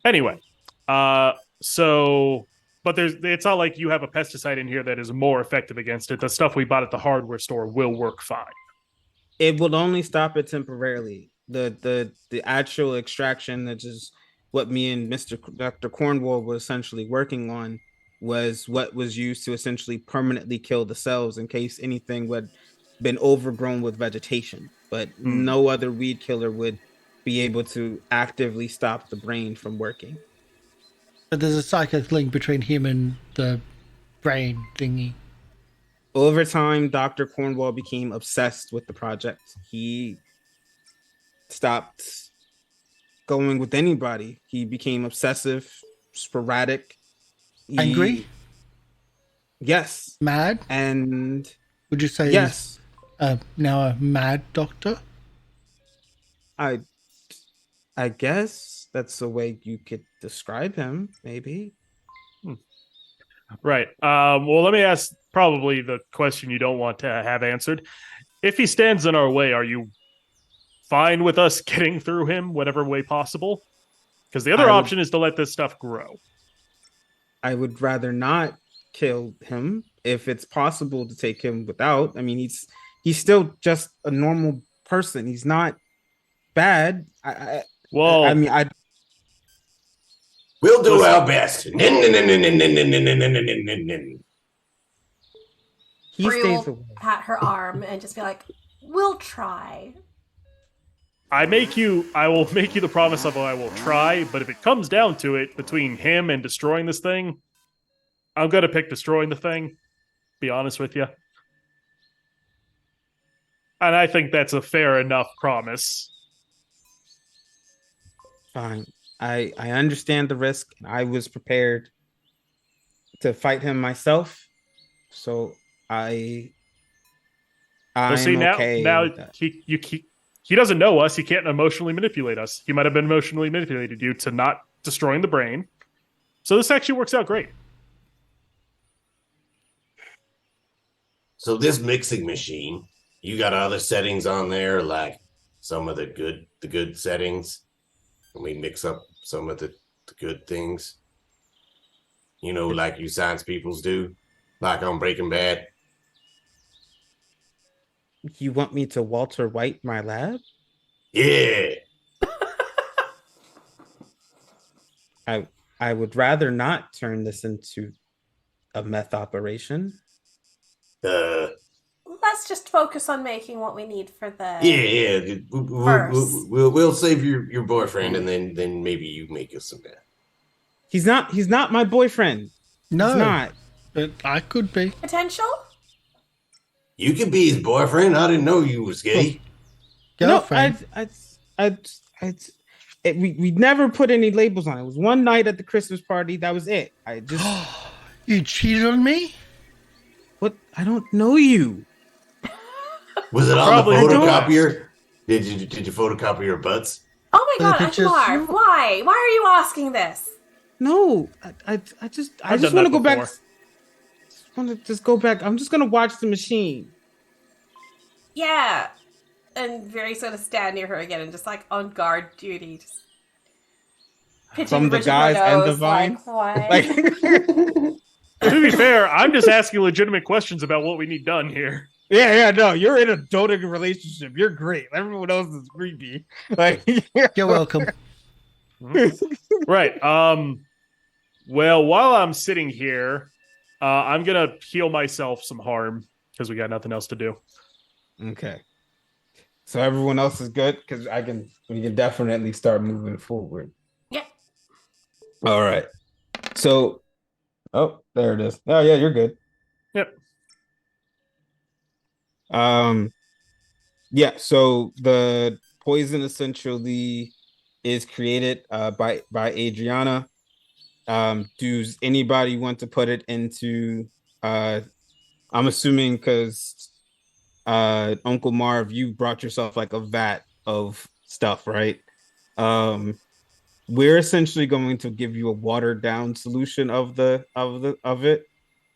Anyway, but it's not like you have a pesticide in here that is more effective against it. The stuff we bought at the hardware store will work fine. It will only stop it temporarily. The actual extraction, that is what me and Dr. Cornwall were essentially working on, was what was used to essentially permanently kill the cells in case anything had been overgrown with vegetation. But no other weed killer would be able to actively stop the brain from working. But there's a psychic link between him and the brain thingy. Over time, Dr. Cornwall became obsessed with the project. He stopped going with anybody. He became obsessive, sporadic. Angry? Yes. Mad? And would you say yes? Now a mad doctor? I guess that's the way you could describe him, maybe. Right. Well, let me ask probably the question you don't want to have answered. If he stands in our way, are you fine with us getting through him whatever way possible? Because the other option is to let this stuff grow. I would rather not kill him if it's possible to take him without. I mean, he's still just a normal person. He's not bad. We'll do our best. He Bree stays will away. pat her arm and just be like, "We'll try." I will make you the promise of I will try, but if it comes down to it, between him and destroying this thing, I'm going to pick destroying the thing, be honest with you. And I think that's a fair enough promise. Fine. I understand the risk. I was prepared to fight him myself. So I'm okay. Now he doesn't know us. He can't emotionally manipulate us. He might have been emotionally manipulated you to not destroying the brain. So this actually works out great. So this mixing machine, you got other settings on there, like some of the good settings, and we mix up some of the good things. Like you science peoples do, like on Breaking Bad. You want me to Walter White my lab? Yeah. I would rather not turn this into a meth operation. Let's just focus on making what we need for the Yeah. first. We'll save your boyfriend, and then maybe you make us some meth. He's not my boyfriend. No, he's not. But I could be. Potential? You could be his boyfriend. I didn't know you was gay. Girlfriend. No, we never put any labels on it. It was one night at the Christmas party. That was it. You cheated on me? What? I don't know you. Was it on Probably the don't. photocopier? Did you photocopy your butts? Oh my The god, pictures? Marv, why? Why are you asking this? No, I just I've want done to that go back. before. Want to just go back. I'm just gonna watch the machine. Yeah. And Very's gonna stand near her again and just like on guard duty. Just pitching From the bridge of her guys and the nose, vine? like, what? Like, To be fair, I'm just asking legitimate questions about what we need done here. yeah, no, you're in a doting relationship. You're great. Everyone else is creepy. Like, You're welcome. Right. Well, while I'm sitting here, I'm gonna heal myself some harm because we got nothing else to do. Okay. So everyone else is good because we can definitely start moving forward. Yeah. All right. So, oh, there it is. Oh yeah, you're good. Yep. Yeah. So the poison essentially is created by Adriana. Does anybody want to put it into? I'm assuming because Uncle Marv, you brought yourself like a vat of stuff, right? We're essentially going to give you a watered down solution of a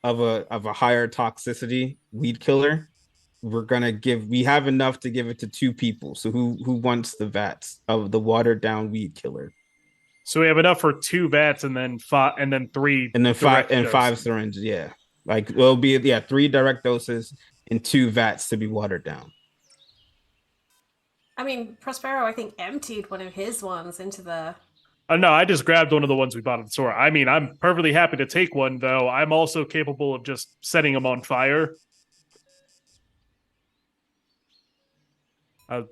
higher toxicity weed killer. We have enough to give it to 2 people. So who wants the vats of the watered down weed killer? So we have enough for 2 vats and then 5 and then 3 And then 5 direct and 5 doses. syringes, yeah. Like it'll be 3 direct doses and 2 vats to be watered down. I mean, Prospero, I think, emptied one of his ones into the. No, I just grabbed one of the ones we bought at the store. I mean, I'm perfectly happy to take one, though. I'm also capable of just setting them on fire.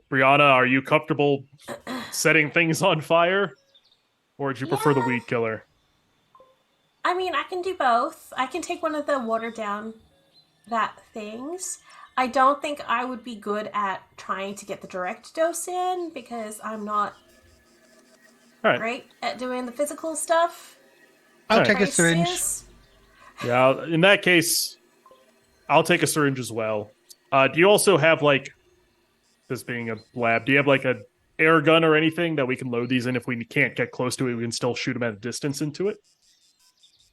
Brianna, are you comfortable setting things on fire? Or would you prefer the Yeah. weed killer? I mean, I can do both. I can take one of the watered down that things. I don't think I would be good at trying to get the direct dose in because I'm not All right. great at doing the physical stuff. I'll Alright. take a syringe. Crisis. Yeah, in that case, I'll take a syringe as well. Do you also have, like, this being a lab, do you have, like, a air gun or anything that we can load these in? If we can't get close to it, we can still shoot them at a distance into it?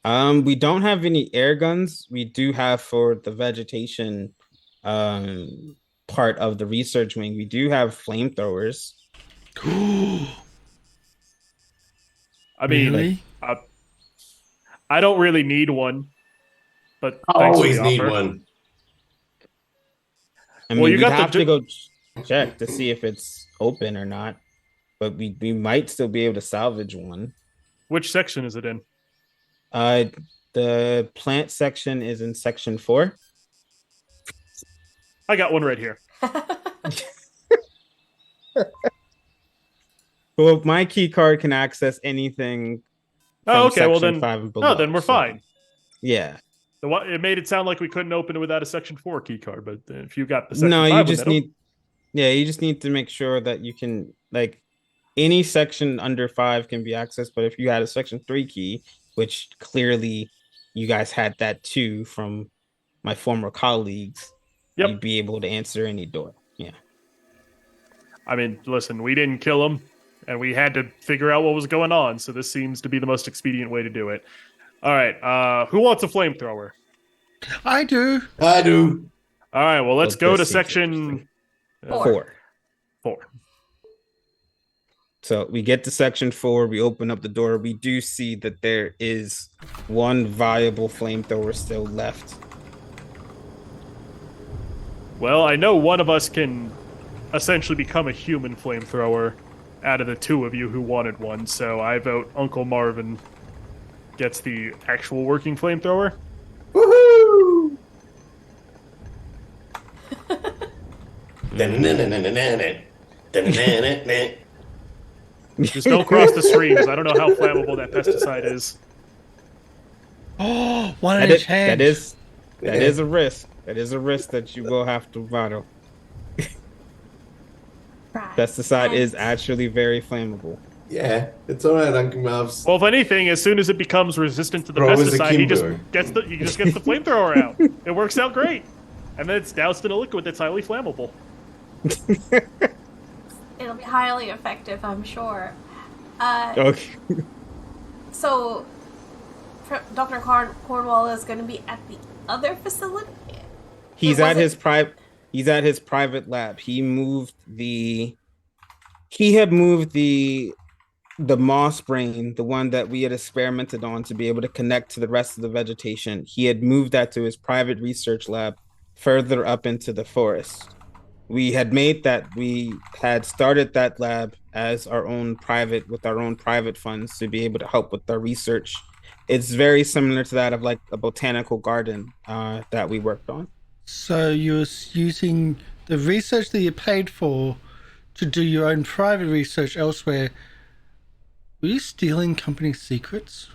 We don't have any air guns. We do have for the vegetation part of the research wing. We do have flamethrowers. I mean, Really? I don't really need one, but I thanks for always the need offer. one. I mean, Well, you we'd got the have to go check to see if it's open or not, but we might still be able to salvage one. Which section is it in? The plant section is in section 4. I got one right here. Well, my key card can access anything. Oh, from okay. Well, section then, 5 and below, then we're so, fine. Yeah. It made it sound like we couldn't open it without a Section 4 key card, but if you got the Section No, 5 you one, just that'll- need. Yeah, you just need to make sure that you can, like, any section under 5 can be accessed, but if you had a section 3 key, which clearly you guys had that too from my former colleagues, Yep. you'd be able to answer any door. Yeah. I mean, listen, we didn't kill him, and we had to figure out what was going on, so this seems to be the most expedient way to do it. All right, who wants a flamethrower? I do. I do. All right, well, let's Well, go this to seems section interesting. 4. 4. So we get to section 4, we open up the door, we do see that there is one viable flamethrower still left. Well, I know one of us can essentially become a human flamethrower out of the 2 of you who wanted one, so I vote Uncle Marvin gets the actual working flamethrower. Woohoo! Just don't cross the streams. I don't know how flammable that pesticide is. Oh, one in That each hand. is a risk. That is a risk that you will have to battle. Right. Pesticide is And actually very flammable. Yeah, it's all right, Uncle Marv's. Well, if anything, as soon as it becomes resistant to the Throw as a pesticide, he just Kimbo. gets the flamethrower out. It works out great, and then it's doused in a liquid that's highly flammable. It'll be highly effective, I'm sure. Okay. So, Dr. Cornwall is going to be at the other facility? He's at his private lab. He had moved the moss brain, the one that we had experimented on to be able to connect to the rest of the vegetation. He had moved that to his private research lab further up into the forest. We had started that lab as our own private funds to be able to help with our research. It's very similar to that of like a botanical garden that we worked on. So you're using the research that you paid for to do your own private research elsewhere. Were you stealing company secrets?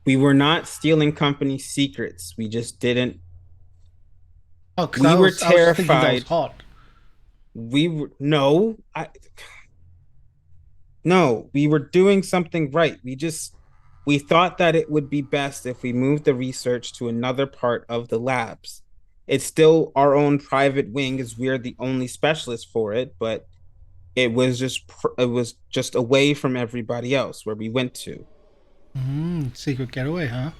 We were not stealing company secrets. We just didn't. Oh, because We were I was thinking that was terrified. hot. We were no, we were doing something right. We thought that it would be best if we moved the research to another part of the labs. It's still our own private wing, as we're the only specialists for it, but it was just away from everybody else where we went to. Secret getaway, huh?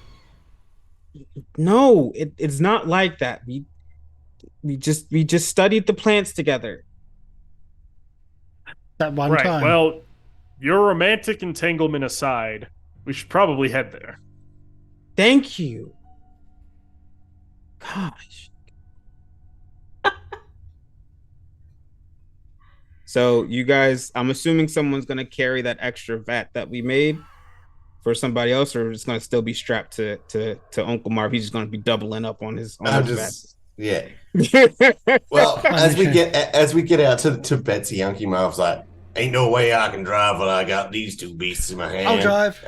No, it's not like that. We just studied the plants together. That one Right. time. Well, your romantic entanglement aside, we should probably head there. Thank you. Gosh. So you guys, I'm assuming someone's gonna carry that extra vat that we made for somebody else, or it's gonna still be strapped to Uncle Marv. He's just gonna be doubling up on his Yeah. vat. Well, as we get out to Betsy, Uncle Marv's like, "Ain't no way I can drive when I got these two beasts in my hand." I'll drive.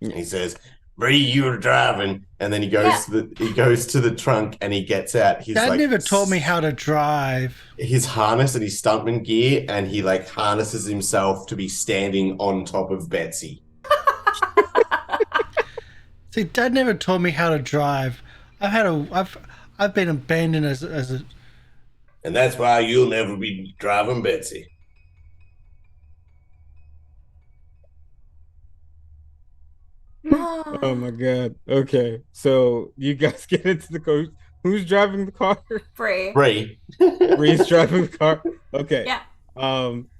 And he says, "Bree, you're driving," and then he goes to the trunk and he gets out. He's Dad like, never taught me how to drive. his harness and his stuntman gear, and he like harnesses himself to be standing on top of Betsy. See, Dad never taught me how to drive. I've been abandoned as a. And that's why you'll never be driving Betsy. Oh my god. Okay. So you guys get into the car. Who's driving the car? Bree. Bree's driving the car. Okay. Yeah.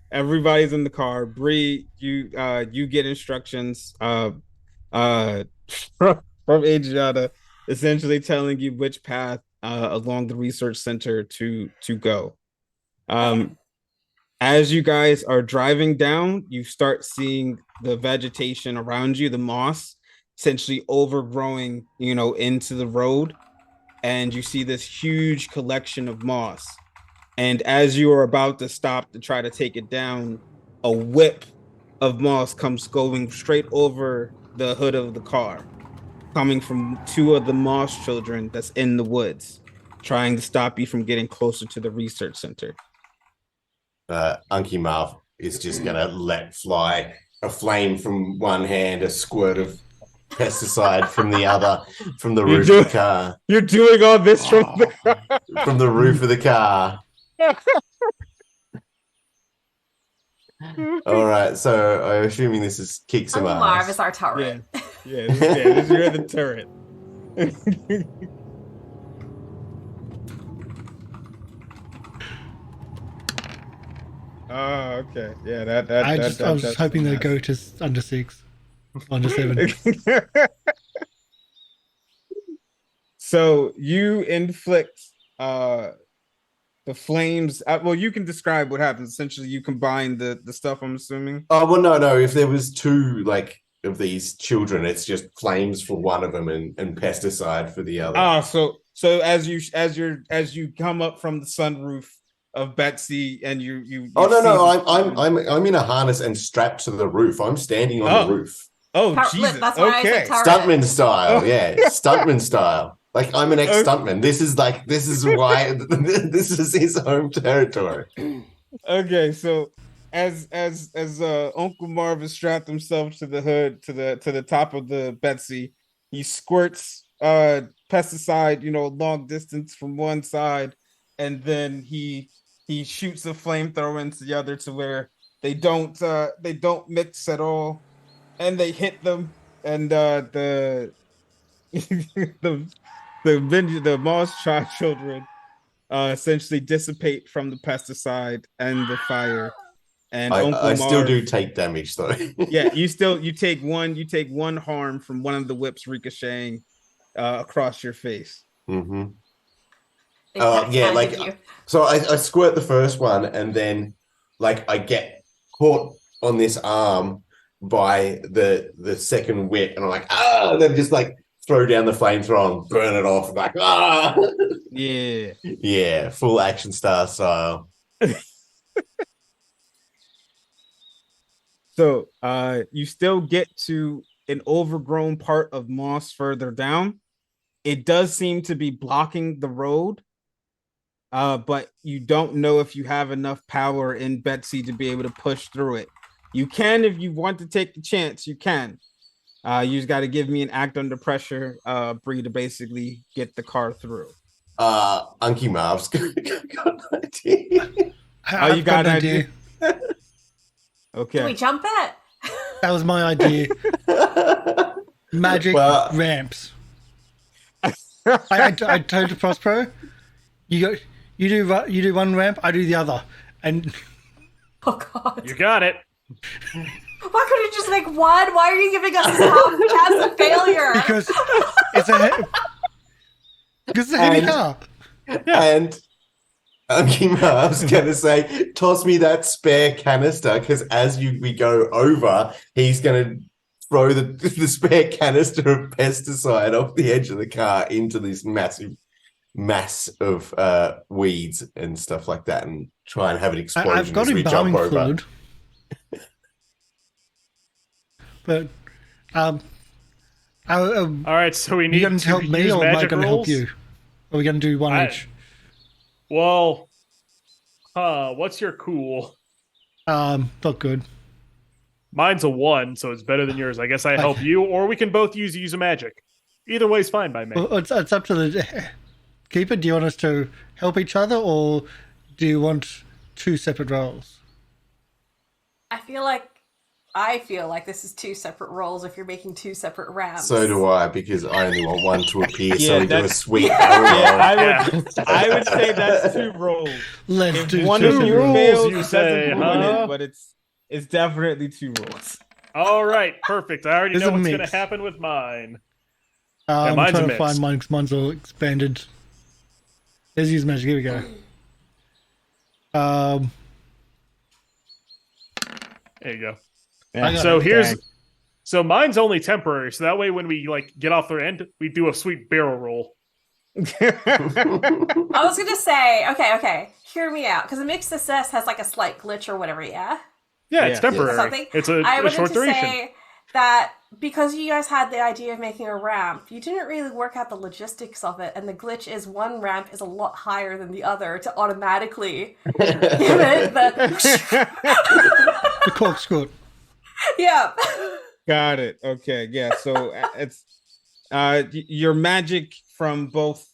Everybody's in the car. Bree, you get instructions from Adriana, essentially telling you which path along the research center to go. As you guys are driving down, you start seeing the vegetation around you, the moss, essentially overgrowing, into the road. And you see this huge collection of moss. And as you are about to stop to try to take it down, a whip of moss comes going straight over the hood of the car, coming from two of the moss children that's in the woods, trying to stop you from getting closer to the research center. Unky Marv is just gonna let fly a flame from one hand, a squirt of pesticide from the other, from the roof of the car. You're doing all this from the car. From the roof of the car. All right, so I'm assuming this is kick some Uncle ass. Marv is our turret. You're the turret. Oh, okay. Yeah, I was hoping they'd go to under 6, under 7. So you inflict the flames. Well, you can describe what happens. Essentially, you combine the stuff, I'm assuming. Oh well, no. If there was two of these children, it's just flames for one of them and pesticide for the other. Ah, so as you come up from the sunroof of Betsy and you Oh no, I'm in a harness and strapped to the roof. I'm standing on the roof. Oh Jesus! That's why I said turret. Stuntman style, yeah, stuntman style. Like I'm an ex-stuntman. This is why this is his home territory. Okay, so Uncle Marv has strapped himself to the hood, to the top of the Betsy, he squirts pesticide, long distance from one side, and then he shoots a flamethrower into the other to where they don't mix at all, and they hit them, and the the Moss child children essentially dissipate from the pesticide and the fire. And I still Marv, do take damage though. yeah, you take one harm from one of the whips ricocheting across your face. Mm-hmm. Yeah, like so I squirt the first one, and then like I get caught on this arm by the second whip, and I'm like, and then just like throw down the flamethrower and burn it off, like yeah, full action star style. So you still get to an overgrown part of moss further down. It does seem to be blocking the road, but you don't know if you have enough power in Betsy to be able to push through it. You can, if you want to take the chance, you can. You just got to give me an act under pressure, Bree, to basically get the car through. Unky Marv's got an idea. Oh, you got an idea? Okay. Can we jump it? That was my idea. Magic ramps. I told Prospero, you do one ramp, I do the other, and Oh God! You got it. Why couldn't you just make one? Why are you giving us this chance of failure? because it's a heavy car. And Unky Marv's gonna say, toss me that spare canister, because as we go over, he's gonna throw the spare canister of pesticide off the edge of the car into this massive mass of weeds and stuff like that, and try and have an explosion I've got as we jump embalming over. fluid. But All right, so we need you going to help me, use or am I magic going to help rolls? you? Are we going to do one each? Well, what's your cool? Not good. Mine's a 1, so it's better than yours. I guess I help you, or we can both use a magic. Either way's fine by me. Well, it's up to the keeper. Do you want us to help each other, or do you want two separate roles? I feel like this is two separate roles if you're making two separate ramps. So do I, because I only want one to appear, so Yeah, we do a that's- sweet I would say that's two rolls. Let's If do one two of you rules, fails, you it say, doesn't ruin huh? it, but it's definitely two rolls. All right, perfect. I already It's know a what's going mix. to happen with mine. I'm mine's a trying to mix. find mine because mine's all expanded. Let's use magic. Here we go. There you go. I got So it. so mine's only temporary. So that way, when we get off their end, we do a sweet barrel roll. I was gonna say, okay, hear me out, because the mixed success has like a slight glitch or whatever, yeah? Yeah, it's Yeah. temporary. Something. It's I a wanted short to duration. say that because you guys had the idea of making a ramp, you didn't really work out the logistics of it, and the glitch is one ramp is a lot higher than the other to automatically give it the The corkscrew. yeah. Got it. Okay. Yeah. So it's your magic from both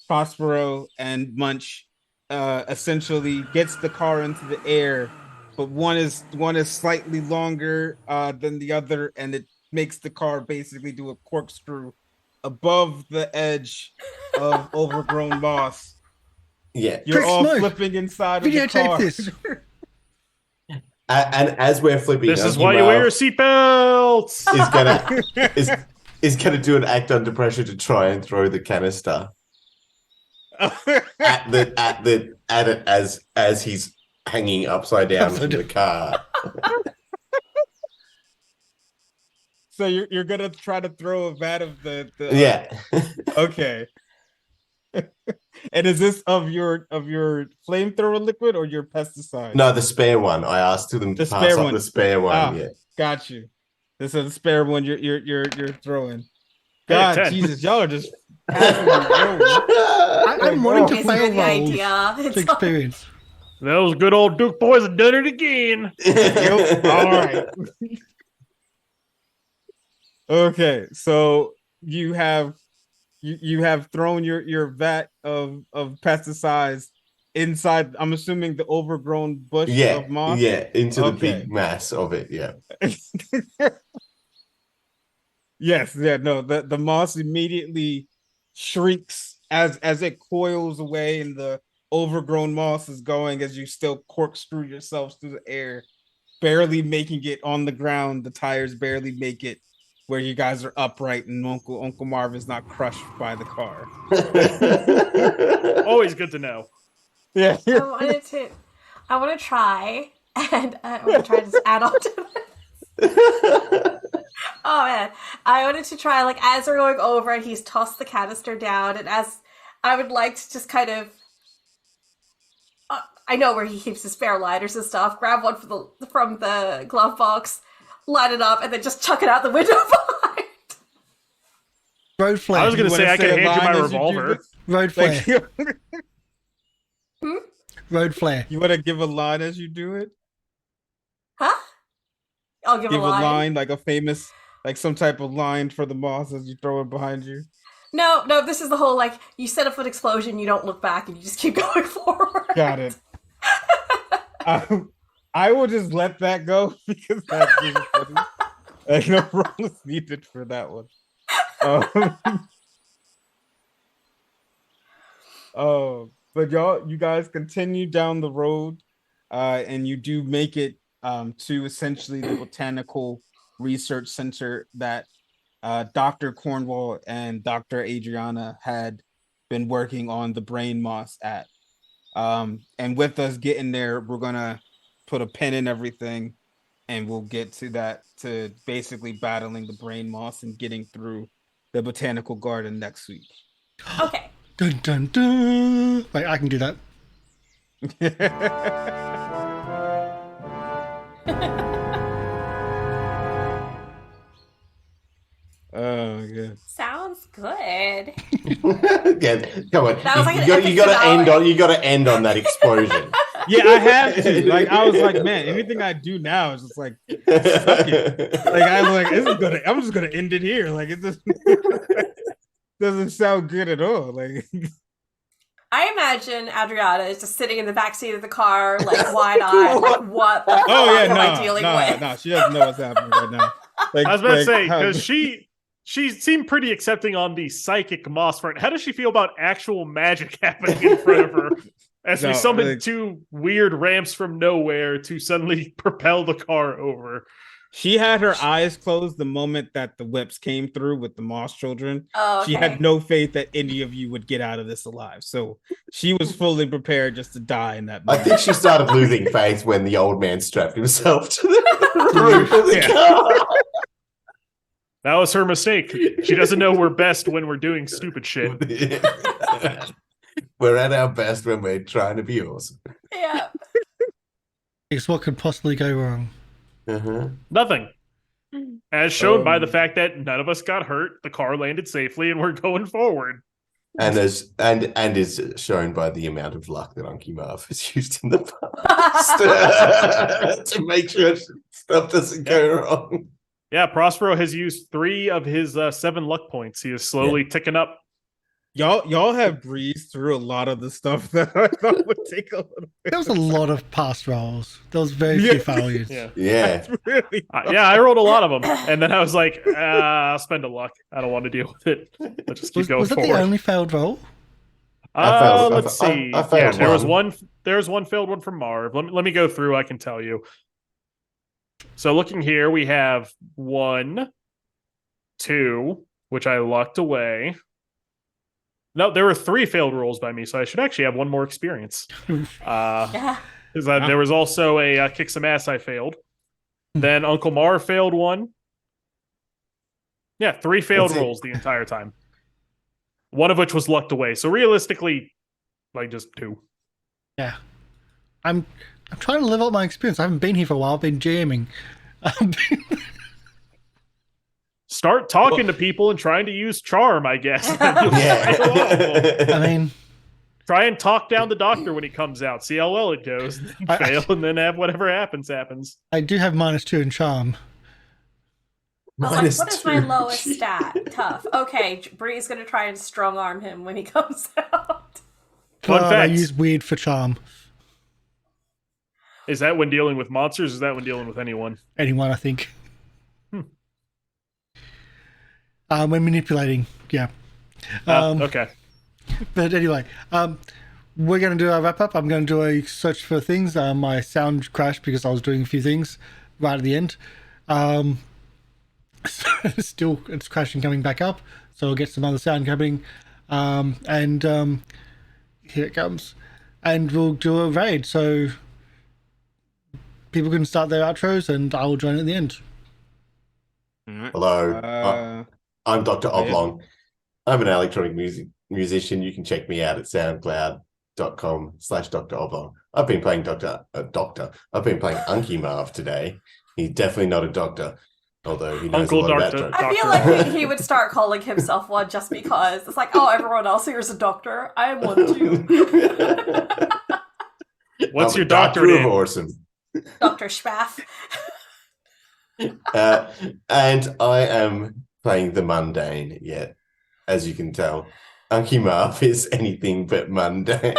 Prospero and Munch essentially gets the car into the air, but one is slightly longer than the other, and it makes the car basically do a corkscrew above the edge of overgrown moss. Yeah. You're Quick, all Smoke. flipping inside of the Videotape car. this. And as we're flipping, This is Unky why you wear your Marv seatbelts. is gonna do an act under pressure to try and throw the canister at it as he's hanging upside down from the car. So you're gonna try to throw a vat of the Yeah. Okay. And is this of your flamethrower liquid or your pesticide? No, the spare one. I asked them to The pass spare up one. the spare one. Ah. Yeah. Got you. This is the spare one you're throwing. Hey, God, 10. Jesus, y'all are just passing me over. I'm wanting to Basically fail the rolls idea. to It's experience. Those good old Duke boys have done it again. Yep. All right. Okay, so you have thrown your vat of pesticides inside. I'm assuming the overgrown bush Yeah, of moss. into the Okay. big mass of it. Yeah. Yes, yeah, no. The moss immediately shrieks as it coils away, and the overgrown moss is going as you still corkscrew yourselves through the air, barely making it on the ground. The tires barely make it where you guys are upright, and Uncle Marv is not crushed by the car. Always good to know. Yeah. I want to try, and I want to try to just add on to it. Oh man, I wanted to try, like, as we're going over and he's tossed the canister down, and as I would like to just kind of, I know where he keeps his spare lighters and stuff, grab one from the glove box, light it up, and then just chuck it out the window behind. Road flare. I was going to say I can hand you my revolver. Road flare. Like, Road flare. you want to give a line as you do it? Huh? I'll give a Give a line. line, like a famous, like some type of line for the moss as you throw it behind you. No, this is the whole, like, you set up an explosion, you don't look back, and you just keep going forward. Got it. I will just let that go because that's really funny. Like, no roll is needed for that one. But you guys continue down the road, and you do make it to essentially the botanical research center that Dr. Cornwall and Dr. Adriana had been working on the brain moss at. And with us getting there, we're gonna put a pin in everything, and we'll get to that, to basically battling the brain moss and getting through the botanical garden next week. Okay. Dun dun dun. Wait, I can do that. Oh, good. Sounds good. Yeah, come on. That was like You got to end on that explosion. Yeah, I have to. Like, I was like, man, anything I do now is just like, suck it. Like, I'm just gonna end it here. Like, it just doesn't sound good at all. Like, I imagine Adriana is just sitting in the backseat of the car, like, wide-eyed, like, what the fuck am I dealing with? No, she doesn't know what's happening right now. Like, I was about to say, because she seemed pretty accepting on the psychic moss front. How does she feel about actual magic happening in front of her as we summon two weird ramps from nowhere to suddenly propel the car over? She had her eyes closed the moment that the whips came through with the moss children. Oh, okay. She had no faith that any of you would get out of this alive. So she was fully prepared just to die in that moment. I think she started losing faith when the old man strapped himself to the roof of the car. That was her mistake. She doesn't know we're best when we're doing stupid shit. We're at our best when we're trying to be awesome. Yeah. Because what could possibly go wrong? Uh-huh. Nothing. As shown by the fact that none of us got hurt, the car landed safely, and we're going forward. And is shown by the amount of luck that Unky Marv has used in the past to make sure stuff doesn't go wrong. Yeah, Prospero has used 3 of his 7 luck points. He is slowly ticking up. Y'all have breezed through a lot of the stuff that I thought would take a little bit. There was a lot of past rolls. There was very few failures. Yeah. Really I rolled a lot of them, and then I was like, I'll spend a luck. I don't want to deal with it. I'll just keep going was that forward. the only failed roll? Let's see. I failed there was one. There's one failed one from Marv. Let me go through. I can tell you. So looking here, we have 1, 2, which I lucked away. No, there were 3 failed rolls by me, so I should actually have 1 more experience. Yeah. There was also a kick some ass I failed. Then Uncle Mar failed 1. Yeah, 3 failed rolls the entire time. 1 of which was lucked away. So realistically, like just 2. Yeah. I'm trying to live up my experience. I haven't been here for a while. I've been jamming. Start talking to people and trying to use charm, I guess. Yeah. I mean, Try and talk down the doctor when he comes out. See how well it goes. Then fail, and then have whatever happens. I do have -2 in charm. I was like, what is my lowest stat? Tough. Okay, Bree's gonna try and strong arm him when he comes out. Fun I fact. use weird for charm. Is that when dealing with monsters? Or is that when dealing with anyone? Anyone, I think. When manipulating, yeah. Okay. But anyway, we're going to do our wrap up. I'm going to do a search for things. My sound crashed because I was doing a few things right at the end. Still, it's crashing coming back up. So I'll get some other sound coming. And here it comes. And we'll do a raid. So people can start their outros and I will join at the end. Hello, I'm Dr. Oblong. I'm an electronic musician. You can check me out at soundcloud.com/Dr. Oblong. I've been playing I've been playing Unky Marv today. He's definitely not a doctor, although he knows Uncle a lot Doctor. about drugs. I feel like he would start calling himself one just because it's like, oh, everyone else here is a doctor. I am one too. What's I'm your a doctor doctor of name? awesome. Dr. Spaff. And I am playing the mundane yet, as you can tell. Unky Marv is anything but mundane.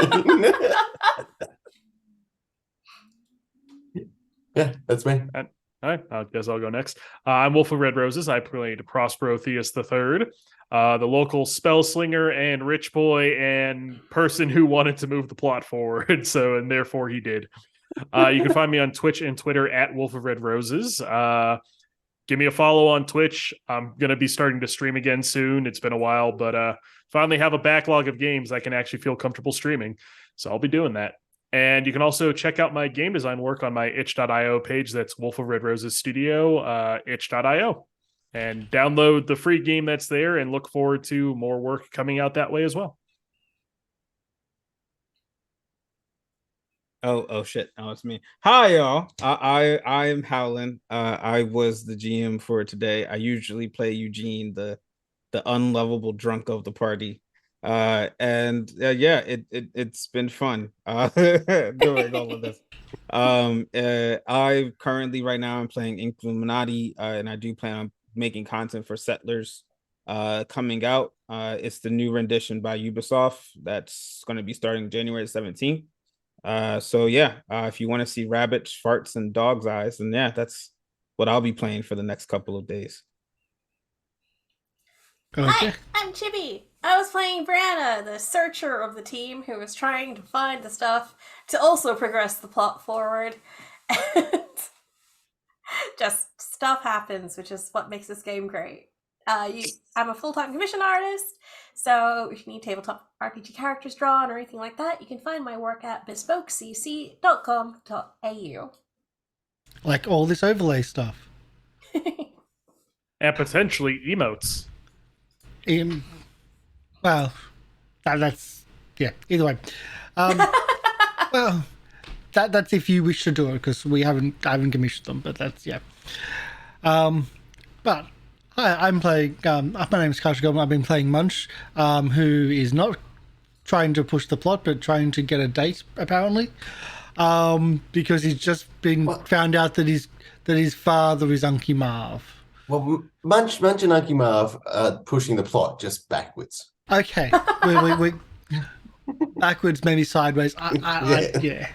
Yeah, that's me. All right, I guess I'll go next. I'm Wolf of Red Roses. I played Prospero-Theus III, the local spell slinger and rich boy and person who wanted to move the plot forward. And therefore he did. You can find me on Twitch and Twitter at Wolf of Red Roses. Give me a follow on Twitch. I'm going to be starting to stream again soon. It's been a while, but finally have a backlog of games I can actually feel comfortable streaming. So I'll be doing that. And you can also check out my game design work on my itch.io page. That's Wolf of Red Roses Studio, itch.io. And download the free game that's there and look forward to more work coming out that way as well. Oh shit. Oh, it's me. Hi y'all. I am HowlN. I was the GM for today. I usually play Eugene, the unlovable drunk of the party. It's been fun doing all of this. I currently right now I'm playing Illuminati, and I do plan on making content for Settlers coming out. It's the new rendition by Ubisoft that's going to be starting January 17th. If you want to see rabbits, farts, and dog's eyes, then yeah, that's what I'll be playing for the next couple of days. Okay. Hi, I'm Chibi. I was playing Brianna, the searcher of the team who was trying to find the stuff to also progress the plot forward. And just stuff happens, which is what makes this game great. I'm a full-time commission artist, so if you need tabletop RPG characters drawn or anything like that, you can find my work at bespokecc.com.au. Like all this overlay stuff. And potentially emotes. Well, that's yeah. Either way, well, that's if you wish to do it because I haven't commissioned them, but that's yeah. But hi, I'm playing. My name is Karsh the Goblin. I've been playing Munch, who is not trying to push the plot, but trying to get a date apparently, because he's just been found out that his father is Unky Marv. Well, Munch and Unky Marv are pushing the plot just backwards. Okay, we backwards, maybe sideways. Yeah.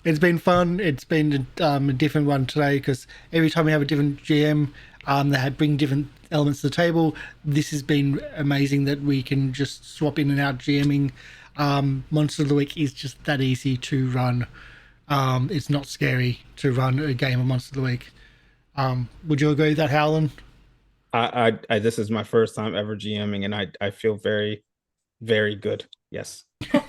It's been fun. It's been a different one today because every time we have a different GM, they bring different elements to the table. This has been amazing that we can just swap in and out GMing. Monster of the Week is just that easy to run. It's not scary to run a game of Monster of the Week. Would you agree with that, HowlN? I this is my first time ever GMing, and I feel very, very good. Yes. Do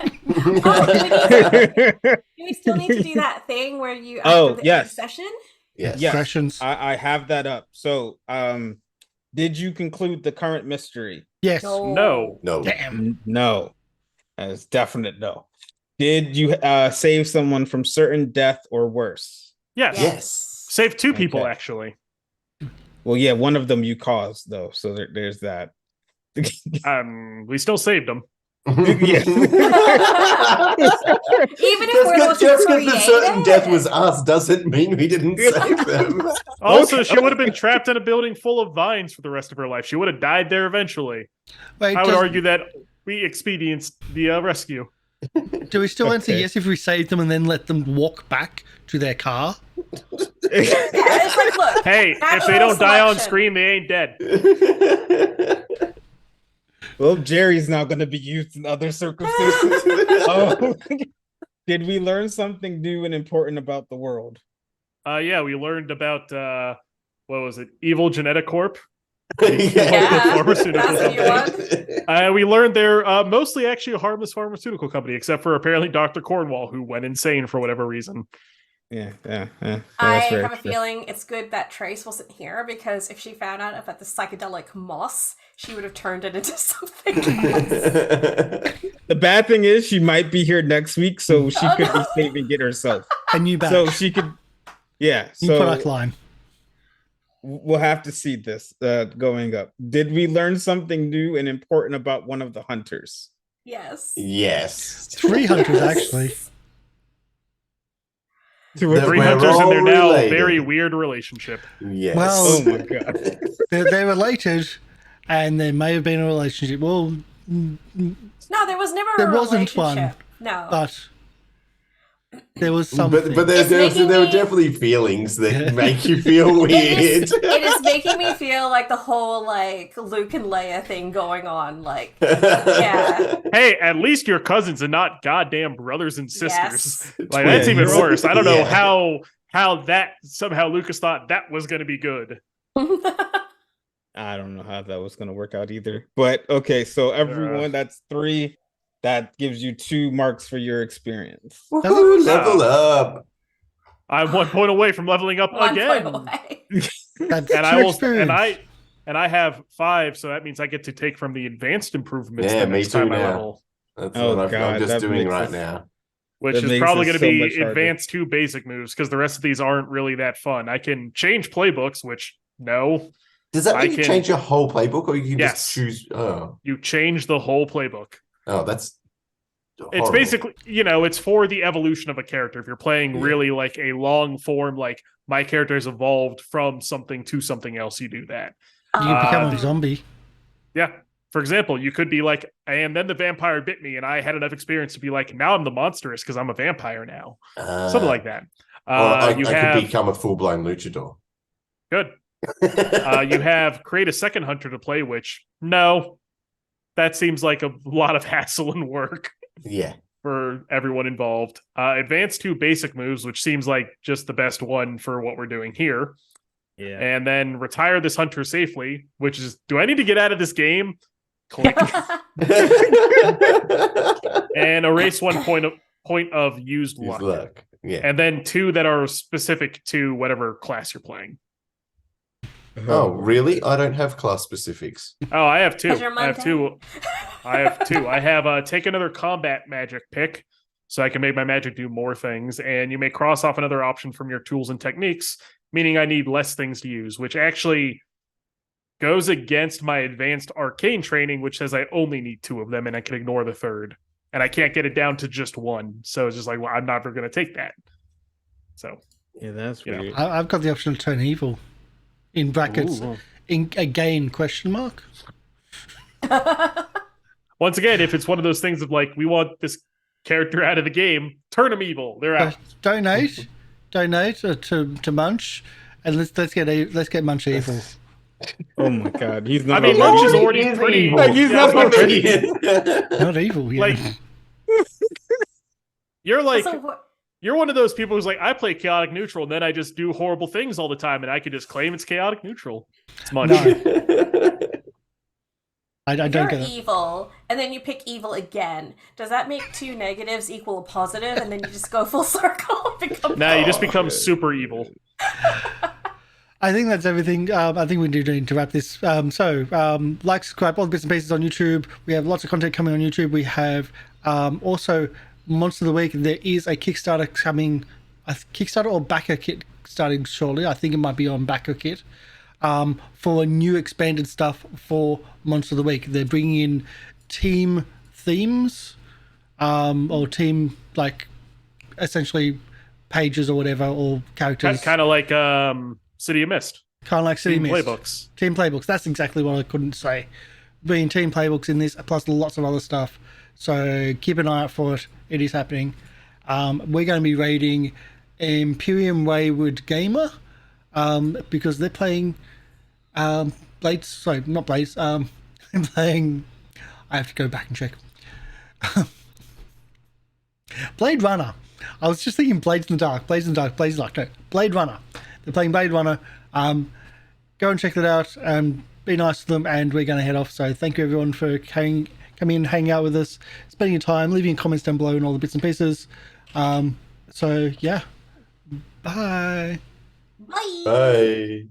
we still need to do that thing where you yes session? Yes. Questions? I have that up. So did you conclude the current mystery? Yes. No. Damn. No. As definite no. Did you save someone from certain death or worse? Yes. Saved two people, Okay. actually. Well, yeah, one of them you caused though, so there's that. We still saved them. Yeah. Even if we're those just who because the certain created death it. was us doesn't mean we didn't save them. Also, she would have been trapped in a building full of vines for the rest of her life. She would have died there eventually. Wait, I would argue that we experienced the rescue. do we still answer Okay. yes if we save them and then let them walk back to their car? Yeah, it's like, look. Hey, if natural they don't die on selection. screen, they ain't dead. Well, Jerry's now going to be used in other circumstances. Oh, did we learn something new and important about the world? Yeah, we learned about what was it? Evil Genetic Corp. Yeah, Pharmaceutical that's a new company. one. We learned they're mostly actually a harmless pharmaceutical company, except for apparently Dr. Cornwall, who went insane for whatever reason. Yeah. I That's very have a true. feeling it's good that Trace wasn't here, because if she found out about the psychedelic moss, she would have turned it into something else. The bad thing is she might be here next week, so she could be saving it herself. A new batch, So she could, yeah. new product So line. we'll have to see this going up. Did we learn something new and important about one of the hunters? Yes. Yes. 3 hunters actually. To The- a Three We're hunters in their all now related. very weird relationship. Yes. Well- Oh my god. They're related, and there may have been a relationship. Well, No, there was never There a wasn't relationship. one. No. but there was something. but It's making there were me- definitely feelings that Yeah. make you feel weird. it is making me feel like the whole like Luke and Leia thing going on. Like, yeah. Hey, at least you're cousins and not goddamn brothers and sisters. Yes. Like that's even Twins. worse. I don't know Yeah. how that somehow Lucas thought that was going to be good. I don't know how that was going to work out either. But okay, so everyone, that's 3. That gives you 2 marks for your experience. Woohoo, level up. I'm 1 point away from leveling up 1 again. point away. That's And I two will experience. and I have 5, so that means I get to take from the advanced improvements Yeah, the me next too time I now. level. That's Oh, what I'm God, just that doing makes right us- now. Which That is makes probably it going to so be much harder. advanced 2 basic moves, because the rest of these aren't really that fun. I can change playbooks, which no, Does that I mean you can- change your whole playbook, or you can Yes. just choose? Oh, you change the whole playbook. that's. It's horrible. basically, it's for the evolution of a character. If you're playing Yeah. really like a long form, like my character has evolved from something to something else, you do that. You become the- a zombie. Yeah. For example, you could be like, and then the vampire bit me, and I had enough experience to be like, now I'm the monstrous because I'm a vampire now. Something like that. Or I You could have become a full-blown luchador. good. You have create a second hunter to play, which no, that seems like a lot of hassle and work Yeah. for everyone involved. Advance 2 basic moves, which seems like just the best one for what we're doing here. Yeah. And then retire this hunter safely, which is, do I need to get out of this game? Click. And erase 1 point of used Use luck. luck. Yeah. And then 2 that are specific to whatever class you're playing. Oh, really? I don't have class specifics. Oh, I have 2. Because you're I have 2. I have 2. I have take another combat magic pick, so I can make my magic do more things. And you may cross off another option from your tools and techniques, meaning I need less things to use, which actually goes against my advanced arcane training, which says I only need 2 of them and I can ignore the third. And I can't get it down to just 1. So it's just like, well, I'm never going to take that. So, Yeah, that's You know. weird. I've got the option to turn evil. In brackets, ooh. in again question mark. Once again, if it's one of those things of like, we want this character out of the game, turn them evil. They're out. Donate to Munch, and let's get Munch evil. Oh my god, he's I not. mean, already- Munch is already He's pretty. evil. Like, he's yeah, not like, already- Not evil, yeah. Like, you're like, So what- you're one of those people who's like, I play chaotic neutral, and then I just do horrible things all the time, and I could just claim it's chaotic neutral. It's Munch. No. I don't you're get it. evil, and then you pick evil again. Does that make 2 negatives equal a positive, and then you just go full circle and become? Now you just become super evil. I think that's everything. I think we do need to wrap this. Like, subscribe, all the bits and pieces on YouTube. We have lots of content coming on YouTube. We have also Monster of the Week. There is a Kickstarter coming, a Kickstarter or backer kit starting shortly. I think it might be on backer kit for new expanded stuff for Monster of the Week. They're bringing in team themes, or team, like, essentially pages or whatever, or characters. Kind of like City of Mist. Kind of like City Team Mist. playbooks. Team playbooks. That's exactly what I couldn't say. Being team playbooks in this, plus lots of other stuff. So keep an eye out for it. It is happening. We're going to be raiding Imperium Wayward Gamer, because they're playing Blades. Sorry, not Blades. I'm playing. I have to go back and check. Blade Runner. I was just thinking Blades in the Dark. Blades in the Dark. Blades in the Dark. No, Blade Runner. They're playing Blade Runner. Go and check that out and be nice to them. And we're going to head off. So thank you everyone for coming in, hanging out with us, spending your time, leaving comments down below and all the bits and pieces. So yeah, bye. Bye. Bye.